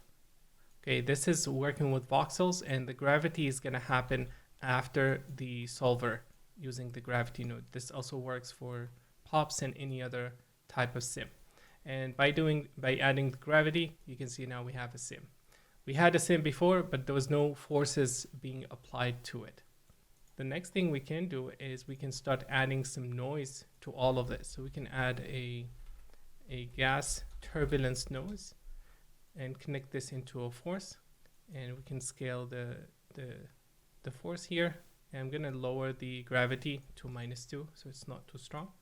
A: Okay, this is working with voxels, and the gravity is going to happen after the solver using the gravity node. This also works for pops and any other type of sim. And by adding the gravity, you can see now we have a sim. We had a sim before, but there was no forces being applied to it. The next thing we can do is we can start adding some noise to all of this. So we can add a gas turbulence noise and connect this into a force, and we can scale the force here. And I'm going to lower the gravity to -2 so it's not too strong.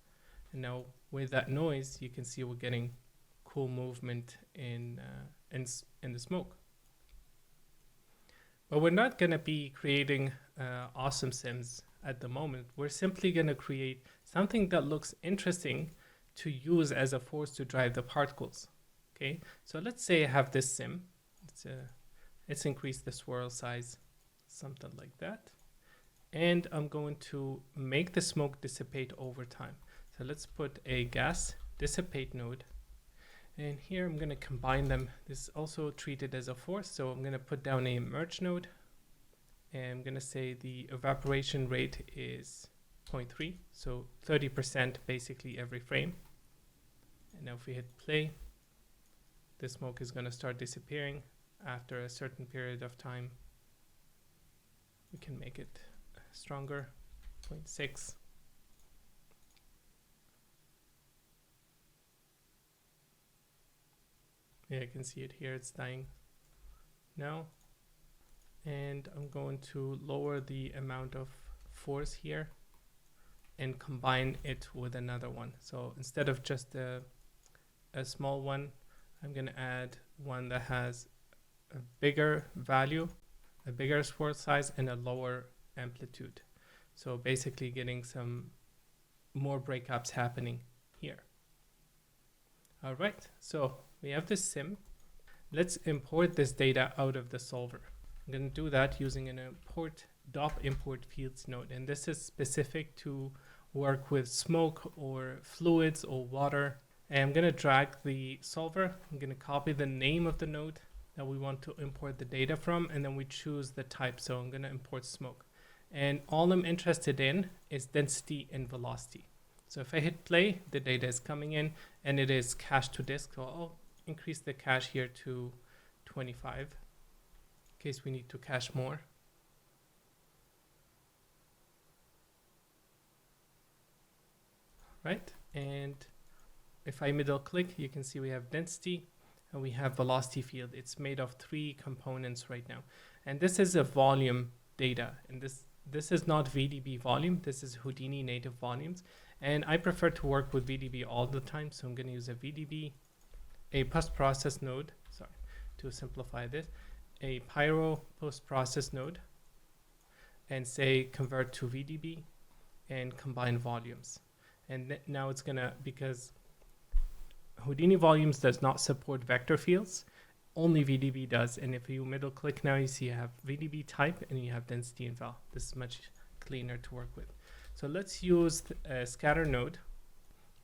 A: And now with that noise, you can see we're getting cool movement in the smoke. But we're not going to be creating awesome sims at the moment. We're simply going to create something that looks interesting to use as a force to drive the particles. Okay, so let's say I have this sim. Let's increase the swirl size, something like that. And I'm going to make the smoke dissipate over time. So let's put a gas dissipate node. And here I'm going to combine them. This is also treated as a force. So I'm going to put down a merge node. And I'm going to say the evaporation rate is 0.3. So 30% basically every frame. And now if we hit play, the smoke is going to start disappearing after a certain period of time. We can make it stronger, 0.6. Yeah, I can see it here, it's dying now. And I'm going to lower the amount of force here and combine it with another one. So instead of just a small one, I'm going to add one that has a bigger value, a bigger swirl size, and a lower amplitude. So basically getting some more breakups happening here. All right, so we have this sim. Let's import this data out of the solver. I'm going to do that using an import fields node, and this is specific to work with smoke or fluids or water. And I'm going to drag the solver. I'm going to copy the name of the node that we want to import the data from, and then we choose the type. So I'm going to import smoke. And all I'm interested in is density and velocity. So if I hit play, the data is coming in and it is cached to disk. So I'll increase the cache here to 25 in case we need to cache more. Right, and if I middle click, you can see we have density and we have velocity field. It's made of 3 components right now. And this is a volume data. And this is not VDB volume. This is Houdini native volumes. And I prefer to work with VDB all the time. So I'm going to use a VDB, a post-process node, sorry, to simplify this, a Pyro post-process node, and say convert to VDB and combine volumes. And now it's going to, because Houdini volumes does not support vector fields, only VDB does. And if you middle click now, you see you have VDB type and you have density and val. This is much cleaner to work with. So let's use a scatter node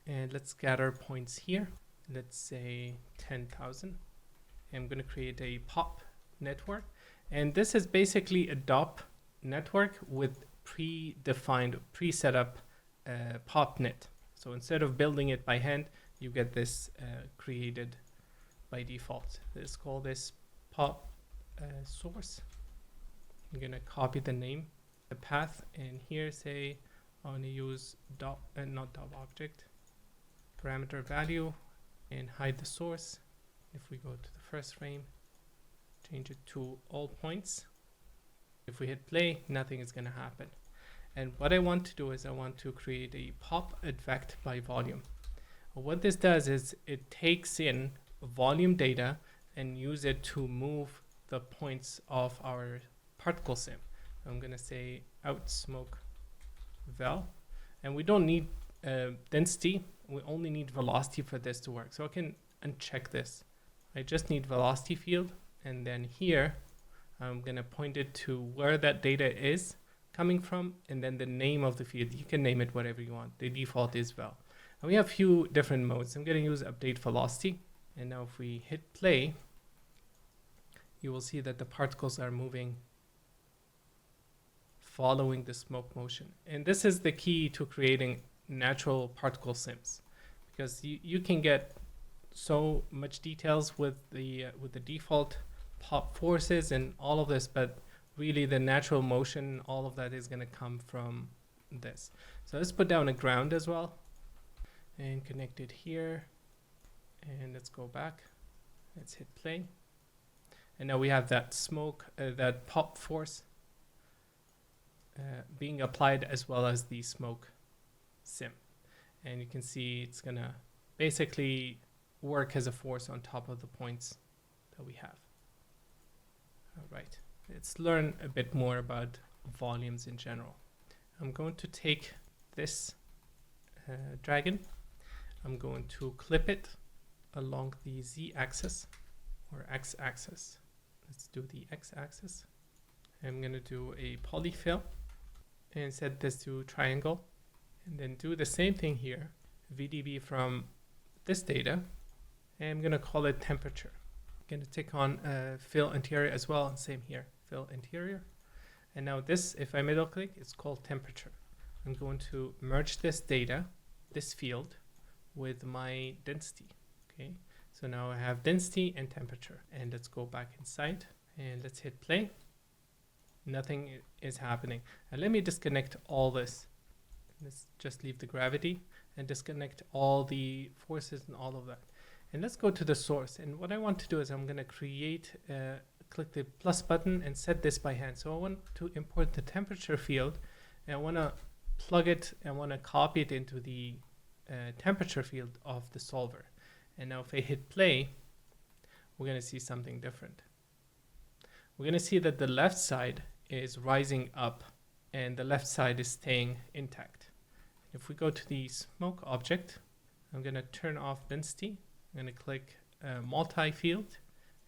A: and let's scatter points here. Let's say 10,000. I'm going to create a pop network. And this is basically a DOP network with predefined, pre-set up popnet. So instead of building it by hand, you get this created by default. Let's call this pop source. I'm going to copy the name, the path, and here say I want to use dot not dot object parameter value and hide the source. If we go to the first frame, change it to all points. If we hit play, nothing is going to happen. And what I want to do is I want to create a pop advect by volume. What this does is it takes in volume data and use it to move the points of our particle sim. I'm going to say out smoke val, and we don't need density, we only need velocity for this to work. So I can uncheck this. I just need velocity field, and then here I'm going to point it to where that data is coming from, and then the name of the field. You can name it whatever you want. The default is val. And we have a few different modes. I'm going to use update velocity. And now if we hit play, you will see that the particles are moving following the smoke motion. And this is the key to creating natural particle sims, because you can get so much details with the default pop forces and all of this, but really the natural motion, all of that is going to come from this. So let's put down a ground as well and connect it here. And let's go back. Let's hit play. And now we have that smoke, that pop force being applied as well as the smoke sim. And you can see it's going to basically work as a force on top of the points that we have. All right. Let's learn a bit more about volumes in general. I'm going to take this dragon. I'm going to clip it along the z-axis or x-axis. Let's do the x-axis. I'm going to do a polyfill and set this to triangle, and then do the same thing here, VDB from this data, and I'm going to call it temperature. I'm going to take on fill interior as well, and same here, fill interior. And now this, if I middle click, it's called temperature. I'm going to merge this data, this field, with my density. Okay, so now I have density and temperature, and let's go back inside and let's hit play. Nothing is happening. And let me disconnect all this. Let's just leave the gravity and disconnect all the forces and all of that. And let's go to the source. And what I want to do is I'm going to create, click the plus button and set this by hand. So I want to import the temperature field, and I want to plug it, and I want to copy it into the temperature field of the solver. And now if I hit play, we're going to see something different. We're going to see that the left side is rising up and the left side is staying intact. If we go to the smoke object, I'm going to turn off density. I'm going to click multi-field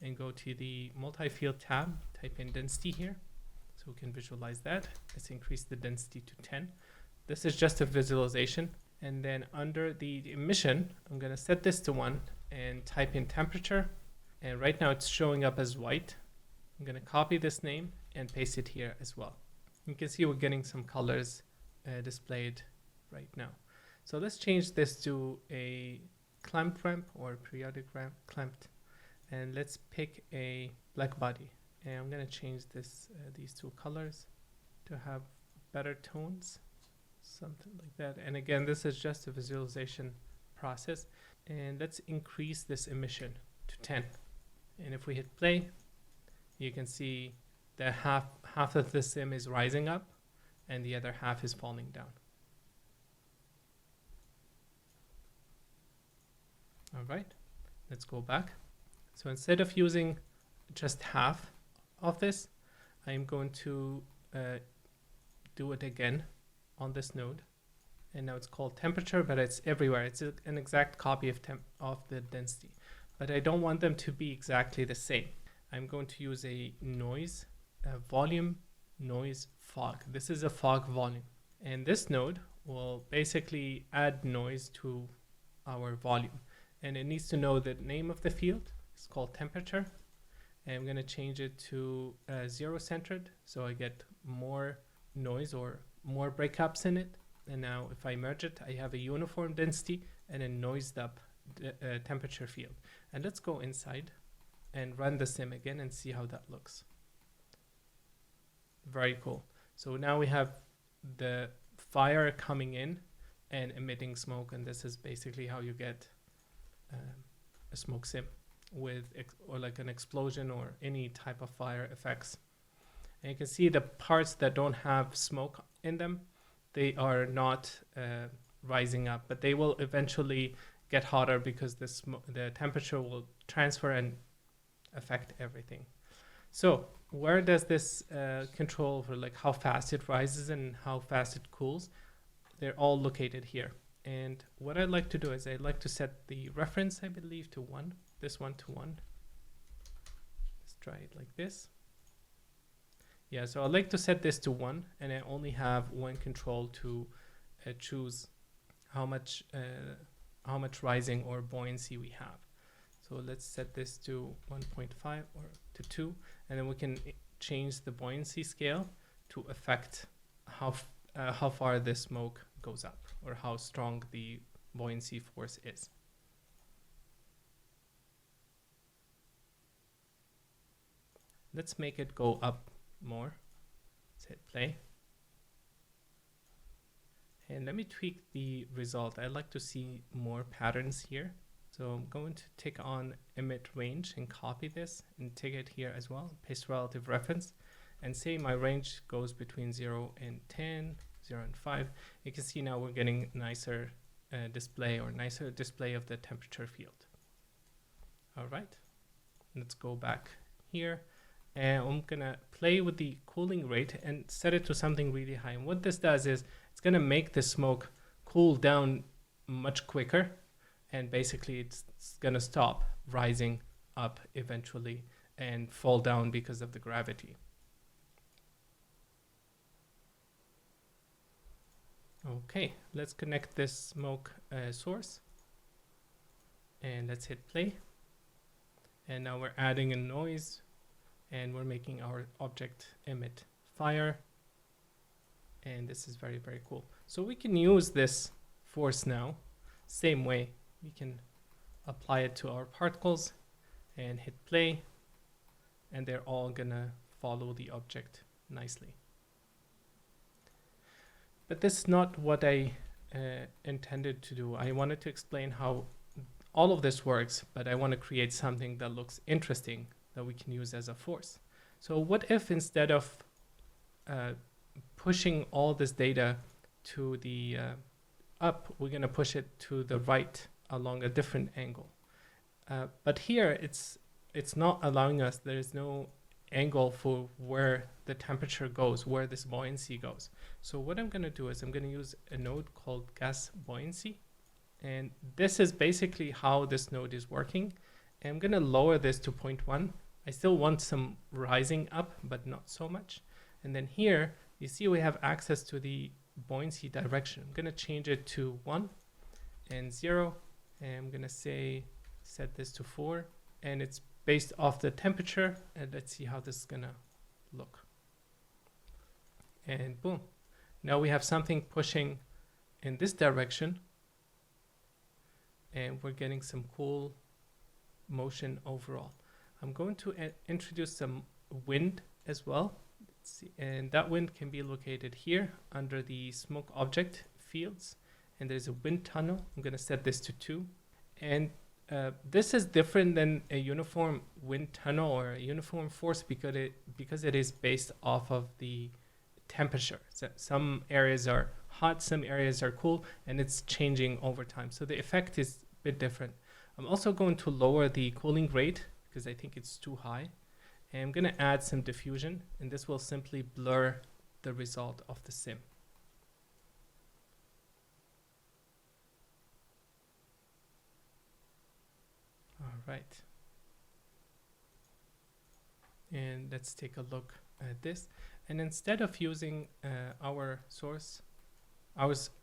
A: and go to the multi-field tab, type in density here so we can visualize that. Let's increase the density to 10. This is just a visualization. And then under the emission, I'm going to set this to 1 and type in temperature. And right now it's showing up as white. I'm going to copy this name and paste it here as well. You can see we're getting some colors displayed right now. So let's change this to a clamped ramp or periodic ramp clamped. And let's pick a black body. And I'm going to change this these two colors to have better tones, something like that. And again, this is just a visualization process. And let's increase this emission to 10. And if we hit play, you can see that half of the sim is rising up and the other half is falling down. All right, let's go back. So instead of using just half of this, I'm going to do it again on this node. And now it's called temperature, but it's everywhere. It's an exact copy of the density. But I don't want them to be exactly the same. I'm going to use a noise, volume, noise, fog. This is a fog volume. And this node will basically add noise to our volume. And it needs to know the name of the field. It's called temperature. And I'm going to change it to zero-centered, so I get more noise or more breakups in it. And now if I merge it, I have a uniform density and a noised up temperature field. And let's go inside and run the sim again and see how that looks. Very cool. So now we have the fire coming in and emitting smoke, and this is basically how you get a smoke sim with or like an explosion or any type of fire effects. And you can see the parts that don't have smoke in them, they are not rising up, but they will eventually get hotter because the temperature will transfer and affect everything. So where does this control for like how fast it rises and how fast it cools? They're all located here. And what I'd like to do is I'd like to set the reference, I believe, to 1. This one to 1. Let's try it like this. Yeah, so I'd like to set this to 1, and I only have one control to choose how much rising or buoyancy we have. So let's set this to 1.5 or to 2, and then we can change the buoyancy scale to affect how far the smoke goes up or how strong the buoyancy force is. Let's make it go up more. Let's hit play. And let me tweak the result. I'd like to see more patterns here. So I'm going to take on emit range and copy this and take it here as well. Paste relative reference and say my range goes between 0 and 10, 0 and 5. You can see now we're getting nicer display or nicer display of the temperature field. All right, let's go back here. And I'm gonna play with the cooling rate and set it to something really high. And what this does is it's gonna make the smoke cool down much quicker and basically it's gonna stop rising up eventually and fall down because of the gravity. Okay, let's connect this smoke source, and let's hit play. And now we're adding a noise, and we're making our object emit fire. And this is very, very cool. So we can use this force now, same way. We can apply it to our particles and hit play, and they're all gonna follow the object nicely. But this is not what I intended to do. I wanted to explain how all of this works, but I want to create something that looks interesting that we can use as a force. So what if instead of pushing all this data to the up, we're going to push it to the right along a different angle. But here it's not allowing us. There is no angle for where the temperature goes, where this buoyancy goes. So what I'm going to do is I'm going to use a node called gas buoyancy. And this is basically how this node is working. And I'm going to lower this to 0.1. I still want some rising up, but not so much. And then here, you see we have access to the buoyancy direction. I'm going to change it to 1 and 0. And I'm going to set this to 4. And it's based off the temperature. And let's see how this is going to look. And boom. Now we have something pushing in this direction. And we're getting some cool motion overall. I'm going to introduce some wind as well. Let's see. And that wind can be located here under the smoke object fields. And there's a wind tunnel. I'm going to set this to 2. And this is different than a uniform wind tunnel or a uniform force because it is based off of the temperature. So some areas are hot, some areas are cool, and it's changing over time. So the effect is a bit different. I'm also going to lower the cooling rate because I think it's too high. And I'm going to add some diffusion, and this will simply blur the result of the sim. All right. And let's take a look at this. And instead of using our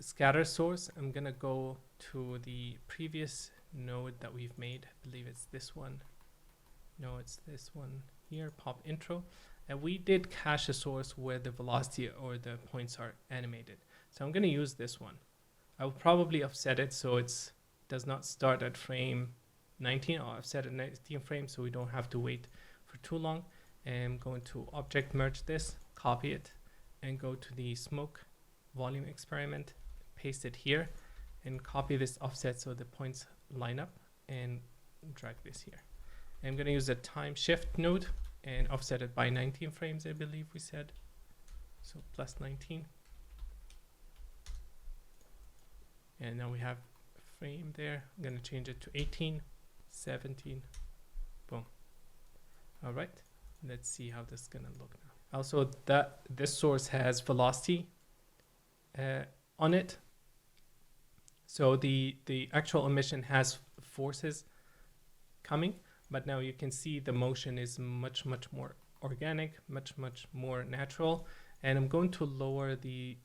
A: scatter source, I'm going to go to the previous node that we've made. I believe it's this one. No, it's this one here, pop intro. And we did cache a source where the velocity or the points are animated. So I'm going to use this one. I will probably offset it so it does not start at frame 19. I'll offset at 19 frames so we don't have to wait for too long. And I'm going to object merge this, copy it, and go to the smoke volume experiment, paste it here, and copy this offset so the points line up, and drag this here. And I'm going to use a time shift node and offset it by 19 frames, I believe we said. So plus 19. And now we have a frame there. I'm going to change it to 18, 17, boom. All right. Let's see how this is going to look now. Also, this source has velocity on it. So the actual emission has forces coming, but now you can see the motion is much, much more organic, much, much more natural. And I'm going to lower the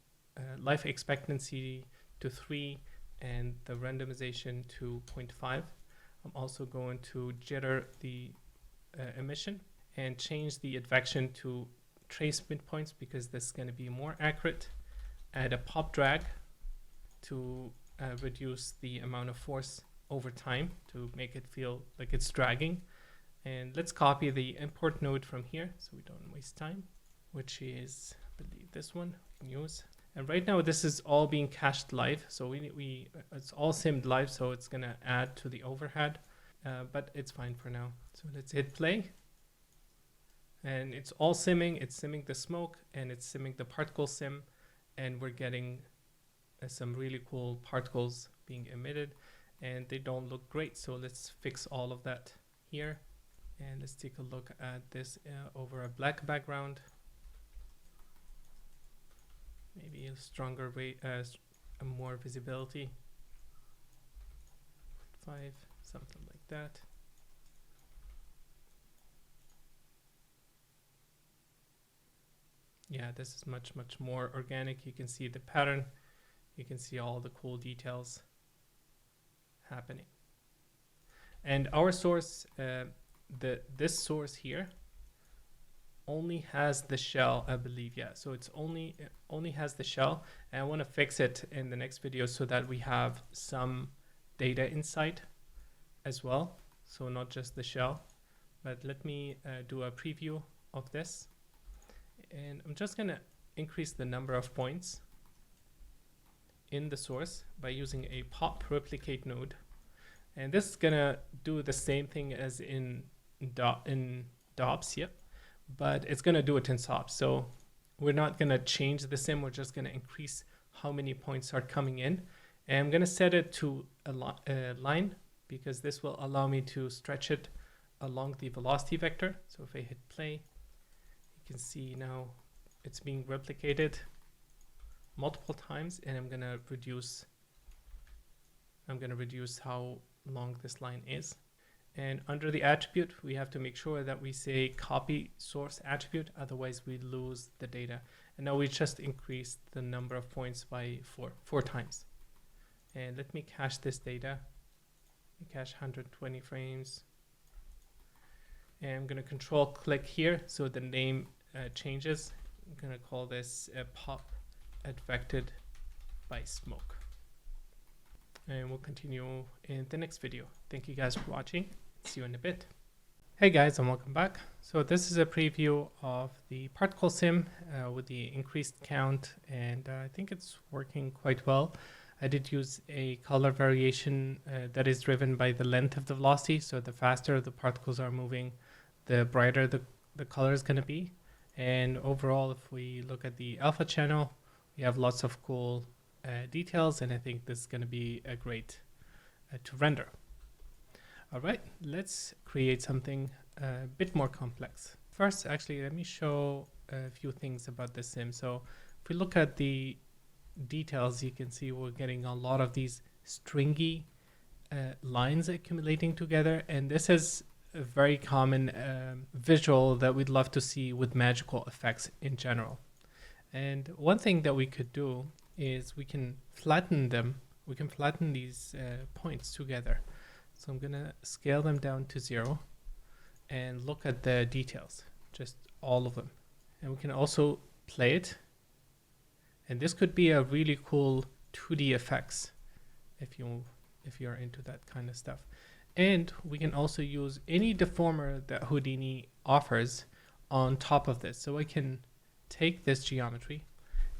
A: life expectancy to 3 and the randomization to 0.5. I'm also going to jitter the emission and change the advection to trace midpoints because this is going to be more accurate. Add a pop drag to reduce the amount of force over time to make it feel like it's dragging. And let's copy the import node from here so we don't waste time, which is, I believe, this one we can use. And right now this is all being cached live, so it's all simmed live, so it's going to add to the overhead, but it's fine for now. So let's hit play. And it's all simming. It's simming the smoke and it's simming the particle sim, and we're getting some really cool particles being emitted, and they don't look great. So let's fix all of that here, and let's take a look at this over a black background. Maybe a stronger rate, more visibility. 5, something like that. Yeah, this is much more organic. You can see the pattern. You can see all the cool details happening. And our source, this source here, only has the shell, I believe. Yeah, so it only has the shell, and I want to fix it in the next video so that we have some data inside as well, so not just the shell. But let me do a preview of this, and I'm just gonna increase the number of points in the source by using a Popreplicate node, and this is gonna do the same thing as in DOPS, yep, but it's gonna do it in Sops. So we're not gonna change the sim, we're just gonna increase how many points are coming in, and I'm gonna set it to a line, because this will allow me to stretch it along the velocity vector. So if I hit play, you can see now it's being replicated multiple times, and I'm gonna reduce how long this line is. And under the attribute, we have to make sure that we say copy source attribute, otherwise we lose the data. And now we just increased the number of points by four times. And let me cache this data. We cache 120 frames. And I'm gonna control click here so the name changes. I'm gonna call this pop advected by smoke. And we'll continue in the next video. Thank you guys for watching. See you in a bit. Hey guys, and welcome back. So this is a preview of the particle sim with the increased count, and I think it's working quite well. I did use a color variation that is driven by the length of the velocity. So the faster the particles are moving, the brighter the color is going to be. And overall, if we look at the alpha channel, we have lots of cool details, and I think this is going to be a great to render. All right, let's create something a bit more complex. First, actually, let me show a few things about the sim. So if we look at the details, you can see we're getting a lot of these stringy lines accumulating together, and this is a very common visual that we'd love to see with magical effects in general. And one thing that we could do is we can flatten them. We can flatten these points together. So I'm gonna scale them down to 0 and look at the details, just all of them. And we can also play it. And this could be a really cool 2D effects if you're into that kind of stuff. And we can also use any deformer that Houdini offers on top of this. So I can take this geometry,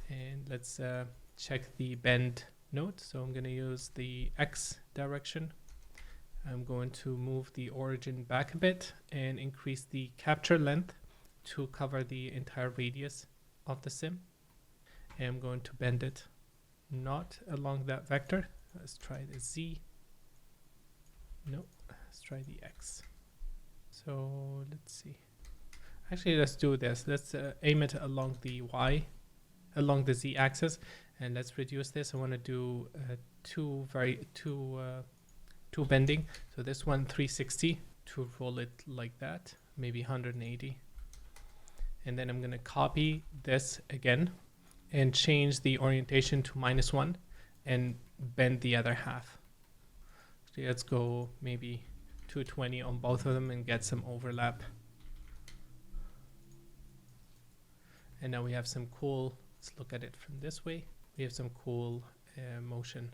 A: and let's check the bend node. So I'm going to use the X direction. I'm going to move the origin back a bit and increase the capture length to cover the entire radius of the sim. And I'm going to bend it not along that vector. Let's try the Z. No, let's try the X. So let's see. Actually, let's do this. Let's aim it along the Y, along the Z axis, and let's reduce this. I want to do two bending. So this one 360 to roll it like that, maybe 180. And then I'm going to copy this again and change the orientation to -1 and bend the other half. So let's go maybe 220 on both of them and get some overlap. And now we have some cool, let's look at it from this way. We have some cool motion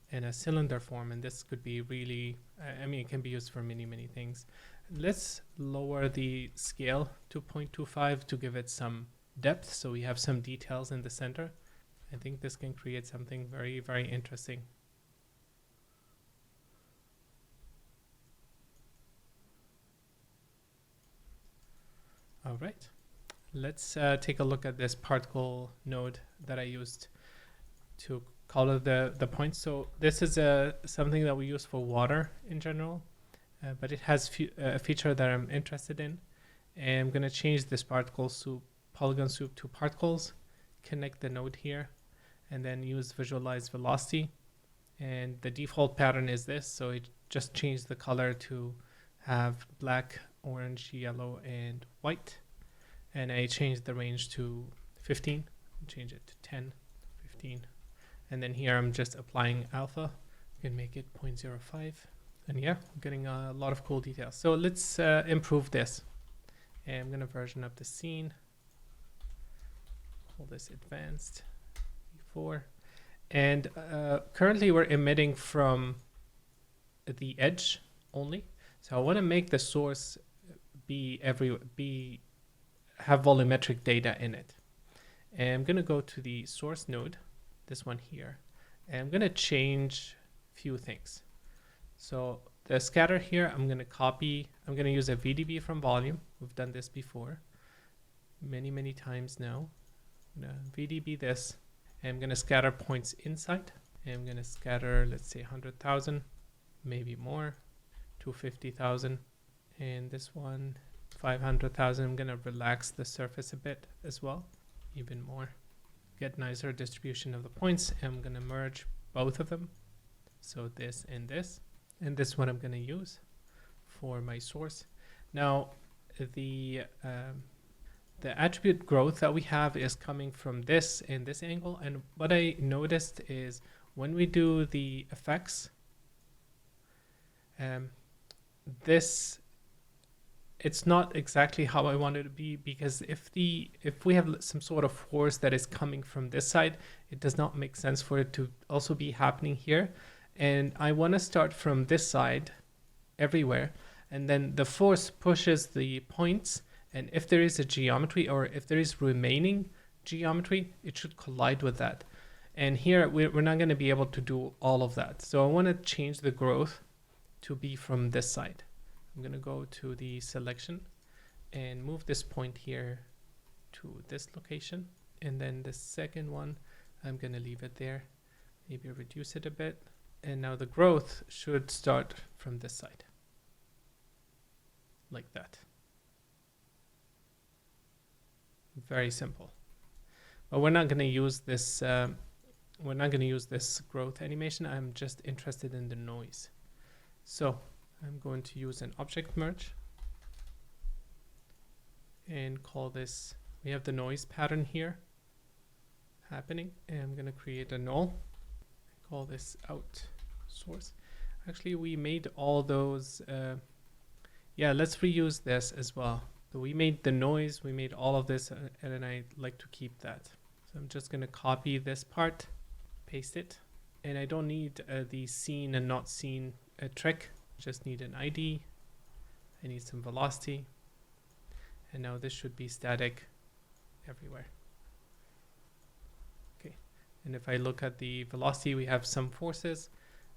A: in a cylinder form, and this could be really, I mean, it can be used for many things. Let's lower the scale to 0.25 to give it some depth, so we have some details in the center. I think this can create something very interesting. All right, let's take a look at this particle node that I used to color the points. So this is something that we use for water in general, but it has a feature that I'm interested in. And I'm going to change this polygon soup to particles, connect the node here, and then use visualize velocity. And the default pattern is this, so it just changed the color to have black, orange, yellow, and white. And I changed the range to 15, change it to 10, 15. And then here I'm just applying alpha. You can make it 0.05. And yeah, I'm getting a lot of cool details. So let's improve this. And I'm gonna version up the scene. Call this advanced before. And currently we're emitting from the edge only. So I want to make the source have volumetric data in it. And I'm going to go to the source node, this one here, and I'm going to change a few things. So the scatter here, I'm going to use a VDB from volume. We've done this before many times now. I'm going to VDB this. I'm going to scatter points inside. And I'm going to scatter, let's say 100,000, maybe more, 250,000. And this one, 500,000. I'm going to relax the surface a bit as well, even more. Get nicer distribution of the points. And I'm going to merge both of them. So this and this. And this one I'm going to use for my source. Now, the attribute growth that we have is coming from this and this angle. And what I noticed is when we do the effects, it's not exactly how I want it to be, because if we have some sort of force that is coming from this side, it does not make sense for it to also be happening here. And I want to start from this side everywhere, and then the force pushes the points. And if there is a geometry, or if there is remaining geometry, it should collide with that. And here we're not going to be able to do all of that. So I want to change the growth to be from this side. I'm going to go to the selection and move this point here to this location. And then the second one, I'm going to leave it there, maybe reduce it a bit. And now the growth should start from this side, like that. Very simple. But we're not going to use this. We're not going to use this growth animation. I'm just interested in the noise. So I'm going to use an object merge and call this. We have the noise pattern here happening, and I'm going to create a null. Call this out source. Actually, we made all those. Yeah, let's reuse this as well. So we made the noise, we made all of this, and then I like to keep that. So I'm just going to copy this part, paste it, and I don't need the seen and not seen trick. Just need an ID. I need some velocity, and now this should be static everywhere. Okay, and if I look at the velocity, we have some forces,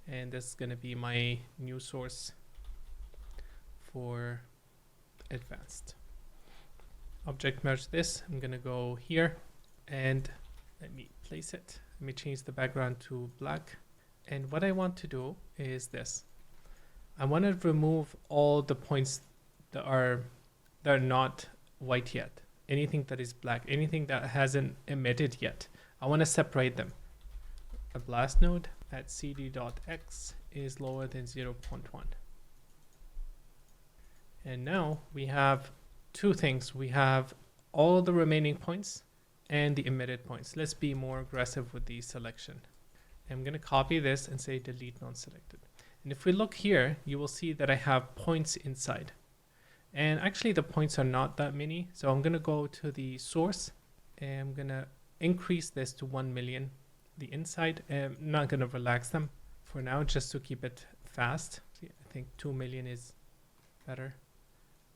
A: and this is going to be my new source for advanced. Object merge this. I'm going to go here and let me place it. Let me change the background to black. And what I want to do is this. I want to remove all the points that are not white yet. Anything that is black, anything that hasn't emitted yet. I want to separate them. A blast node at cd.x is lower than 0.1. And now we have two things. We have all the remaining points and the emitted points. Let's be more aggressive with the selection. I'm going to copy this and say delete non-selected. And if we look here, you will see that I have points inside. And actually the points are not that many. So I'm going to go to the source and I'm going to increase this to 1 million. The inside, I'm not going to relax them for now, just to keep it fast. See, I think 2 million is better.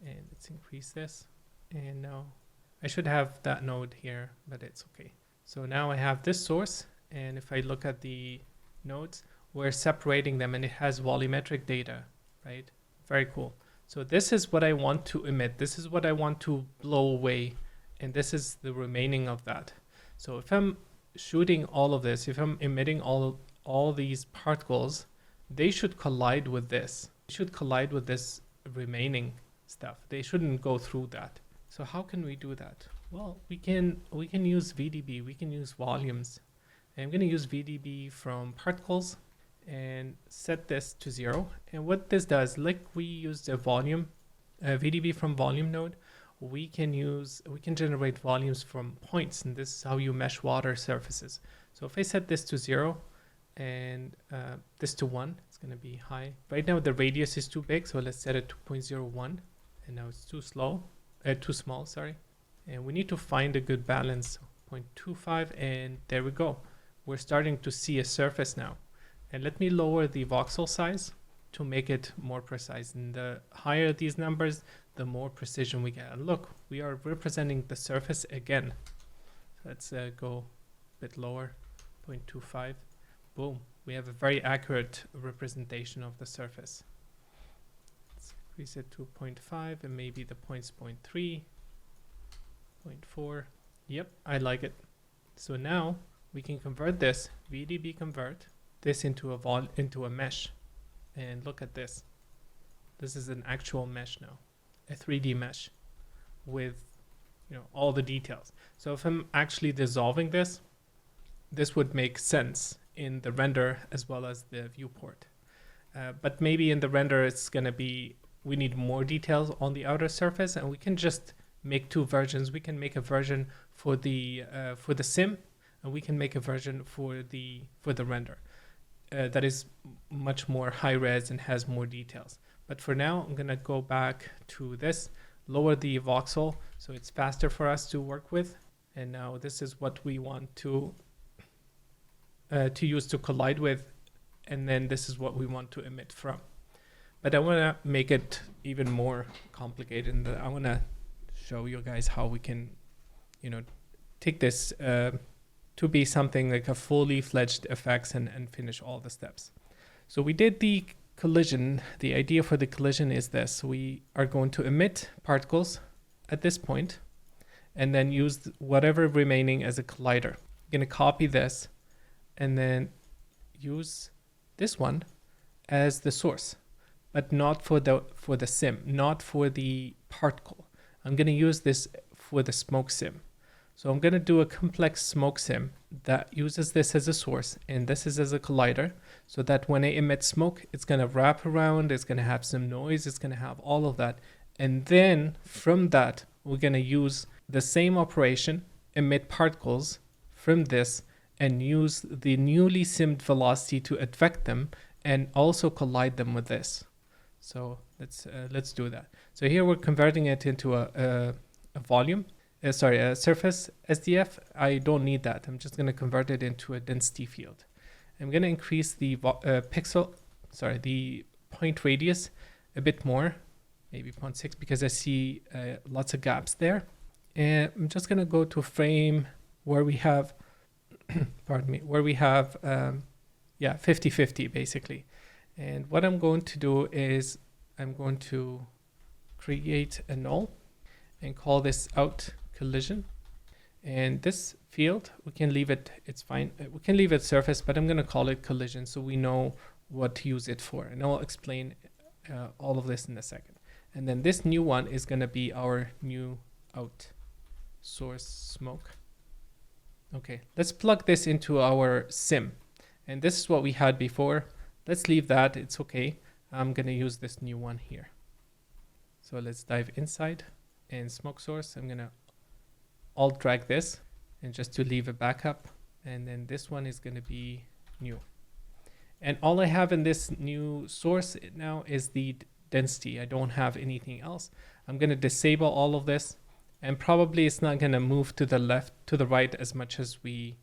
A: And let's increase this. And now I should have that node here, but it's okay. So now I have this source. And if I look at the nodes, we're separating them and it has volumetric data, right? Very cool. So this is what I want to emit. This is what I want to blow away. And this is the remaining of that. So if I'm shooting all of this, if I'm emitting all these particles, they should collide with this. They should collide with this remaining stuff. They shouldn't go through that. So how can we do that? Well, we can use VDB. We can use volumes. And I'm going to use VDB from particles. and set this to 0. And what this does, like we used a volume, VDB from volume node, we can generate volumes from points, and this is how you mesh water surfaces. So if I set this to 0 and this to 1, it's going to be high. Right now the radius is too big, so let's set it to 0.01, and now it's too small, sorry. And we need to find a good balance, 0.25, and there we go. We're starting to see a surface now. And let me lower the voxel size to make it more precise. And the higher these numbers, the more precision we get. And look, we are representing the surface again. Let's go a bit lower, 0.25. Boom, we have a very accurate representation of the surface. Let's increase it to 0.5 and maybe the point's 0.3, 0.4. Yep, I like it. So now we can convert this, VDB convert this into a mesh. And look at this. This is an actual mesh now, a 3D mesh with all the details. So if I'm actually dissolving this, this would make sense in the render as well as the viewport. But maybe in the render it's going to be, we need more details on the outer surface, and we can just make two versions. We can make a version for the sim, and we can make a version for the render that is much more high res and has more details. But for now, I'm going to go back to this, lower the voxel so it's faster for us to work with. And now this is what we want to use to collide with, and then this is what we want to emit from. But I want to make it even more complicated, and I want to show you guys how we can take this to be something like a fully fledged effects and finish all the steps. So we did the collision. The idea for the collision is this: we are going to emit particles at this point and then use whatever remaining as a collider. I'm going to copy this and then use this one as the source, but not for the sim, not for the particle. I'm going to use this for the smoke sim. So I'm going to do a complex smoke sim that uses this as a source and this is as a collider, so that when I emit smoke, it's going to wrap around, it's going to have some noise, it's going to have all of that. And then from that, we're going to use the same operation, emit particles from this, and use the newly simmed velocity to advect them and also collide them with this. So let's do that. So here we're converting it into a volume. A surface SDF. I don't need that. I'm just going to convert it into a density field. I'm going to increase the the point radius a bit more, maybe 0.6, because I see lots of gaps there. And I'm just going to go to a frame where we have, pardon me, where we have 50-50 basically. And what I'm going to do is I'm going to create a null and call this out collision. And this field, we can leave it, it's fine. We can leave it surface, but I'm going to call it collision so we know what to use it for. And I'll explain all of this in a second. And then this new one is going to be our new out source smoke. Okay, let's plug this into our sim. And this is what we had before. Let's leave that, it's okay. I'm going to use this new one here. So let's dive inside and smoke source. I'm going to alt drag this and just to leave a backup. And then this one is going to be new. And all I have in this new source now is the density. I don't have anything else. I'm going to disable all of this, and probably it's not going to move to the left, to the right as much as we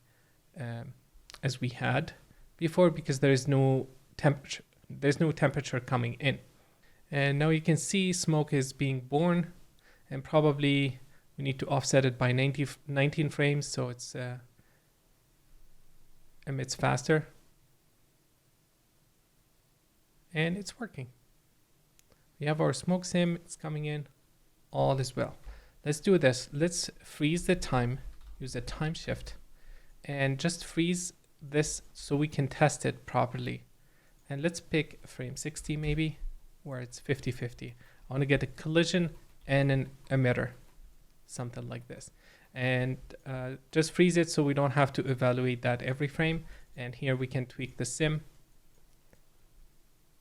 A: had before, because there is no temperature. There's no temperature coming in. And now you can see smoke is being born, and probably we need to offset it by 19 frames so it's emits faster. And it's working. We have our smoke sim, it's coming in, all is well. Let's do this. Let's freeze the time, use a time shift, and just freeze this so we can test it properly. And let's pick frame 60 maybe, where it's 50-50. I want to get a collision and an emitter, something like this. And just freeze it so we don't have to evaluate that every frame. And here we can tweak the sim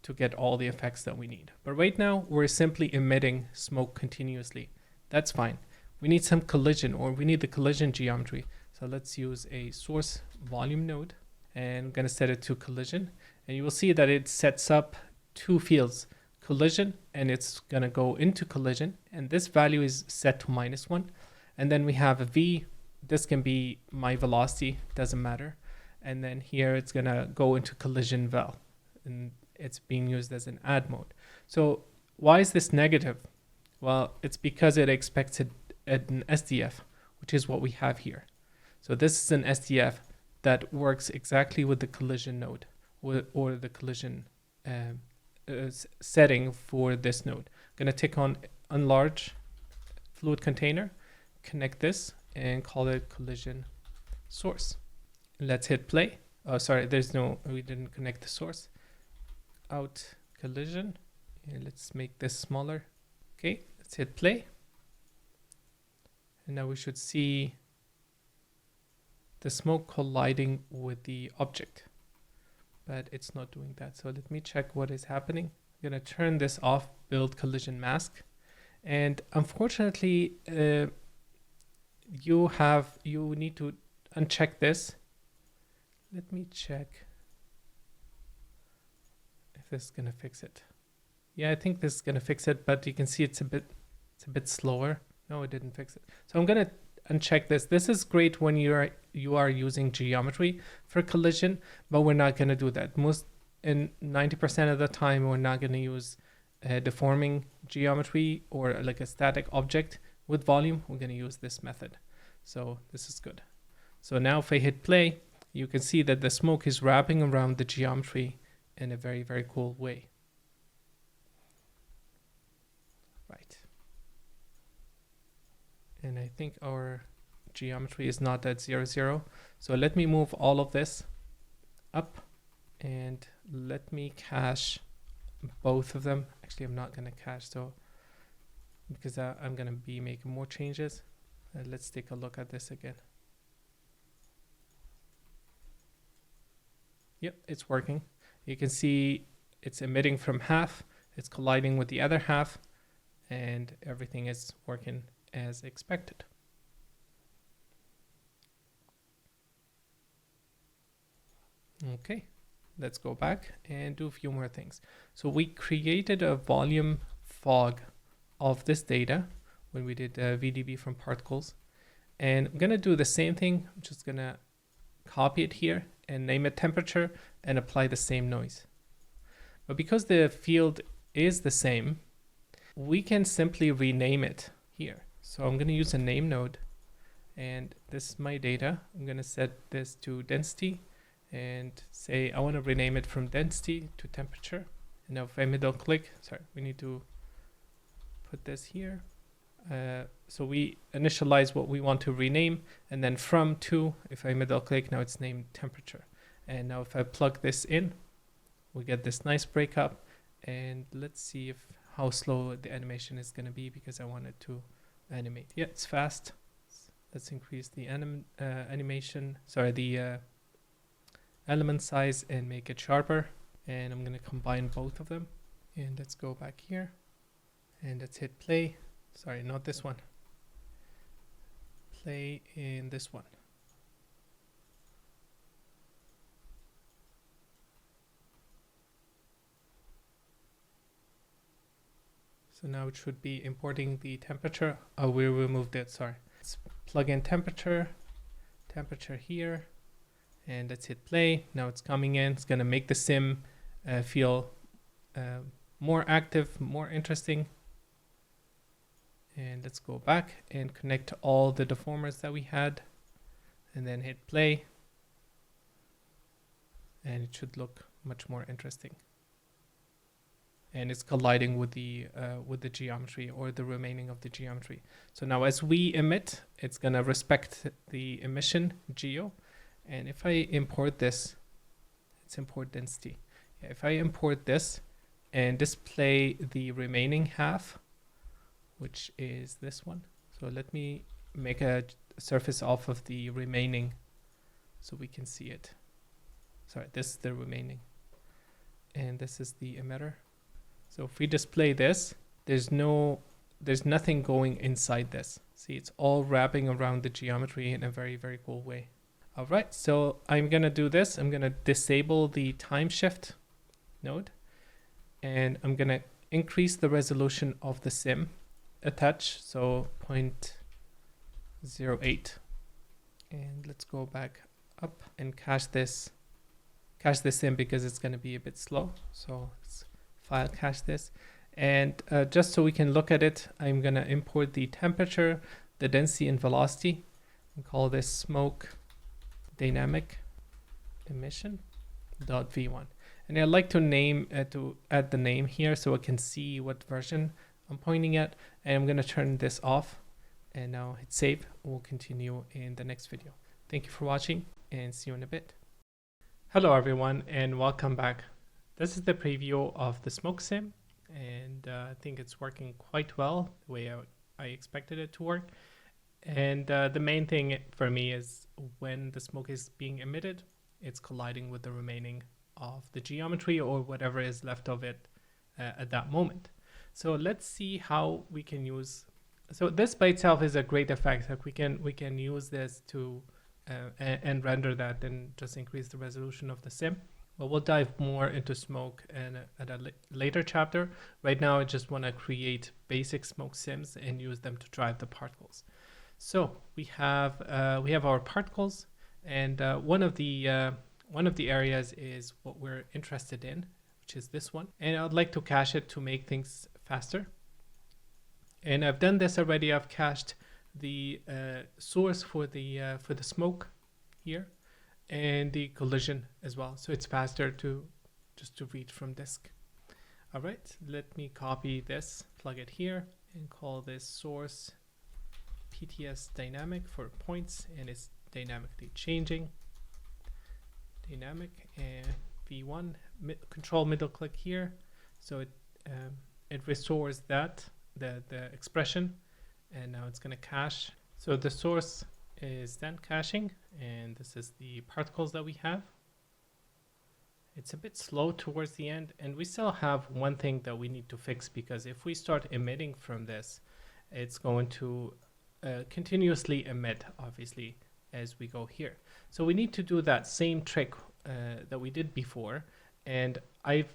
A: to get all the effects that we need. But right now we're simply emitting smoke continuously. That's fine. We need some collision, or we need the collision geometry. So let's use a source volume node, and I'm going to set it to collision. And you will see that it sets up two fields, collision, and it's going to go into collision. And this value is set to -1. And then we have a V. This can be my velocity, doesn't matter. And then here it's going to go into collision val. And it's being used as an add mode. So why is this negative? Well, it's because it expects an SDF, which is what we have here. So this is an SDF that works exactly with the collision node, or the collision setting for this node. I'm going to tick on enlarge fluid container, connect this, and call it collision source. Let's hit play. Oh, sorry, we didn't connect the source. Out collision, and let's make this smaller. Okay, let's hit play. And now we should see the smoke colliding with the object, but it's not doing that. So let me check what is happening. I'm going to turn this off, build collision mask. And unfortunately, you need to uncheck this. Let me check if this is going to fix it. Yeah, I think this is going to fix it, but you can see it's a bit slower. No, it didn't fix it. So I'm going to uncheck this. This is great when you are using geometry for collision, but we're not going to do that. 90% of the time, we're not going to use deforming geometry or like a static object with volume. We're going to use this method. So this is good. So now if I hit play, you can see that the smoke is wrapping around the geometry in a very, very cool way. Right. And I think our geometry is not at 0, 0. So let me move all of this up, and let me cache both of them. Actually, I'm not going to cache, so because I'm going to be making more changes. Let's take a look at this again. Yep, it's working. You can see it's emitting from half, it's colliding with the other half, and everything is working as expected. Okay, let's go back and do a few more things. So we created a volume fog of this data when we did VDB from particles. And I'm going to do the same thing. I'm just going to copy it here and name it temperature and apply the same noise. But because the field is the same, we can simply rename it here. So I'm going to use a name node, and this is my data. I'm going to set this to density and say I want to rename it from density to temperature. And now if I middle click, sorry, we need to put this here. So we initialize what we want to rename, and then from to, if I middle click, now it's named temperature. And now if I plug this in, we get this nice breakup. And let's see how slow the animation is going to be, because I want it to animate. Yeah, it's fast. Let's increase the animation, sorry, the element size, and make it sharper. And I'm going to combine both of them. And let's go back here and let's hit play. Sorry, not this one. Play in this one. So now it should be importing the temperature. Oh, we removed it, sorry. Let's plug in temperature here, and let's hit play. Now it's coming in. It's gonna make the sim feel more active, more interesting. And let's go back and connect to all the deformers that we had, and then hit play. And it should look much more interesting. And it's colliding with the geometry, or the remaining of the geometry. So now as we emit, it's gonna respect the emission geo. And if I import this, let's import density. Yeah, if I import this and display the remaining half, which is this one. So let me make a surface off of the remaining so we can see it. Sorry, this is the remaining. and this is the emitter. So if we display this, there's nothing going inside this. See, it's all wrapping around the geometry in a very, very cool way. All right, so I'm gonna do this. I'm gonna disable the time shift node, and I'm gonna increase the resolution of the sim a touch, so 0.08. And let's go back up and cache this in because it's gonna be a bit slow. So let's file cache this. And just so we can look at it, I'm gonna import the temperature, the density and velocity, and call this smoke dynamic emission .v1. And I'd like to add the name here so I can see what version I'm pointing at. And I'm gonna turn this off and now hit save. We'll continue in the next video. Thank you for watching and see you in a bit. Hello everyone and welcome back. This is the preview of the smoke sim, and I think it's working quite well the way I expected it to work. And the main thing for me is when the smoke is being emitted, it's colliding with the remaining of the geometry or whatever is left of it at that moment. So let's see how we can use. So this by itself is a great effect. Like we can use this to and render that and just increase the resolution of the sim. But we'll dive more into smoke and at a later chapter. Right now, I just want to create basic smoke sims and use them to drive the particles. So we have our particles, and one of the areas is what we're interested in, which is this one. And I'd like to cache it to make things faster. And I've done this already. I've cached the source for the smoke here, and the collision as well, so it's faster to read from disk. All right, let me copy this, plug it here, and call this source PTS dynamic for points, and it's dynamically changing. Dynamic and V1 control middle click here, so it restores that the expression, and now it's going to cache. So the source is then caching, and this is the particles that we have. It's a bit slow towards the end, and we still have one thing that we need to fix, because if we start emitting from this, it's going to continuously emit, obviously, as we go here. So we need to do that same trick that we did before, and I've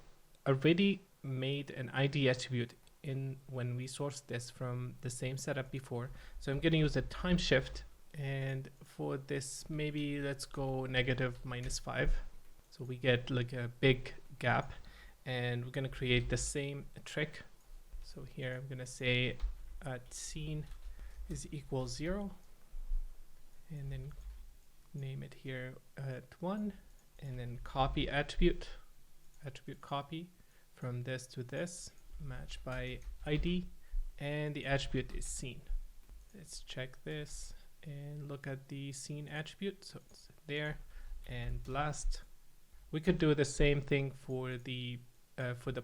A: already made an ID attribute in when we sourced this from the same setup before. So I'm going to use a time shift, and for this maybe let's go -5, so we get like a big gap, and we're going to create the same trick. So here I'm going to say scene is equal 0, and then name it here at 1, and then copy attribute copy from this to this, match by ID, and the attribute is scene. Let's check this and look at the scene attribute. So it's there, and blast. We could do the same thing for the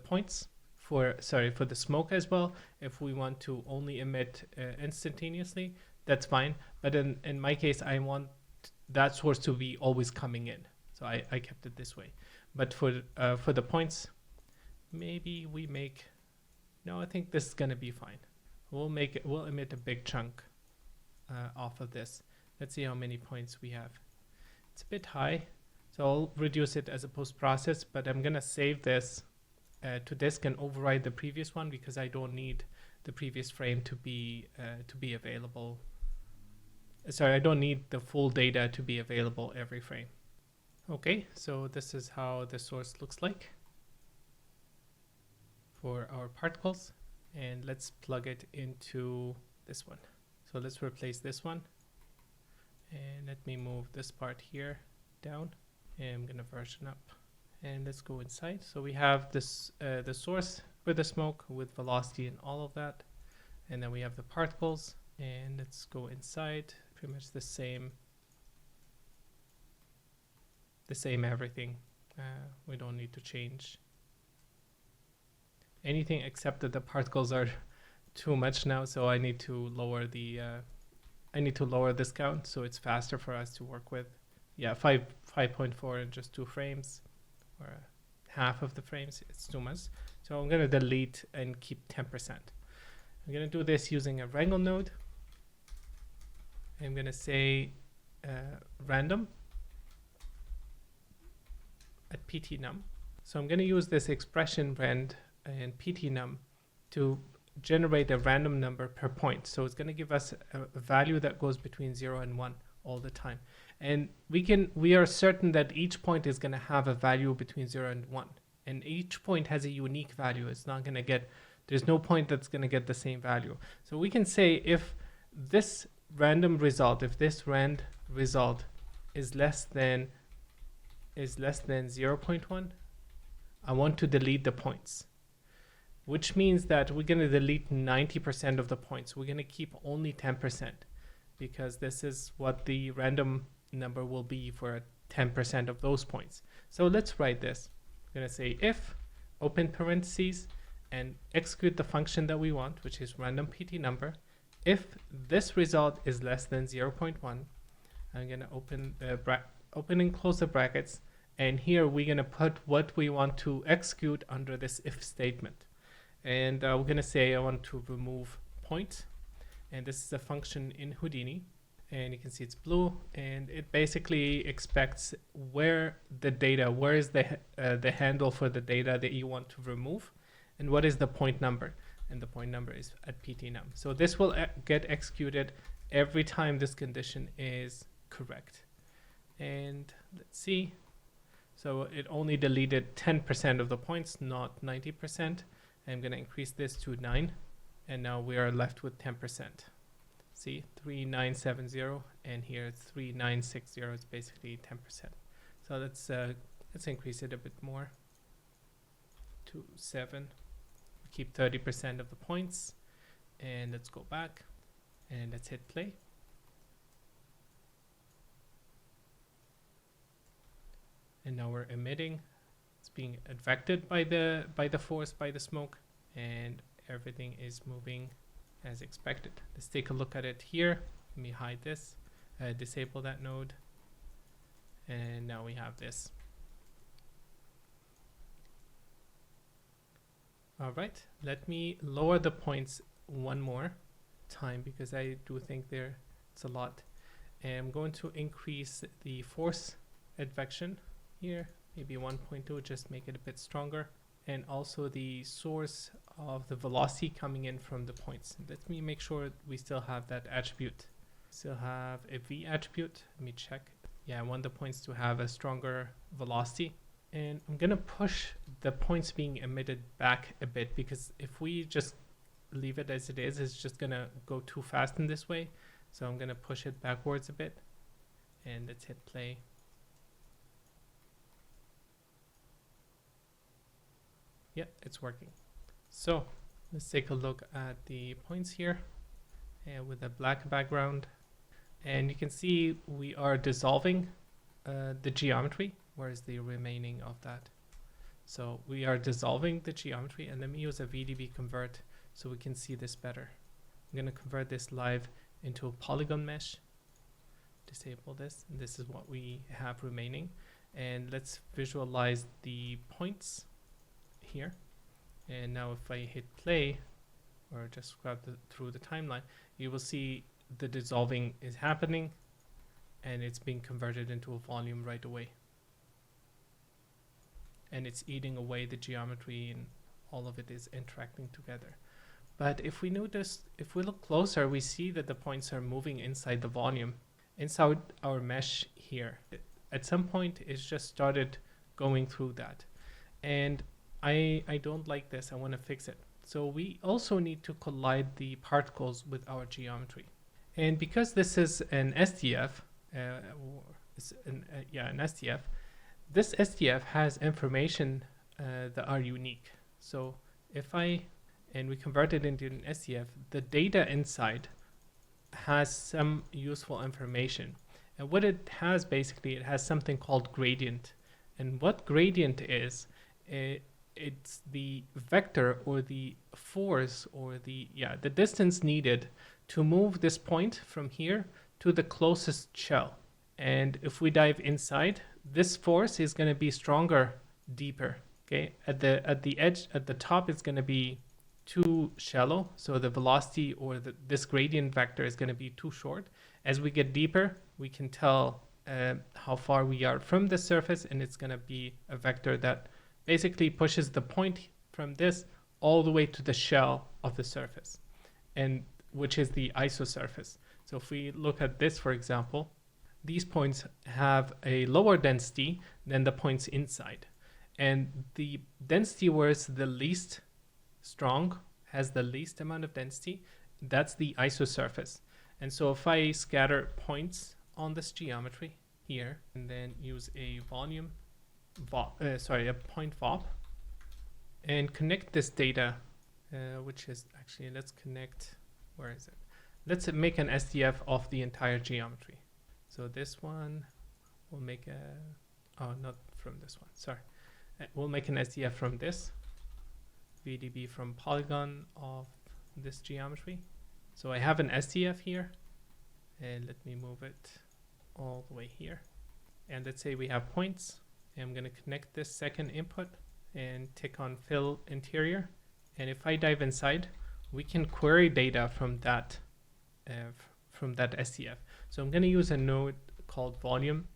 A: points, for the smoke as well. If we want to only emit instantaneously, that's fine. But in my case, I want that source to be always coming in, so I kept it this way. But for the points, maybe we make. No, I think this is gonna be fine. We'll emit a big chunk off of this. Let's see how many points we have. It's a bit high, so I'll reduce it as a post process, but I'm gonna save this to disk and override the previous one, because I don't need the previous frame to be available. Sorry, I don't need the full data to be available every frame. Okay, so this is how the source looks like for our particles, and let's plug it into this one. So let's replace this one, and let me move this part here down, and I'm gonna version up, and let's go inside. So we have this the source with the smoke with velocity and all of that, and then we have the particles, and let's go inside. Pretty much the same everything. We don't need to change anything except that the particles are too much now, so I need to lower this count so it's faster for us to work with. Yeah, 5.4 in just 2 frames, or half of the frames, it's too much. So I'm going to delete and keep 10%. I'm going to do this using a wrangle node. I'm going to say random at ptnum. So I'm going to use this expression rand and ptnum to generate a random number per point. So it's going to give us a value that goes between 0 and 1 all the time. And we are certain that each point is going to have a value between 0 and 1. And each point has a unique value. It's not going to get, there's no point that's going to get the same value. So we can say if this random result, if this rand result is less than 0.1, I want to delete the points, which means that we're going to delete 90% of the points. We're going to keep only 10% because this is what the random number will be for 10% of those points. So let's write this. I'm going to say if, open parentheses, and execute the function that we want, which is random pt number. If this result is less than 0.1, I'm going to open and close the brackets. And here we're going to put what we want to execute under this if statement. And we're going to say I want to remove point. And this is a function in Houdini. And you can see it's blue. And it basically expects where the data, where is the handle for the data that you want to remove. And what is the point number. And the point number is at ptnum. So this will get executed every time this condition is correct. And let's see. So it only deleted 10% of the points, not 90%. I'm going to increase this to 9. And now we are left with 10%. See, 3970, and here it's 3960. It's basically 10%. So let's increase it a bit more to 7. Keep 30% of the points, and let's go back and let's hit play. And now we're emitting. It's being affected by the force, by the smoke, and everything is moving as expected. Let's take a look at it here. Let me hide this, disable that node, and now we have this. All right, let me lower the points one more time because I do think it's a lot. And I'm going to increase the force advection here, maybe 1.2, just make it a bit stronger. And also the source of the velocity coming in from the points. Let me make sure we still have that attribute. Still have a V attribute. Let me check. Yeah, I want the points to have a stronger velocity. And I'm going to push the points being emitted back a bit because if we just leave it as it is, it's just going to go too fast in this way. So I'm going to push it backwards a bit. And let's hit play. Yeah, it's working. So let's take a look at the points here with a black background. And you can see we are dissolving the geometry. Where's the remaining of that? So we are dissolving the geometry, and let me use a VDB convert so we can see this better. I'm going to convert this live into a polygon mesh. Disable this, and this is what we have remaining. And let's visualize the points here. And now if I hit play or just scrub through the timeline, you will see the dissolving is happening and it's being converted into a volume right away. And it's eating away the geometry and all of it is interacting together. But if we notice, if we look closer, we see that the points are moving inside the volume, inside our mesh here. At some point, it's just started going through that. And I don't like this. I want to fix it. So we also need to collide the particles with our geometry. And because this is an STF, an STF, this STF has information that are unique. So if we convert it into an STF, the data inside has some useful information. And what it has basically, it has something called gradient. And what gradient is, it's the vector or the force or the distance needed to move this point from here to the closest shell. And if we dive inside, this force is going to be stronger, deeper. Okay, at the edge, at the top, it's going to be too shallow, so the velocity or this gradient vector is going to be too short. As we get deeper, we can tell how far we are from the surface, and it's going to be a vector that basically pushes the point from this all the way to the shell of the surface, and which is the isosurface. So if we look at this, for example, these points have a lower density than the points inside. And the density where it's the least strong, has the least amount of density, that's the isosurface. And so if I scatter points on this geometry here, and then use a volume, a point VOP, and connect this data, which is actually, let's connect, where is it? Let's make an SDF of the entire geometry. So this one, we'll make not from this one, sorry. We'll make an SDF from this, VDB from polygon of this geometry. So I have an SDF here, and let me move it all the way here. And let's say we have points, and I'm going to connect this second input and tick on fill interior. And if I dive inside, we can query data from that SDF. So I'm going to use a node called volume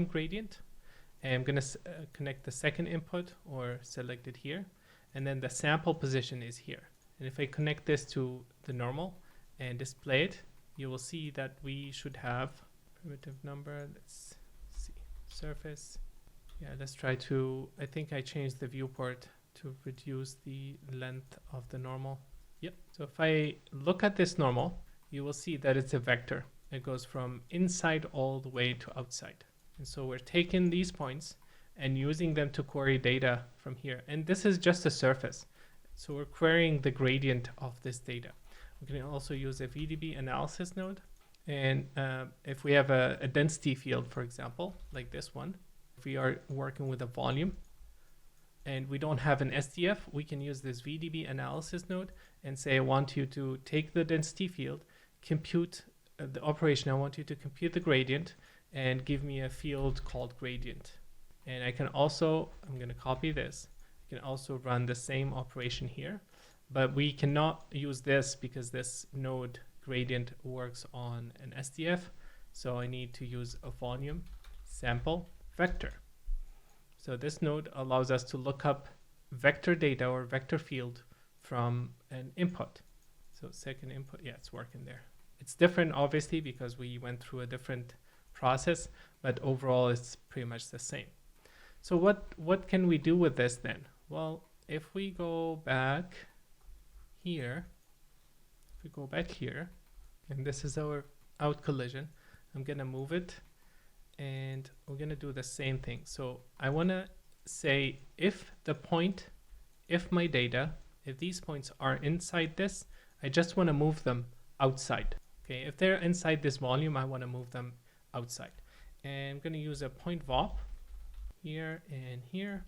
A: gradient, and I'm going to connect the second input or select it here, and then the sample position is here. And if I connect this to the normal and display it, you will see that we should have primitive number. Let's see, surface. Yeah, let's try to, I think I changed the viewport to reduce the length of the normal. Yep. So if I look at this normal, you will see that it's a vector. It goes from inside all the way to outside. And so we're taking these points and using them to query data from here. And this is just a surface. So we're querying the gradient of this data. We can also use a VDB analysis node. And if we have a density field, for example, like this one, if we are working with a volume and we don't have an SDF, we can use this VDB analysis node and say, I want you to take the density field, compute the operation. I want you to compute the gradient and give me a field called gradient. And I can also, I'm going to copy this. I can also run the same operation here, but we cannot use this because this node gradient works on an SDF. So I need to use a volume sample vector. So this node allows us to look up vector data or vector field from an input. So second input, yeah, it's working there. It's different, obviously, because we went through a different process, but overall it's pretty much the same. So what can we do with this then? Well, if we go back here, and this is our out collision, I'm gonna move it, and we're gonna do the same thing. So I wanna say if my data, if these points are inside this, I just wanna move them outside. Okay, if they're inside this volume, I wanna move them outside. And I'm gonna use a point VOP here and here.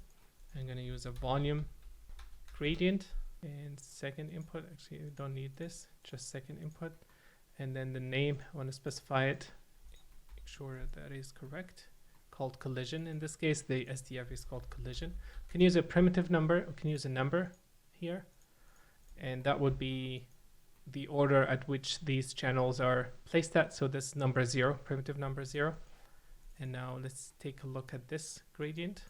A: I'm gonna use a volume gradient and second input. Actually, I don't need this, just second input. And then the name, I wanna specify it, make sure that is correct, called collision. In this case, the SDF is called collision. You can use a primitive number, or can use a number here. And that would be the order at which these channels are placed at. So this number 0, primitive number 0. And now let's take a look at this gradient.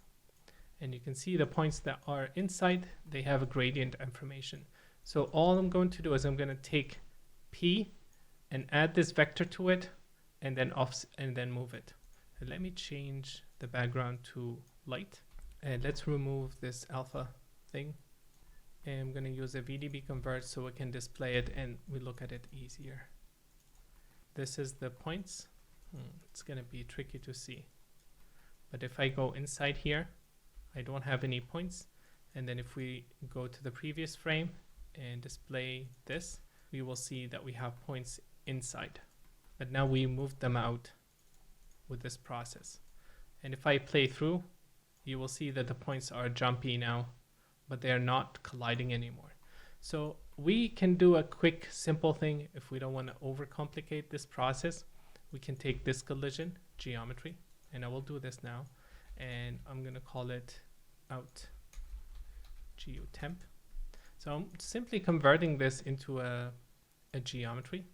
A: And you can see the points that are inside, they have a gradient information. So all I'm going to do is I'm going to take P and add this vector to it, and then move it. And let me change the background to light. And let's remove this alpha thing. And I'm going to use a VDB convert so we can display it and we look at it easier. This is the points. It's going to be tricky to see. But if I go inside here, I don't have any points. And then if we go to the previous frame and display this, we will see that we have points inside. But now we moved them out with this process. And if I play through, you will see that the points are jumpy now, but they are not colliding anymore. So we can do a quick, simple thing. If we don't want to overcomplicate this process, we can take this collision geometry, and I will do this now, and I'm going to call it out geotemp. So I'm simply converting this into a geometry.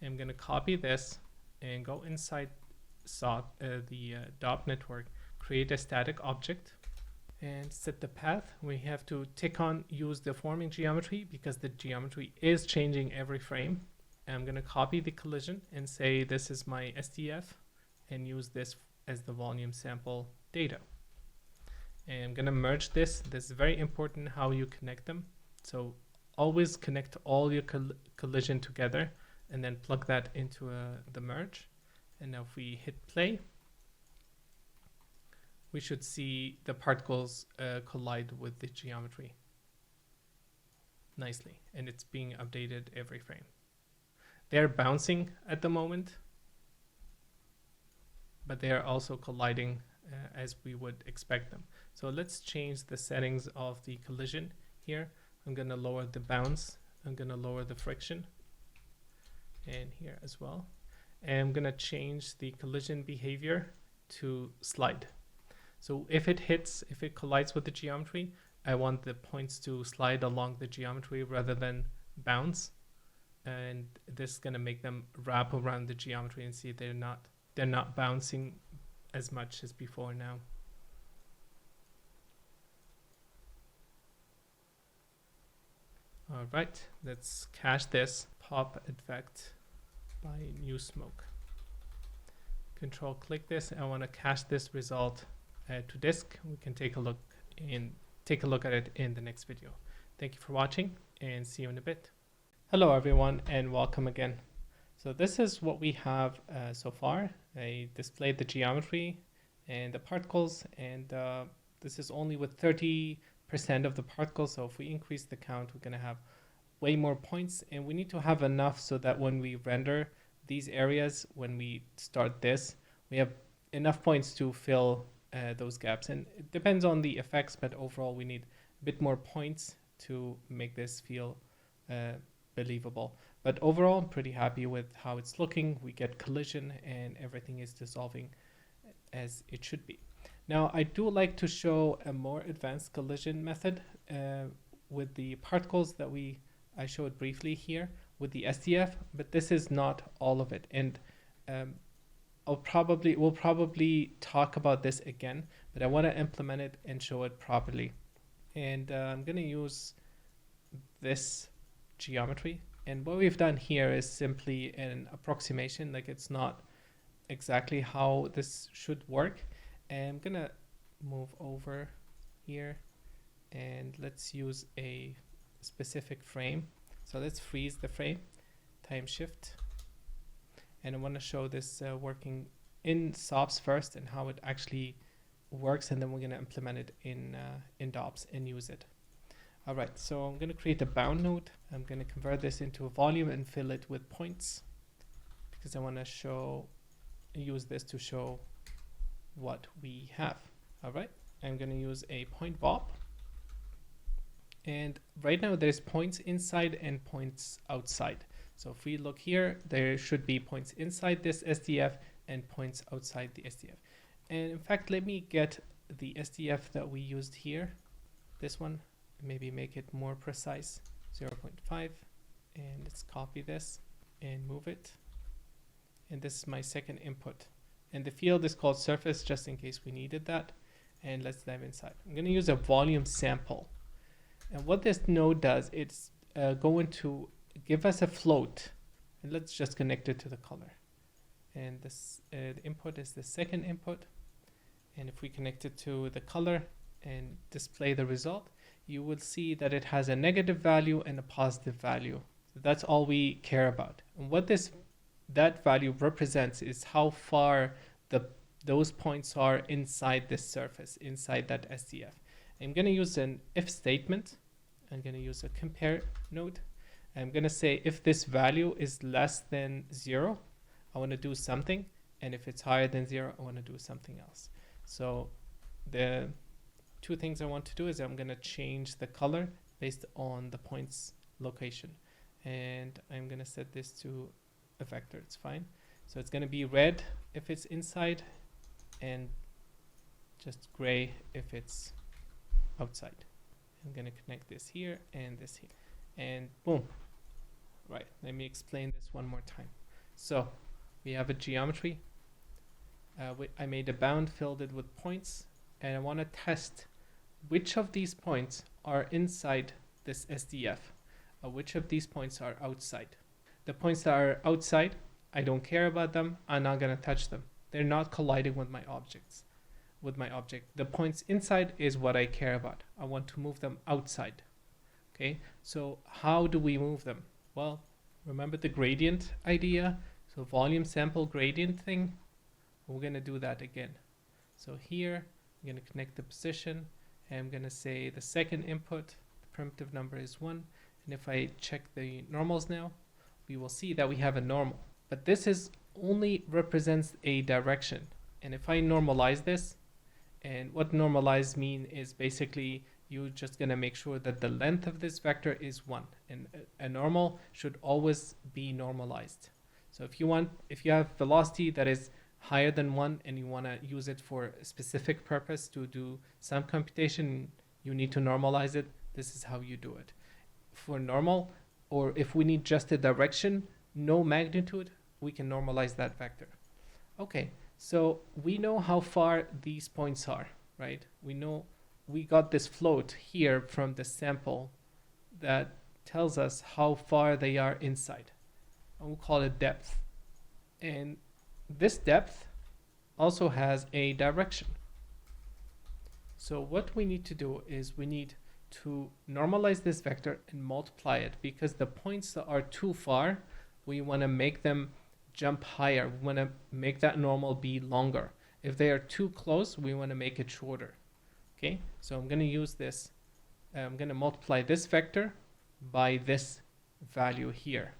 A: I'm going to copy this and go inside the dot network, create a static object, and set the path. We have to tick on use deforming geometry because the geometry is changing every frame. And I'm going to copy the collision and say this is my SDF and use this as the volume sample data. And I'm going to merge this. This is very important how you connect them. So always connect all your collision together and then plug that into the merge. And now if we hit play, we should see the particles collide with the geometry nicely, and it's being updated every frame. They're bouncing at the moment, but they are also colliding as we would expect them. So let's change the settings of the collision here. I'm going to lower the bounce. I'm going to lower the friction, and here as well. And I'm going to change the collision behavior to slide. So if it collides with the geometry, I want the points to slide along the geometry rather than bounce. And this is going to make them wrap around the geometry and see they're not bouncing as much as before now. All right, let's cache this pop effect by new smoke. Control click this. I want to cache this result to disk. We can take a look at it in the next video. Thank you for watching and see you in a bit. Hello everyone and welcome again. So this is what we have so far. I displayed the geometry and the particles, and this is only with 30% of the particles. So if we increase the count, we're going to have way more points, and we need to have enough so that when we render these areas, when we start this, we have enough points to fill those gaps. And it depends on the effects, but overall we need a bit more points to make this feel believable. But overall, I'm pretty happy with how it's looking. We get collision and everything is dissolving as it should be. Now, I do like to show a more advanced collision method with the particles that I showed briefly here with the SDF, but this is not all of it. And we'll probably talk about this again, but I want to implement it and show it properly. And I'm going to use this geometry. And what we've done here is simply an approximation, like it's not exactly how this should work. And I'm going to move over here and let's use a specific frame. So let's freeze the frame, time shift. And I want to show this working in Sops first and how it actually works, and then we're going to implement it in DOPS and use it. All right, so I'm going to create a bound node. I'm going to convert this into a volume and fill it with points because I want to use this to show what we have. All right, I'm going to use a point VOP. And right now there's points inside and points outside. So if we look here, there should be points inside this SDF and points outside the SDF. And in fact, let me get the SDF that we used here, this one, maybe make it more precise, 0.5. And let's copy this and move it. And this is my second input. And the field is called surface, just in case we needed that. And let's dive inside. I'm going to use a volume sample. And what this node does, it's going to give us a float. And let's just connect it to the color. And this the input is the second input. And if we connect it to the color and display the result, you will see that it has a negative value and a positive value. So that's all we care about. And what that value represents is how far those points are inside this surface, inside that SDF. I'm going to use an if statement. I'm going to use a compare node. I'm going to say if this value is less than 0, I want to do something. And if it's higher than 0, I want to do something else. So the two things I want to do is I'm going to change the color based on the point's location. And I'm going to set this to a vector. It's fine. So it's going to be red if it's inside and just gray if it's outside. I'm going to connect this here and this here, and boom. Right, let me explain this one more time. So we have a geometry. I made a bound, filled it with points, and I want to test which of these points are inside this SDF, which of these points are outside. The points that are outside, I don't care about them. I'm not going to touch them. They're not colliding with my object. The points inside is what I care about. I want to move them outside. Okay, so how do we move them? Well, remember the gradient idea? So volume sample gradient thing. We're going to do that again. So here, I'm going to connect the position, and I'm going to say the second input, the primitive number is 1. And if I check the normals now, we will see that we have a normal. But this is only represents a direction. And if I normalize this, and what normalize mean is basically you're just going to make sure that the length of this vector is 1. And a normal should always be normalized. So if you have velocity that is higher than 1 and you want to use it for a specific purpose to do some computation, you need to normalize it. This is how you do it. For normal, or if we need just a direction, no magnitude, we can normalize that vector. Okay, so we know how far these points are, right? We know we got this float here from the sample that tells us how far they are inside. And we'll call it depth. And this depth also has a direction. So what we need to do is we need to normalize this vector and multiply it, because the points that are too far, we want to make them jump higher. We want to make that normal be longer. If they are too close, we want to make it shorter. Okay, so I'm going to use this. I'm going to multiply this vector by this value here.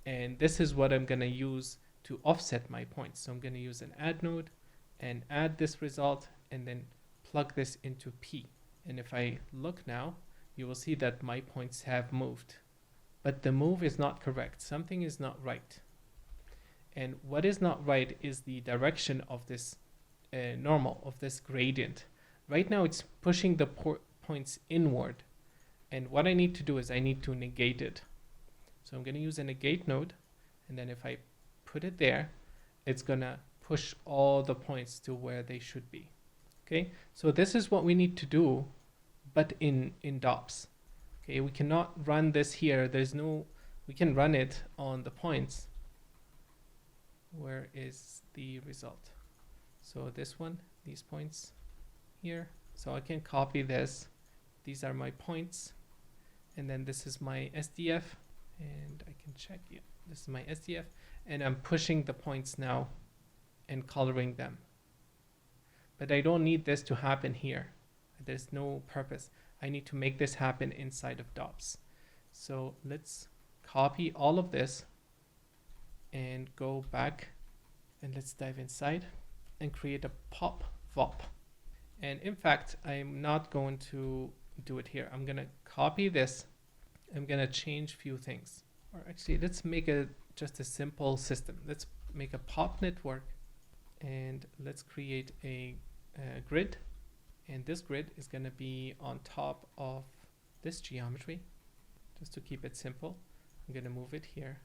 A: And this is what I'm going to use to offset my points. So I'm going to use an add node and add this result and then plug this into P. And if I look now, you will see that my points have moved. But the move is not correct. Something is not right. And what is not right is the direction of this normal, of this gradient. Right now it's pushing the points inward. And what I need to do is I need to negate it. So I'm going to use a negate node. And then if I put it there, it's going to push all the points to where they should be. Okay, so this is what we need to do, but in DOPS. Okay, we cannot run this here. We can run it on the points. Where is the result? So this one, these points here. So I can copy this. These are my points. And then this is my SDF. And I can check, yeah, this is my SDF. And I'm pushing the points now and coloring them. But I don't need this to happen here. There's no purpose. I need to make this happen inside of DOPS. So let's copy all of this and go back, and let's dive inside and create a pop VOP. And in fact, I'm not going to do it here. I'm going to copy this. I'm going to change a few things. Or actually, let's make just a simple system. Let's make a pop network, and let's create a grid. And this grid is going to be on top of this geometry. Just to keep it simple, I'm going to move it here.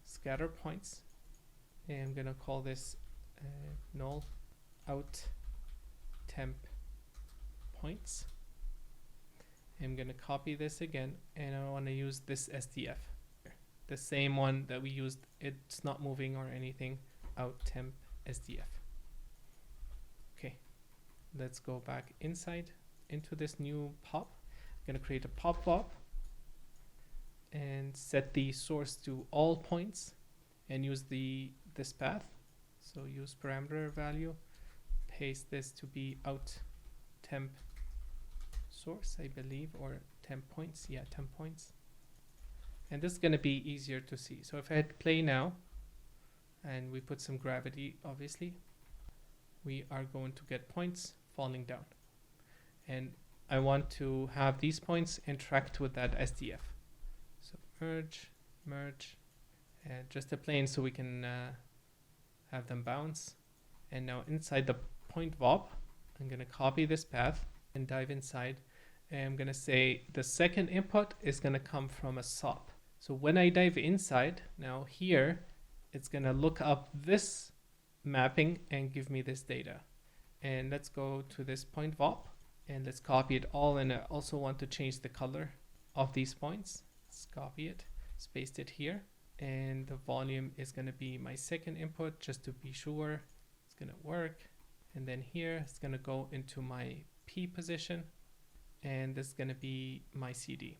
A: Scatter points. And I'm going to call this null out temp points. I'm going to copy this again, and I want to use this SDF. The same one that we used. It's not moving or anything. Out temp SDF. Okay, let's go back inside into this new pop. I'm going to create a pop VOP and set the source to all points and use this path. So use parameter value, paste this to be out temp source, I believe, or temp points. Yeah, temp points. And this is going to be easier to see. So if I hit play now, and we put some gravity, obviously, we are going to get points falling down. And I want to have these points interact with that SDF. So merge, and just a plane so we can have them bounce. And now inside the point VOP, I'm going to copy this path and dive inside. And I'm going to say the second input is going to come from a SOP. So when I dive inside, now here, it's going to look up this mapping and give me this data. And let's go to this point VOP and let's copy it all. And I also want to change the color of these points. Let's copy it, paste it here. And the volume is going to be my second input just to be sure it's going to work. And then here it's going to go into my P position. And this is going to be my CD.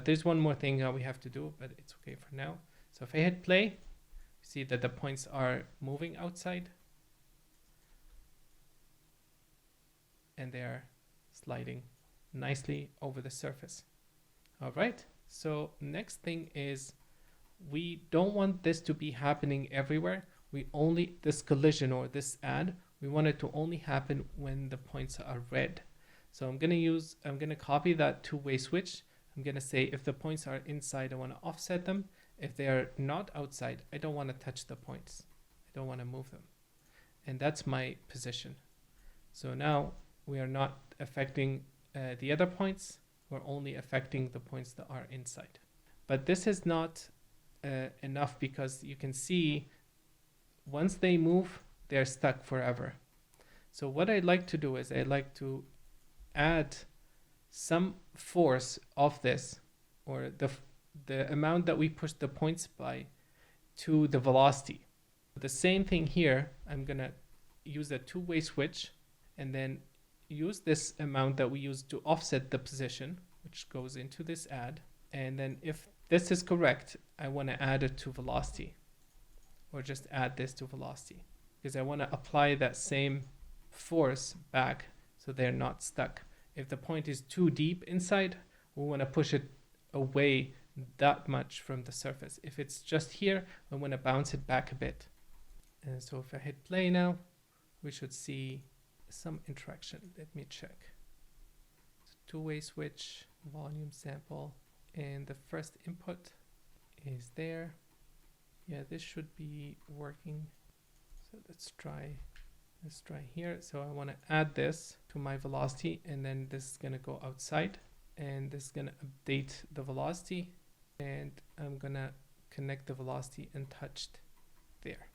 A: There's one more thing we have to do, but it's okay for now. So if I hit play, you see that the points are moving outside. And they are sliding nicely over the surface. All right, so next thing is we don't want this to be happening everywhere. This collision or this add, we want it to only happen when the points are red. So I'm going to copy that two-way switch. I'm going to say if the points are inside, I want to offset them. If they are not outside, I don't want to touch the points. I don't want to move them. And that's my position. So now we are not affecting the other points. We're only affecting the points that are inside. But this is not enough because you can see once they move, they're stuck forever. So what I'd like to do is I'd like to add some force of this, or the amount that we push the points by, to the velocity. The same thing here, I'm going to use a two-way switch and then use this amount that we use to offset the position, which goes into this add. And then if this is correct, I want to add it to velocity, or just add this to velocity, because I want to apply that same force back so they're not stuck. If the point is too deep inside, we want to push it away that much from the surface. If it's just here, I want to bounce it back a bit. And so if I hit play now, we should see some interaction. Let me check. Two-way switch, volume sample, and the first input is there. Yeah, this should be working. So let's try here. So I want to add this to my velocity, and then this is going to go outside, and this is going to update the velocity, and I'm going to connect the velocity untouched there.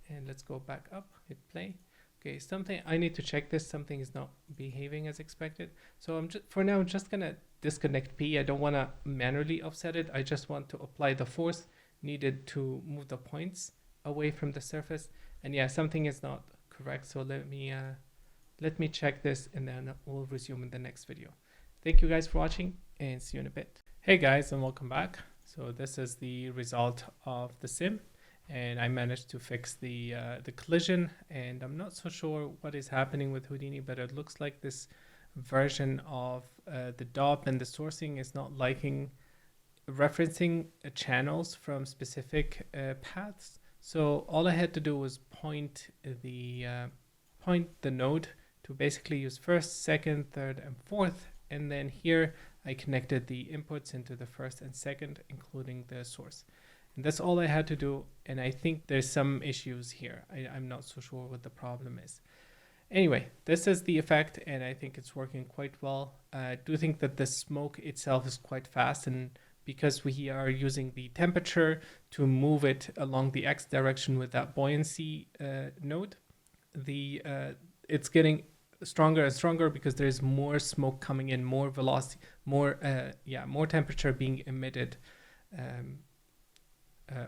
A: And let's go back up, hit play. Okay, something I need to check this. Something is not behaving as expected. So I'm for now just going to disconnect P. I don't want to manually offset it. I just want to apply the force needed to move the points away from the surface. And yeah, something is not correct. So let me check this, and then we'll resume in the next video. Thank you guys for watching, and see you in a bit. Hey guys, and welcome back. So this is the result of the sim, and I managed to fix the collision, and I'm not so sure what is happening with Houdini, but it looks like this version of the DOP and the sourcing is not liking referencing channels from specific paths. So all I had to do was point the node to basically use first, second, third, and fourth, and then here I connected the inputs into the first and second, including the source. And that's all I had to do, and I think there's some issues here. I'm not so sure what the problem is. Anyway, this is the effect, and I think it's working quite well. I do think that the smoke itself is quite fast, and because we are using the temperature to move it along the X direction with that buoyancy node, it's getting stronger and stronger because there's more smoke coming in, more velocity, more temperature being emitted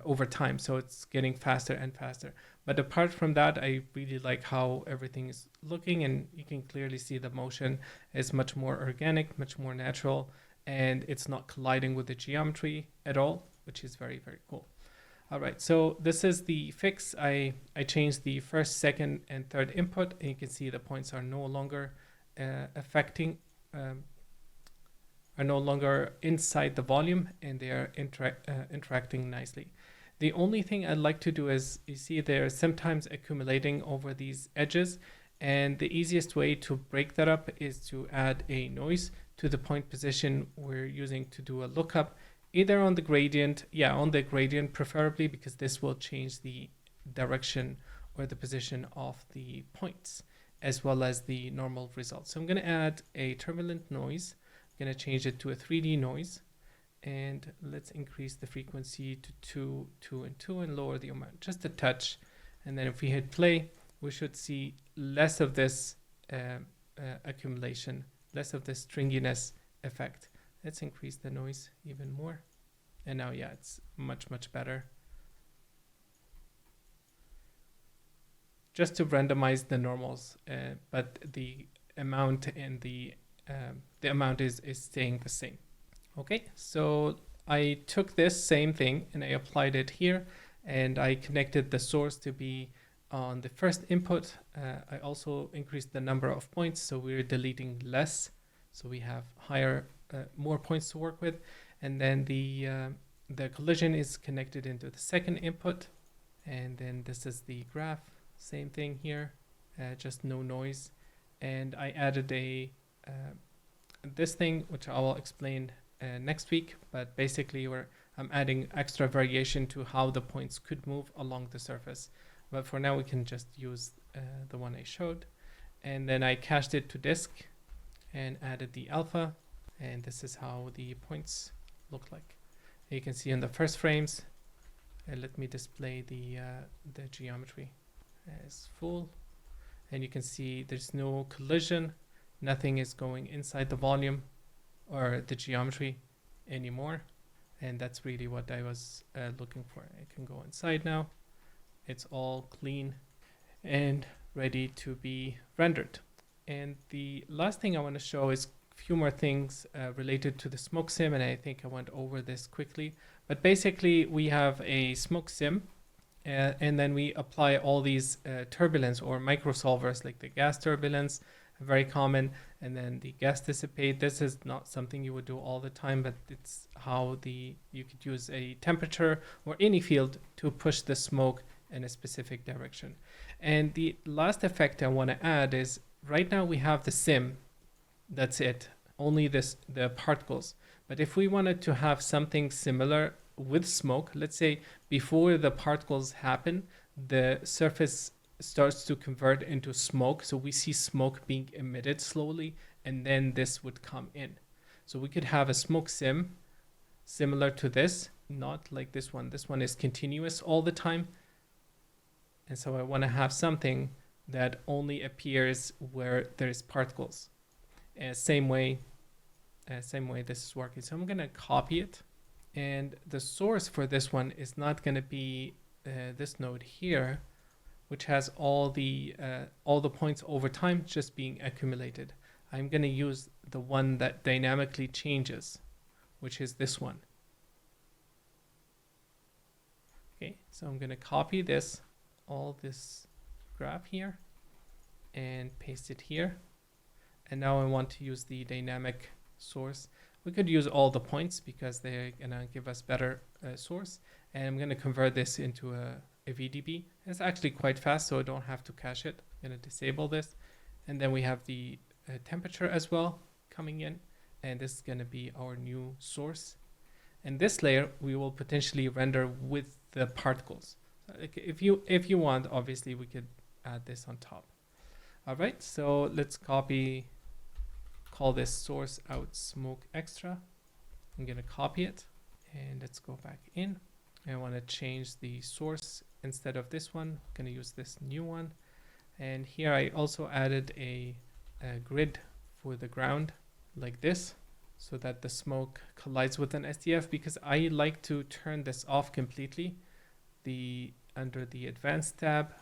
A: over time. So it's getting faster and faster. But apart from that, I really like how everything is looking, and you can clearly see the motion is much more organic, much more natural, and it's not colliding with the geometry at all, which is very, very cool. All right, so this is the fix. I changed the first, second, and third input, and you can see the points are no longer are no longer inside the volume, and they are interacting nicely. The only thing I'd like to do is, you see they're sometimes accumulating over these edges, and the easiest way to break that up is to add a noise to the point position we're using to do a lookup, either on the gradient, preferably, because this will change the direction or the position of the points. as well as the normal results. So I'm going to add a turbulent noise. I'm going to change it to a 3D noise. And let's increase the frequency to 2, 2, and 2 and lower the amount just a touch. And then if we hit play, we should see less of this accumulation, less of this stringiness effect. Let's increase the noise even more. And now, yeah, it's much, much better. Just to randomize the normals, but the amount and the amount is staying the same. Okay, so I took this same thing and I applied it here, and I connected the source to be on the first input. I also increased the number of points, so we're deleting less, so we have more points to work with. And then the collision is connected into the second input, and then this is the graph. Same thing here, just no noise. And I added this thing, which I will explain next week, but basically I'm adding extra variation to how the points could move along the surface. But for now, we can just use the one I showed. And then I cached it to disk and added the alpha. And this is how the points look like. You can see in the first frames, let me display the geometry as full. And you can see there's no collision. Nothing is going inside the volume or the geometry anymore. And that's really what I was looking for. I can go inside now. It's all clean and ready to be rendered. And the last thing I want to show is a few more things related to the smoke sim, and I think I went over this quickly. But basically, we have a smoke sim, and then we apply all these turbulence or microsolvers, like the gas turbulence, very common, and then the gas dissipate. This is not something you would do all the time, but it's how you could use a temperature or any field to push the smoke in a specific direction. And the last effect I want to add is, right now we have the sim, that's it, only the particles. But if we wanted to have something similar with smoke, let's say before the particles happen, the surface starts to convert into smoke. So we see smoke being emitted slowly, and then this would come in. So we could have a smoke sim similar to this, not like this one. This one is continuous all the time. And so I want to have something that only appears where there's particles. Same way this is working. So I'm going to copy it. And the source for this one is not going to be this node here, which has all the points over time just being accumulated. I'm going to use the one that dynamically changes, which is this one. Okay, so I'm going to copy all this graph here and paste it here. And now I want to use the dynamic source. We could use all the points because they're gonna give us better source. And I'm gonna convert this into a VDB. It's actually quite fast, so I don't have to cache it. I'm gonna disable this. And then we have the temperature as well coming in. And this is gonna be our new source. And this layer, we will potentially render with the particles. If you want, obviously we could add this on top. All right, so let's call this source out smoke extra. I'm gonna copy it, and let's go back in. I want to change the source. Instead of this one, I'm gonna use this new one. And here I also added a grid for the ground like this, so that the smoke collides with an SDF, because I like to turn this off completely. Under the advanced tab,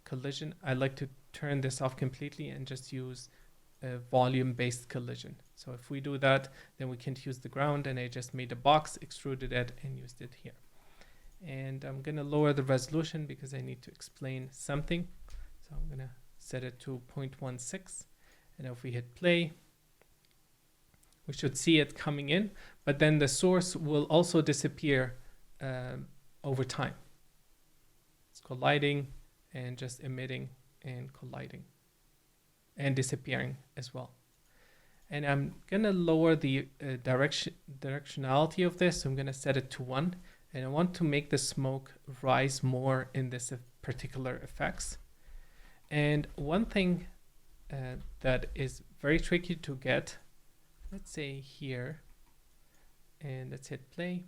A: collision, I like to turn this off completely and just use a volume-based collision. So if we do that, then we can't use the ground, and I just made a box, extruded it, and used it here. And I'm gonna lower the resolution because I need to explain something. So I'm gonna set it to 0.16, and if we hit play, we should see it coming in, but then the source will also disappear over time. It's colliding and just emitting and colliding and disappearing as well. And I'm gonna lower the directionality of this. So I'm gonna set it to 1, and I want to make the smoke rise more in this particular effects. And one thing that is very tricky to get. Let's say here, and let's hit play.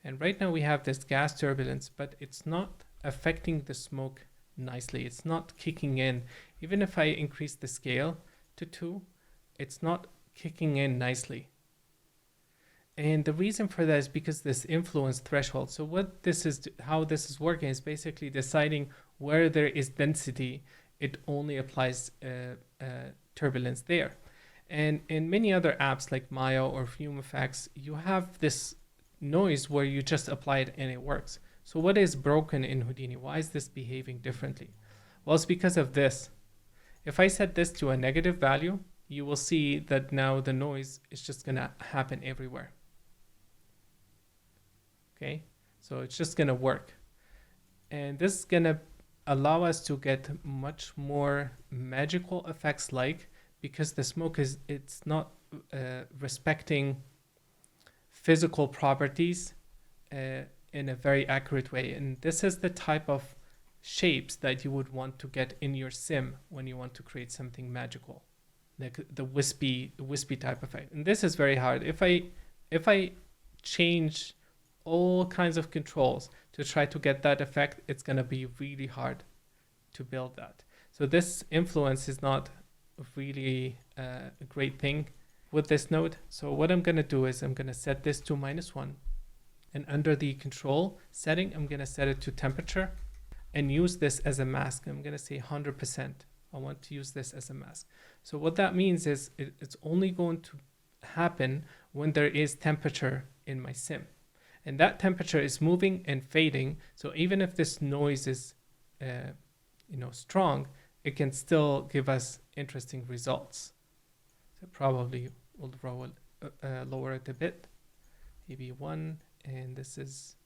A: And right now we have this gas turbulence, but it's not affecting the smoke nicely. It's not kicking in. Even if I increase the scale to 2, it's not kicking in nicely. And the reason for that is because this influence threshold. So what this is, how this is working is basically deciding where there is density, it only applies turbulence there. And in many other apps like Maya or FumeFX, you have this noise where you just apply it and it works. So what is broken in Houdini? Why is this behaving differently? Well, it's because of this. If I set this to a negative value, you will see that now the noise is just gonna happen everywhere. Okay, so it's just gonna work. And this is gonna allow us to get much more magical effects, like, because the smoke it's not respecting physical properties in a very accurate way. And this is the type of shapes that you would want to get in your sim when you want to create something magical, like the wispy type effect. And this is very hard. If I change all kinds of controls to try to get that effect, it's going to be really hard to build that. So this influence is not really a great thing with this node. So what I'm going to do is I'm going to set this to -1, and under the control setting, I'm going to set it to temperature and use this as a mask. I'm going to say 100%. I want to use this as a mask. So what that means is it's only going to happen when there is temperature in my sim. And that temperature is moving and fading. So even if this noise is strong, it can still give us interesting results. So probably we'll lower it a bit, maybe 1, and this is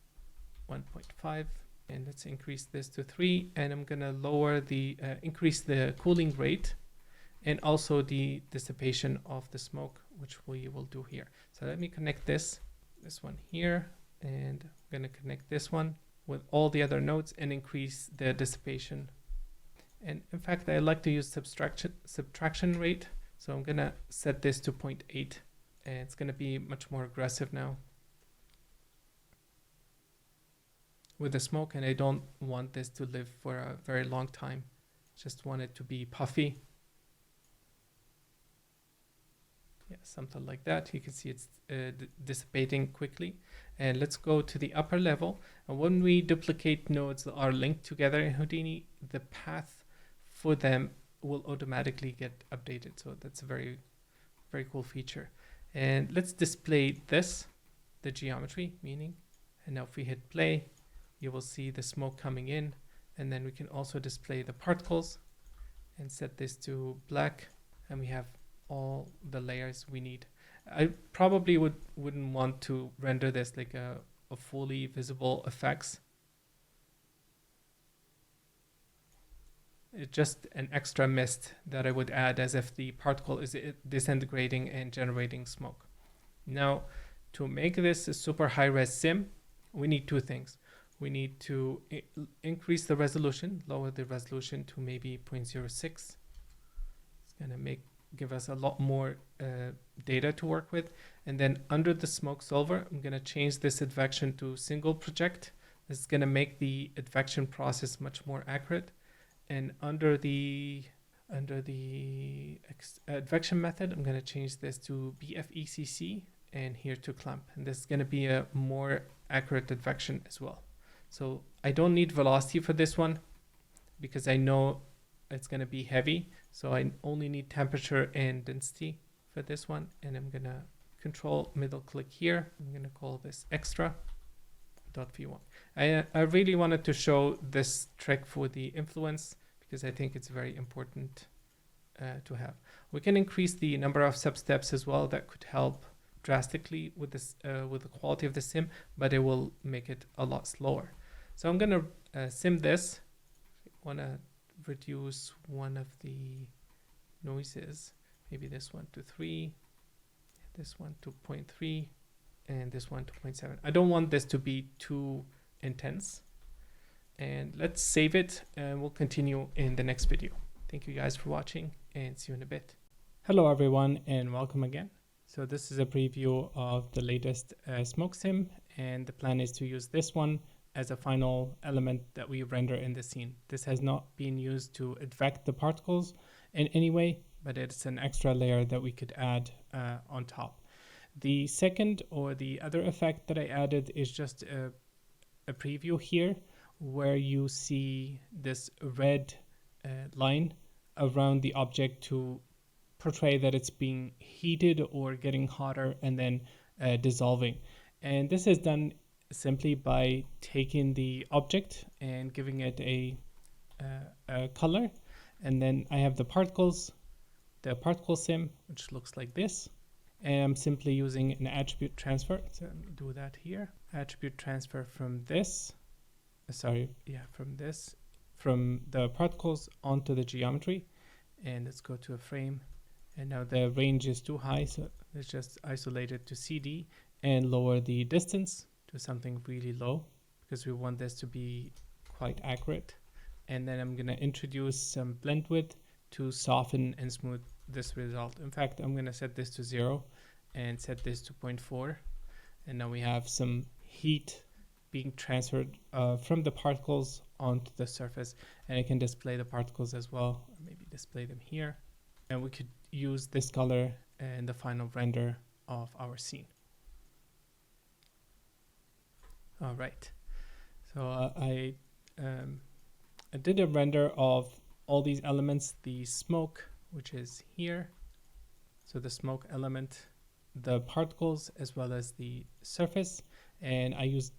A: 1.5. And let's increase this to 3, and I'm gonna lower the increase the cooling rate and also the dissipation of the smoke, which we will do here. So let me connect this one here, and I'm gonna connect this one with all the other nodes and increase the dissipation. And in fact, I like to use subtraction rate. So I'm gonna set this to 0.8, and it's gonna be much more aggressive now with the smoke, and I don't want this to live for a very long time. Just want it to be puffy. Yeah, something like that. You can see it's dissipating quickly. And let's go to the upper level. And when we duplicate nodes that are linked together in Houdini, the path for them will automatically get updated. So that's a very, very cool feature. And let's display this, the geometry, meaning, and now if we hit play, you will see the smoke coming in, and then we can also display the particles and set this to black, and we have all the layers we need. I probably wouldn't want to render this like a fully visible effects. It's just an extra mist that I would add as if the particle is disintegrating and generating smoke. Now, to make this a super high-res sim, we need 2 things. We need to increase the resolution, lower the resolution to maybe 0.06. It's gonna give us a lot more data to work with. And then under the Sopsolver, I'm gonna change this advection to single project. This is gonna make the advection process much more accurate. And under the advection method, I'm gonna change this to BFECC and here to clamp. And this is gonna be a more accurate advection as well. So I don't need velocity for this one because I know it's going to be heavy. So I only need temperature and density for this one. And I'm going to control middle click here. I'm going to call this extra.v1. I really wanted to show this trick for the influence because I think it's very important to have. We can increase the number of sub-steps as well. That could help drastically with this with the quality of the sim, but it will make it a lot slower. So I'm gonna sim this. I wanna reduce one of the noises, maybe this one to 3, this one to 0.3, and this one to 0.7. I don't want this to be too intense. And let's save it, and we'll continue in the next video. Thank you guys for watching, and see you in a bit. Hello everyone, and welcome again. So this is a preview of the latest smoke sim, and the plan is to use this one as a final element that we render in the scene. This has not been used to affect the particles in any way, but it's an extra layer that we could add on top. The second or the other effect that I added is just a preview here where you see this red line around the object to portray that it's being heated or getting hotter and then dissolving. And this is done simply by taking the object and giving it a color. And then I have the particles, the particle sim, which looks like this. And I'm simply using an attribute transfer. So let me do that here. Attribute transfer from this, from the particles onto the geometry. And let's go to a frame. And now the range is too high, so let's just isolate it to CD and lower the distance to something really low because we want this to be quite accurate. And then I'm going to introduce some blend width to soften and smooth this result. In fact, I'm going to set this to 0 and set this to 0.4. And now we have some heat being transferred from the particles onto the surface. And I can display the particles as well, or maybe display them here. And we could use this color in the final render of our scene. All right, so I did a render of all these elements, the smoke, which is here. So the smoke element, the particles, as well as the surface. And I used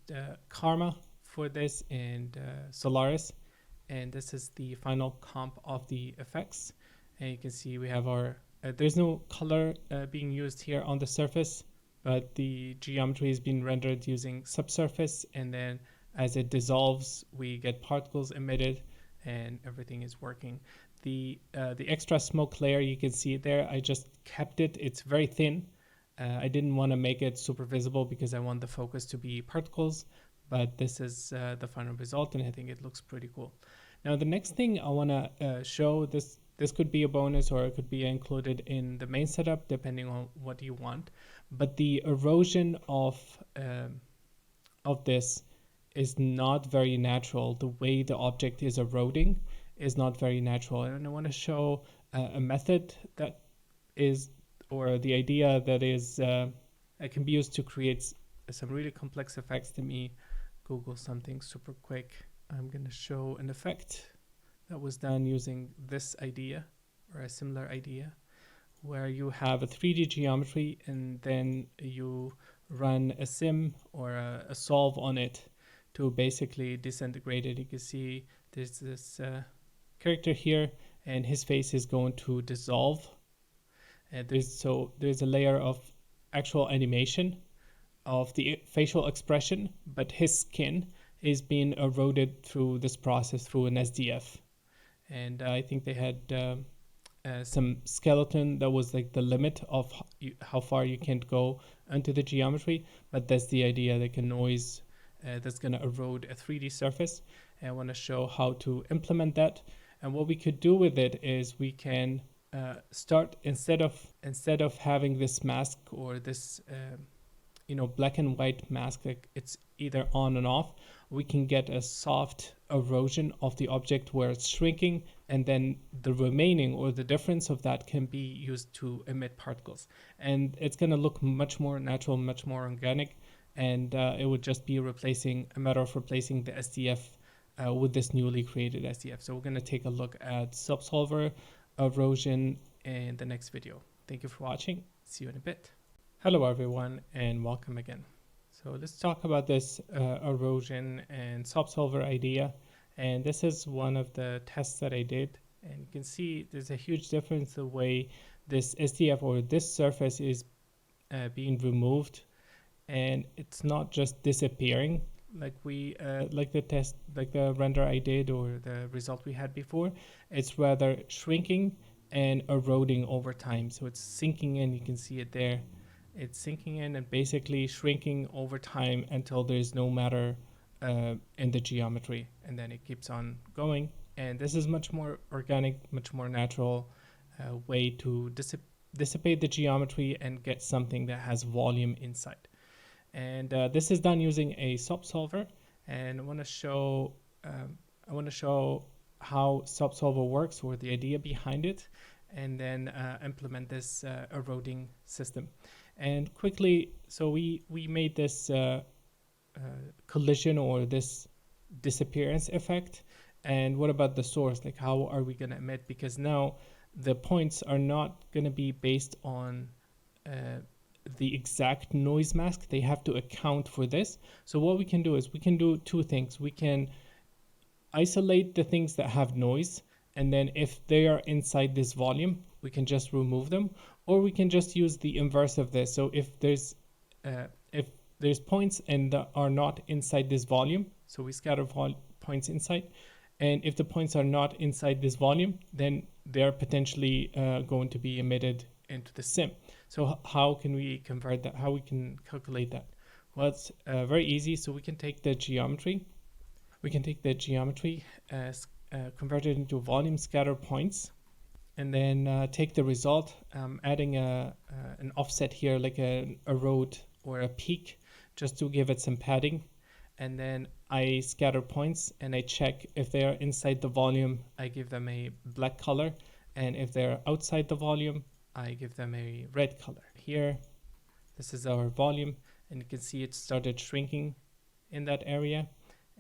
A: Karma for this and Solaris. And this is the final comp of the effects. And you can see we have our, there's no color being used here on the surface, but the geometry is being rendered using subsurface. And then as it dissolves, we get particles emitted and everything is working. The extra smoke layer, you can see it there. I just kept it. It's very thin. I didn't want to make it super visible because I want the focus to be particles, but this is the final result, and I think it looks pretty cool. Now, the next thing I want to show, this could be a bonus or it could be included in the main setup, depending on what you want. But the erosion of this is not very natural. The way the object is eroding is not very natural. And I want to show a method that is, or the idea that is, can be used to create some really complex effects. Let me Google something super quick. I'm going to show an effect that was done using this idea or a similar idea where you have a 3D geometry and then you run a sim or a solve on it to basically disintegrate it. You can see there's this character here and his face is going to dissolve. There's a layer of actual animation of the facial expression, but his skin is being eroded through this process through an SDF. And I think they had some skeleton that was like the limit of how far you can go into the geometry, but that's the idea, like a noise that's going to erode a 3D surface. And I want to show how to implement that. And what we could do with it is we can start, instead of having this mask or this black and white mask, like it's either on and off, we can get a soft erosion of the object where it's shrinking, and then the remaining or the difference of that can be used to emit particles. And it's going to look much more natural, much more organic, and it would just be a matter of replacing the SDF with this newly created SDF. So we're going to take a look at Sopsolver Erosion in the next video. Thank you for watching. See you in a bit. Hello everyone, and welcome again. So let's talk about this erosion and Sopsolver idea. And this is one of the tests that I did. And you can see there's a huge difference the way this SDF or this surface is being removed. And it's not just disappearing like the render I did or the result we had before. It's rather shrinking and eroding over time. So it's sinking in, you can see it there. It's sinking in and basically shrinking over time until there's no matter in the geometry, and then it keeps on going And this is much more organic, much more natural way to dissipate the geometry and get something that has volume inside. And this is done using a Sopsolver. And I want to show how Sopsolver works, or the idea behind it, and then implement this eroding system. And quickly, so we made this collision, or this disappearance effect. And what about the source? Like, how are we going to emit? Because now the points are not going to be based on the exact noise mask. They have to account for this. So what we can do is we can do two things. We can isolate the things that have noise, and then if they are inside this volume, we can just remove them, or we can just use the inverse of this. So if there's points and that are not inside this volume, so we scatter points inside, and if the points are not inside this volume, then they're potentially going to be emitted into the sim. So how can we convert that? How we can calculate that? Well, it's very easy. So we can take the geometry. Convert it into volume scatter points, and then take the result, adding an offset here, like a erode or a peak, just to give it some padding. And then I scatter points and I check if they are inside the volume, I give them a black color. And if they're outside the volume, I give them a red color. Here, this is our volume, and you can see it started shrinking in that area.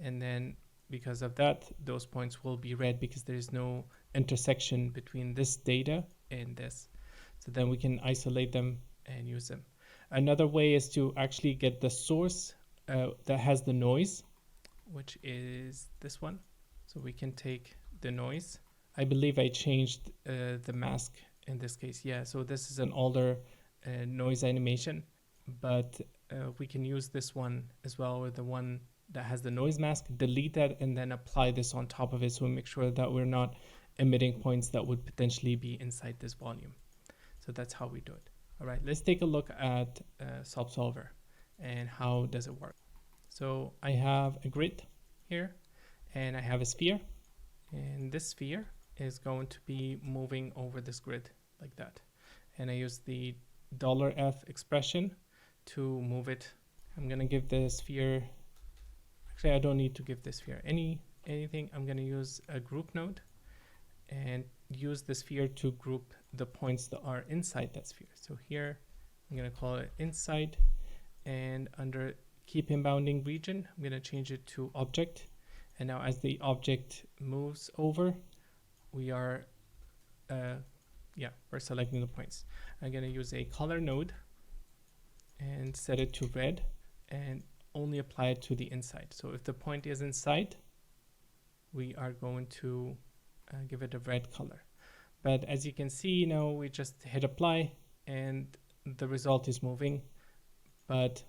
A: And then because of that, those points will be red because there is no intersection between this data and this. So then we can isolate them and use them. Another way is to actually get the source that has the noise, which is this one. So we can take the noise. I believe I changed the mask in this case. Yeah, so this is an older noise animation, but we can use this one as well, or the one that has the noise mask, delete that, and then apply this on top of it, so we make sure that we're not emitting points that would potentially be inside this volume. So that's how we do it. All right, let's take a look at Sopsolver and how does it work. So I have a grid here, and I have a sphere, and this sphere is going to be moving over this grid like that. And I use the $F expression to move it. I'm gonna give the sphere, actually I don't need to give this sphere anything. I'm gonna use a group node and use the sphere to group the points that are inside that sphere. So here I'm gonna call it inside, and under keep in bounding region, I'm gonna change it to object. And now as the object moves over, we are we're selecting the points. I'm going to use a color node and set it to red and only apply it to the inside. So if the point is inside, we are going to give it a red color. But as you can see, now we just hit apply and the result is moving, but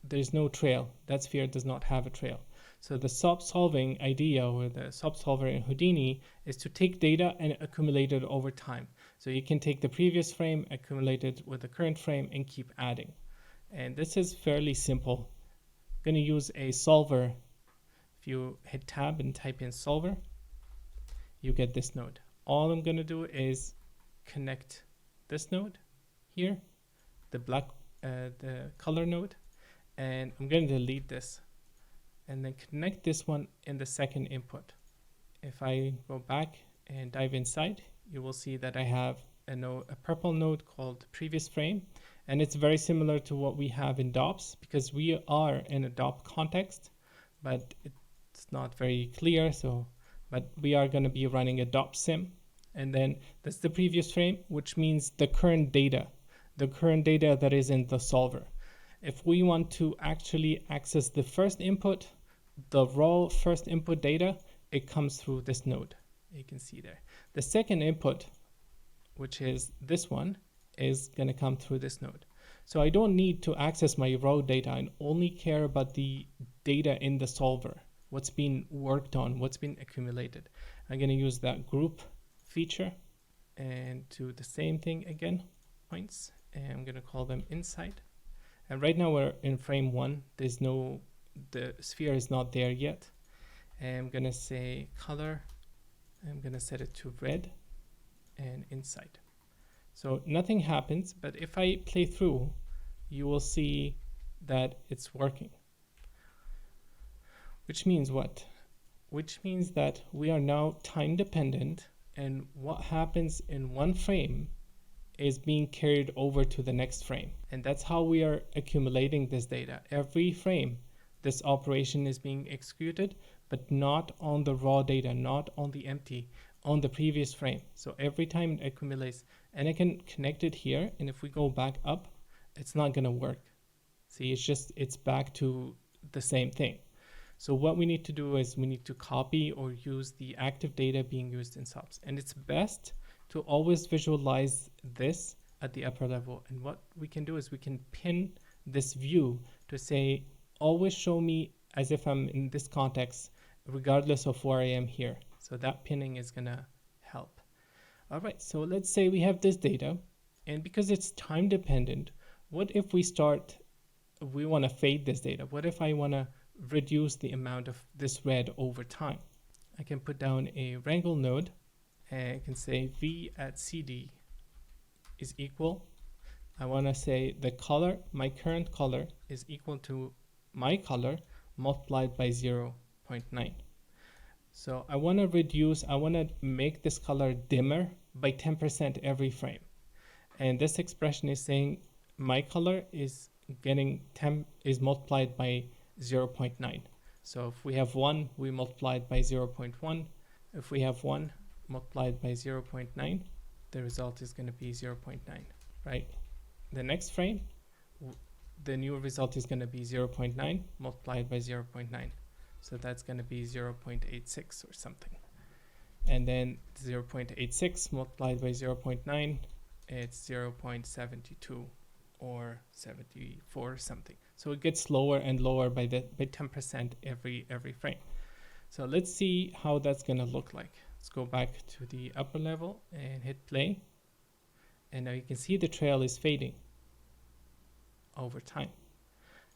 A: there's no trail. That sphere does not have a trail. So the solving idea, or the Sopsolver in Houdini, is to take data and accumulate it over time. So you can take the previous frame, accumulate it with the current frame, and keep adding. And this is fairly simple. I'm going to use a solver. If you hit tab and type in solver, you get this node. All I'm going to do is connect this node here, the color node, and I'm going to delete this, and then connect this one in the second input. If I go back and dive inside, you will see that I have a purple node called previous frame, and it's very similar to what we have in DOPS, because we are in a DOP context, but it's not very clear. But we are going to be running a DOP sim, and then that's the previous frame, which means the current data that is in the solver. If we want to actually access the first input, the raw first input data, it comes through this node. You can see there. The second input, which is this one, is going to come through this node. So I don't need to access my raw data and only care about the data in the solver, what's been worked on, what's been accumulated. I'm going to use that group feature and do the same thing again, points, and I'm going to call them inside. And right now we're in frame 1. The sphere is not there yet. And I'm going to say color I'm gonna set it to red and inside. So nothing happens, but if I play through, you will see that it's working. Which means what? Which means that we are now time dependent, and what happens in one frame is being carried over to the next frame. And that's how we are accumulating this data. Every frame, this operation is being executed, but not on the raw data, not on the empty, on the previous frame. So every time it accumulates, and I can connect it here, and if we go back up, it's not gonna work. See, it's back to the same thing. So what we need to do is we need to copy or use the active data being used in Sops. And it's best to always visualize this at the upper level. And what we can do is we can pin this view to say, always show me as if I'm in this context, regardless of where I am here. So that pinning is gonna help. All right, so let's say we have this data, and because it's time dependent, what if we wanna fade this data? What if I wanna reduce the amount of this red over time? I can put down a wrangle node, and I can say v at cd is equal. I want to say the color, my current color, is equal to my color multiplied by 0.9. So I want to make this color dimmer by 10% every frame. And this expression is saying my color is multiplied by 0.9. So if we have 1, we multiply it by 0.1. If we have 1 multiplied by 0.9, the result is going to be 0.9, right? The next frame, the new result is going to be 0.9 multiplied by 0.9. So that's going to be 0.86 or something. And then 0.86 multiplied by 0.9, it's 0.72 or 74 or something. So it gets lower and lower by 10% every frame. So let's see how that's going to look like. Let's go back to the upper level and hit play. And now you can see the trail is fading over time.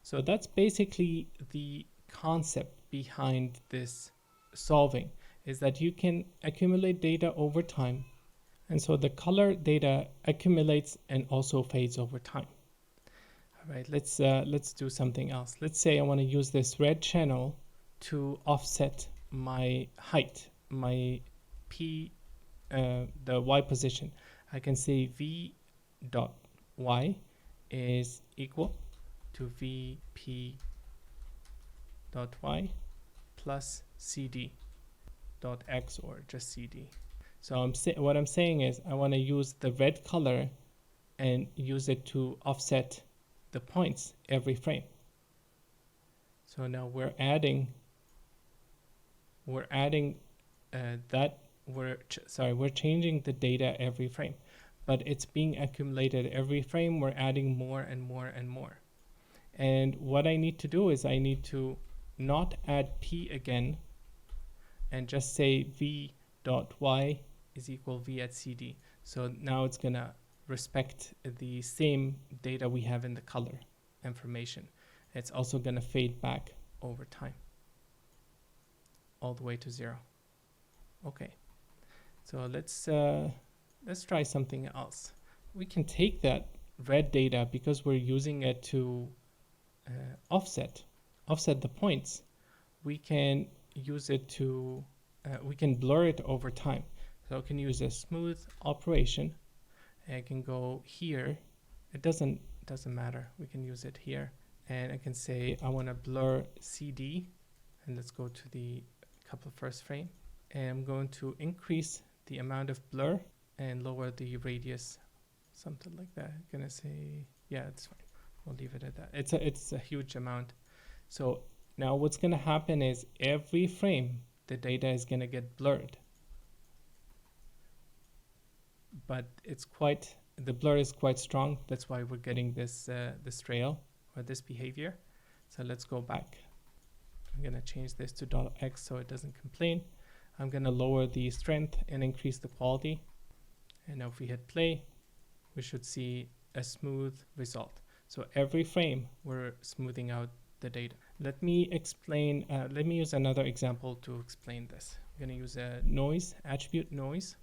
A: So that's basically the concept behind this solving, is that you can accumulate data over time. And so the color data accumulates and also fades over time. All right, let's do something else. Let's say I want to use this red channel to offset my height, my the y position. I can say v dot y is equal to vp dot y plus cd dot x, or just cd. So what I'm saying is I want to use the red color and use it to offset the points every frame. So now we're changing the data every frame, but it's being accumulated every frame. We're adding more and more and more. And what I need to do is I need to not add p again and just say v dot y is equal v at cd. So now it's gonna respect the same data we have in the color information. It's also gonna fade back over time all the way to 0. Okay, so let's try something else. We can take that red data, because we're using it to offset the points. We can use it to we can blur it over time. So I can use a smooth operation. I can go here. It doesn't matter. We can use it here, and I can say I want to blur CD, and let's go to the couple first frame, and I'm going to increase the amount of blur and lower the radius, something like that. I'm gonna say, yeah, it's fine. We'll leave it at that. It's a huge amount. So now what's gonna happen is every frame the data is gonna get blurred, but the blur is quite strong. That's why we're getting this trail or this behavior. So let's go back. I'm gonna change this to .x so it doesn't complain. I'm gonna lower the strength and increase the quality. And now if we hit play, we should see a smooth result. So every frame we're smoothing out the data. Let me use another example to explain this. I'm going to use a noise, attribute noise,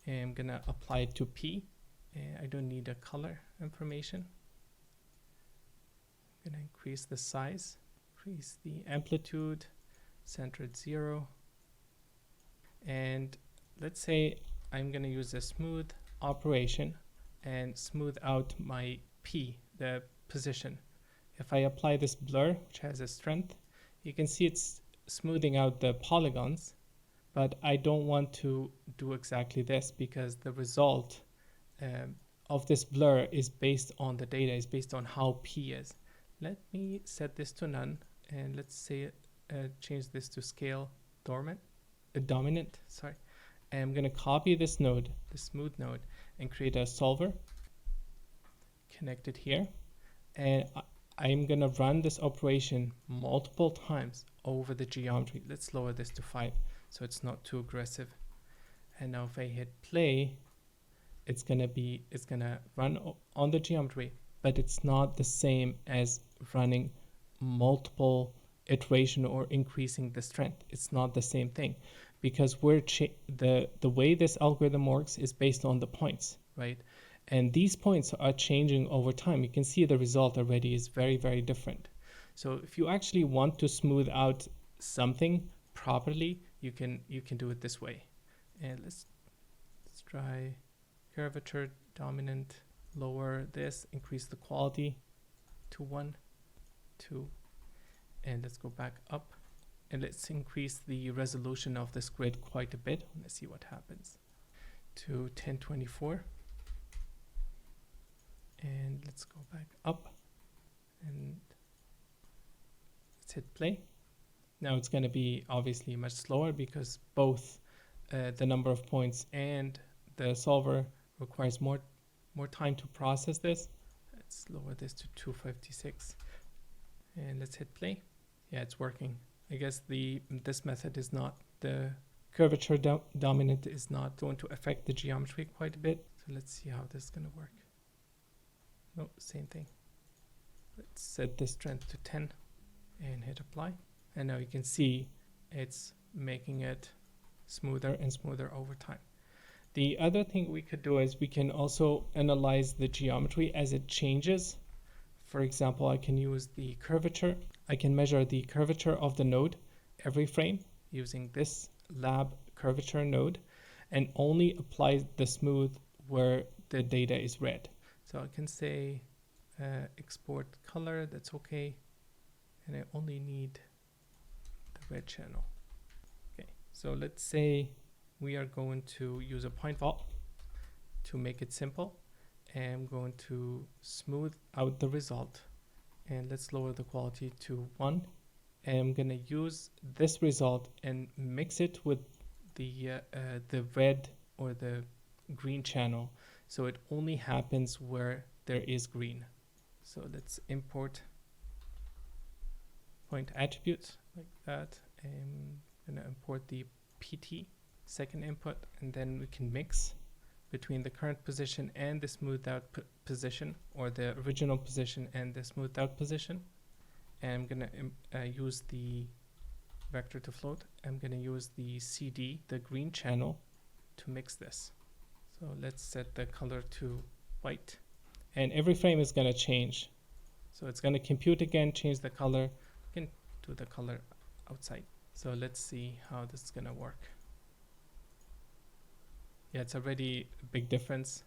A: and I'm going to apply it to P. And I don't need a color information. I'm going to increase the size, increase the amplitude, center at 0. And let's say I'm going to use a smooth operation and smooth out my P, the position. If I apply this blur, which has a strength, you can see it's smoothing out the polygons, but I don't want to do exactly this because the result of this blur is based on the data, is based on how P is. Let me set this to none, and let's say change this to scale dominant, sorry. And I'm going to copy this node, the smooth node, and create a solver, connect it here, and I'm going to run this operation multiple times over the geometry. Let's lower this to 5 so it's not too aggressive. And now if I hit play, it's going to run on the geometry, but it's not the same as running multiple iteration or increasing the strength. It's not the same thing because the way this algorithm works is based on the points, right? And these points are changing over time. You can see the result already is very, very different. So if you actually want to smooth out something properly, you can do it this way. And let's try curvature dominant, lower this, increase the quality to 1, 2, and let's go back up. And let's increase the resolution of this grid quite a bit. Let's see what happens. To 1024. And let's go back up and let's hit play. Now it's going to be obviously much slower because both the number of points and the solver requires more time to process this. Let's lower this to 256 and let's hit play. Yeah, it's working. I guess this method is not, the curvature dominant is not going to affect the geometry quite a bit. So let's see how this is going to work. No, same thing. Let's set the strength to 10 and hit apply. And now you can see it's making it smoother and smoother over time. The other thing we could do is we can also analyze the geometry as it changes. For example, I can use the curvature. I can measure the curvature of the node every frame using this lab curvature node and only apply the smooth where the data is red. So I can say export color, that's okay. And I only need the red channel. Okay, so let's say we are going to use a point vault to make it simple. And I'm going to smooth out the result. And let's lower the quality to 1. And I'm going to use this result and mix it with the red or the green channel. So it only happens where there is green. So let's import point attributes like that. I'm going to import the PT second input, and then we can mix between the current position and the smoothed out position, or the original position and the smoothed out position. And I'm going to use the vector to float. I'm going to use the CD, the green channel, to mix this. So let's set the color to white. And every frame is going to change. So it's going to compute again, change the color. We can do the color outside. So let's see how this is going to work. Yeah, it's already a big difference.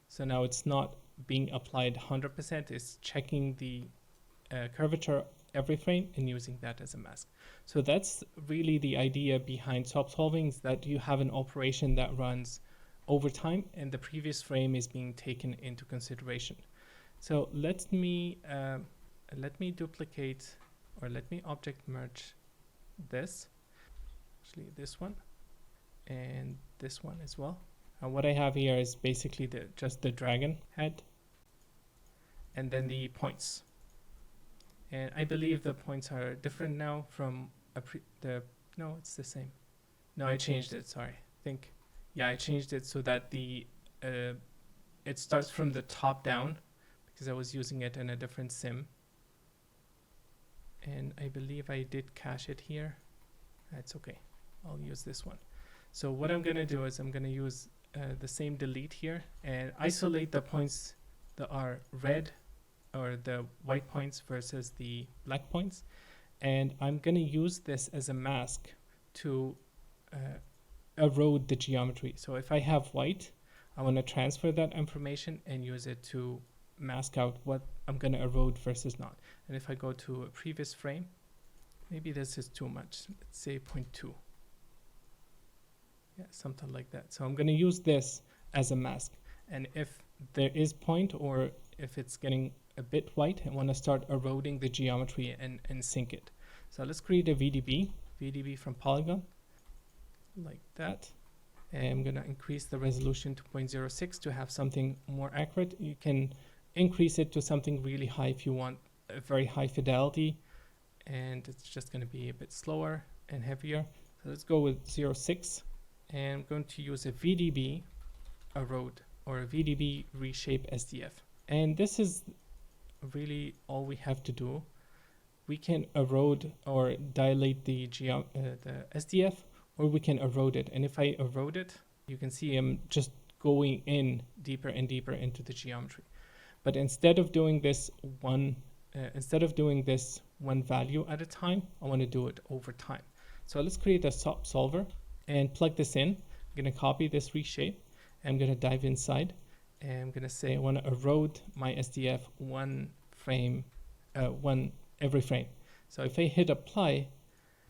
A: So now it's not being applied 100%. It's checking the curvature every frame and using that as a mask. So that's really the idea behind Sops solving, is that you have an operation that runs over time and the previous frame is being taken into consideration. So let me duplicate, or let me object merge this, actually this one and this one as well. And what I have here is basically just the dragon head and then the points. And I believe the points are different now from no, it's the same. No, I changed it, sorry. I changed it so that it starts from the top down, because I was using it in a different sim. and I believe I did cache it here. That's okay. I'll use this one. So what I'm going to do is I'm going to use the same delete here and isolate the points that are red, or the white points versus the black points. And I'm going to use this as a mask to erode the geometry. So if I have white, I want to transfer that information and use it to mask out what I'm going to erode versus not. And if I go to a previous frame, maybe this is too much. Let's say 0.2. Yeah, something like that. So I'm going to use this as a mask. And if there is point, or if it's getting a bit white, I want to start eroding the geometry and sync it. So let's create a VDB from polygon, like that. And I'm going to increase the resolution to 0.06 to have something more accurate. You can increase it to something really high if you want a very high fidelity, and it's just going to be a bit slower and heavier. So let's go with 0.6, and I'm going to use a VDB erode, or a VDB reshape SDF. And this is really all we have to do. We can erode or dilate the SDF, or we can erode it. And if I erode it, you can see I'm just going in deeper and deeper into the geometry. But instead of doing this one value at a time, I want to do it over time. So let's create a Sopsolver and plug this in. I'm going to copy this reshape. I'm going to dive inside, and I'm going to say I want to erode my SDF every frame. So if I hit apply,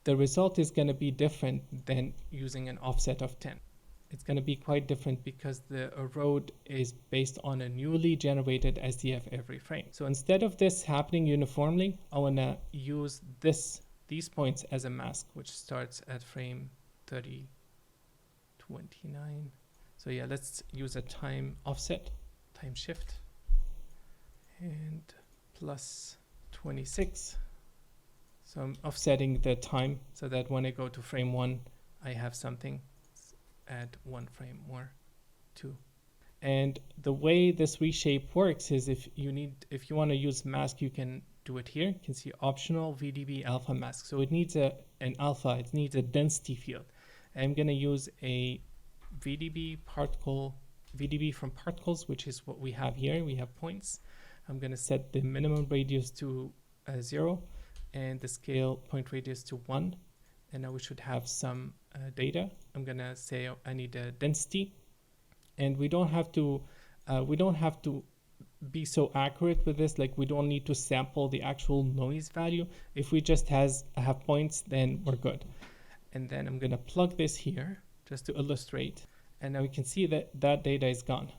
A: the result is going to be different than using an offset of 10. It's going to be quite different because the erode is based on a newly generated SDF every frame. So instead of this happening uniformly, I want to use these points as a mask, which starts at frame 3029. So yeah, let's use a time offset, time shift, and plus 26. So I'm offsetting the time so that when I go to frame 1, I have something. Add 1 frame more, 2. And the way this reshape works is if you want to use mask, you can do it here. You can see optional VDB alpha mask. So it needs an alpha, it needs a density field. I'm going to use a VDB from particles, which is what we have here. We have points. I'm going to set the minimum radius to 0 and the scale point radius to 1. And now we should have some data. I'm going to say I need a density, and we don't have to be so accurate with this. Like, we don't need to sample the actual noise value. If we just have points, then we're good. And then I'm going to plug this here just to illustrate. And now we can see that that data is gone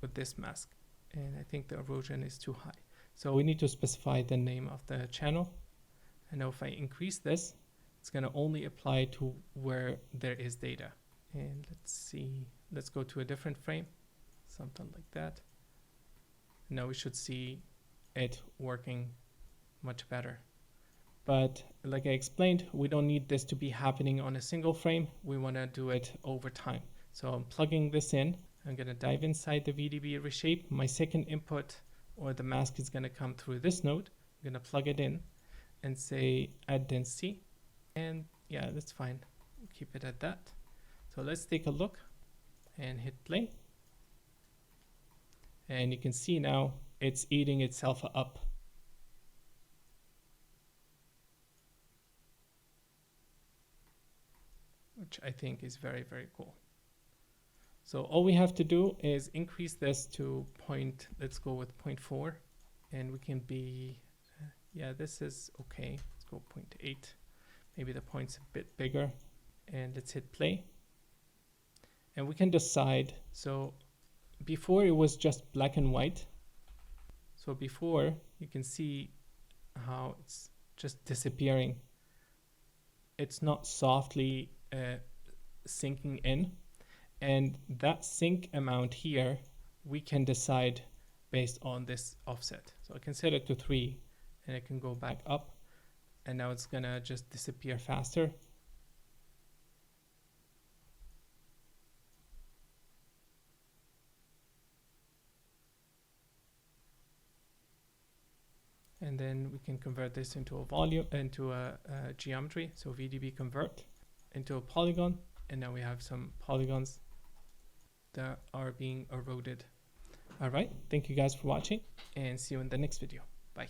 A: with this mask. And I think the erosion is too high. So we need to specify the name of the channel. And now if I increase this, it's going to only apply to where there is data. And let's see, let's go to a different frame, something like that. Now we should see it working much better. But like I explained, we don't need this to be happening on a single frame. We want to do it over time. So I'm plugging this in. I'm going to dive inside the VDB reshape. My second input, or the mask, is going to come through this node. I'm going to plug it in and say add density. And yeah, that's fine. We'll keep it at that. So let's take a look and hit play. And you can see now it's eating itself up. Which I think is very, very cool. So all we have to do is increase this to let's go with 0.4. And we can be, yeah, this is okay. Let's go 0.8. Maybe the point's a bit bigger, and let's hit play. And we can decide. So before it was just black and white. So before, you can see how it's just disappearing. It's not softly sinking in. And that sync amount here, we can decide based on this offset. So I can set it to 3, and I can go back up. And now it's gonna just disappear faster. And then we can convert this into a volume, into a geometry. So VDB convert into a polygon. And now we have some polygons that are being eroded. All right. Thank you guys for watching, and see you in the next video. Bye.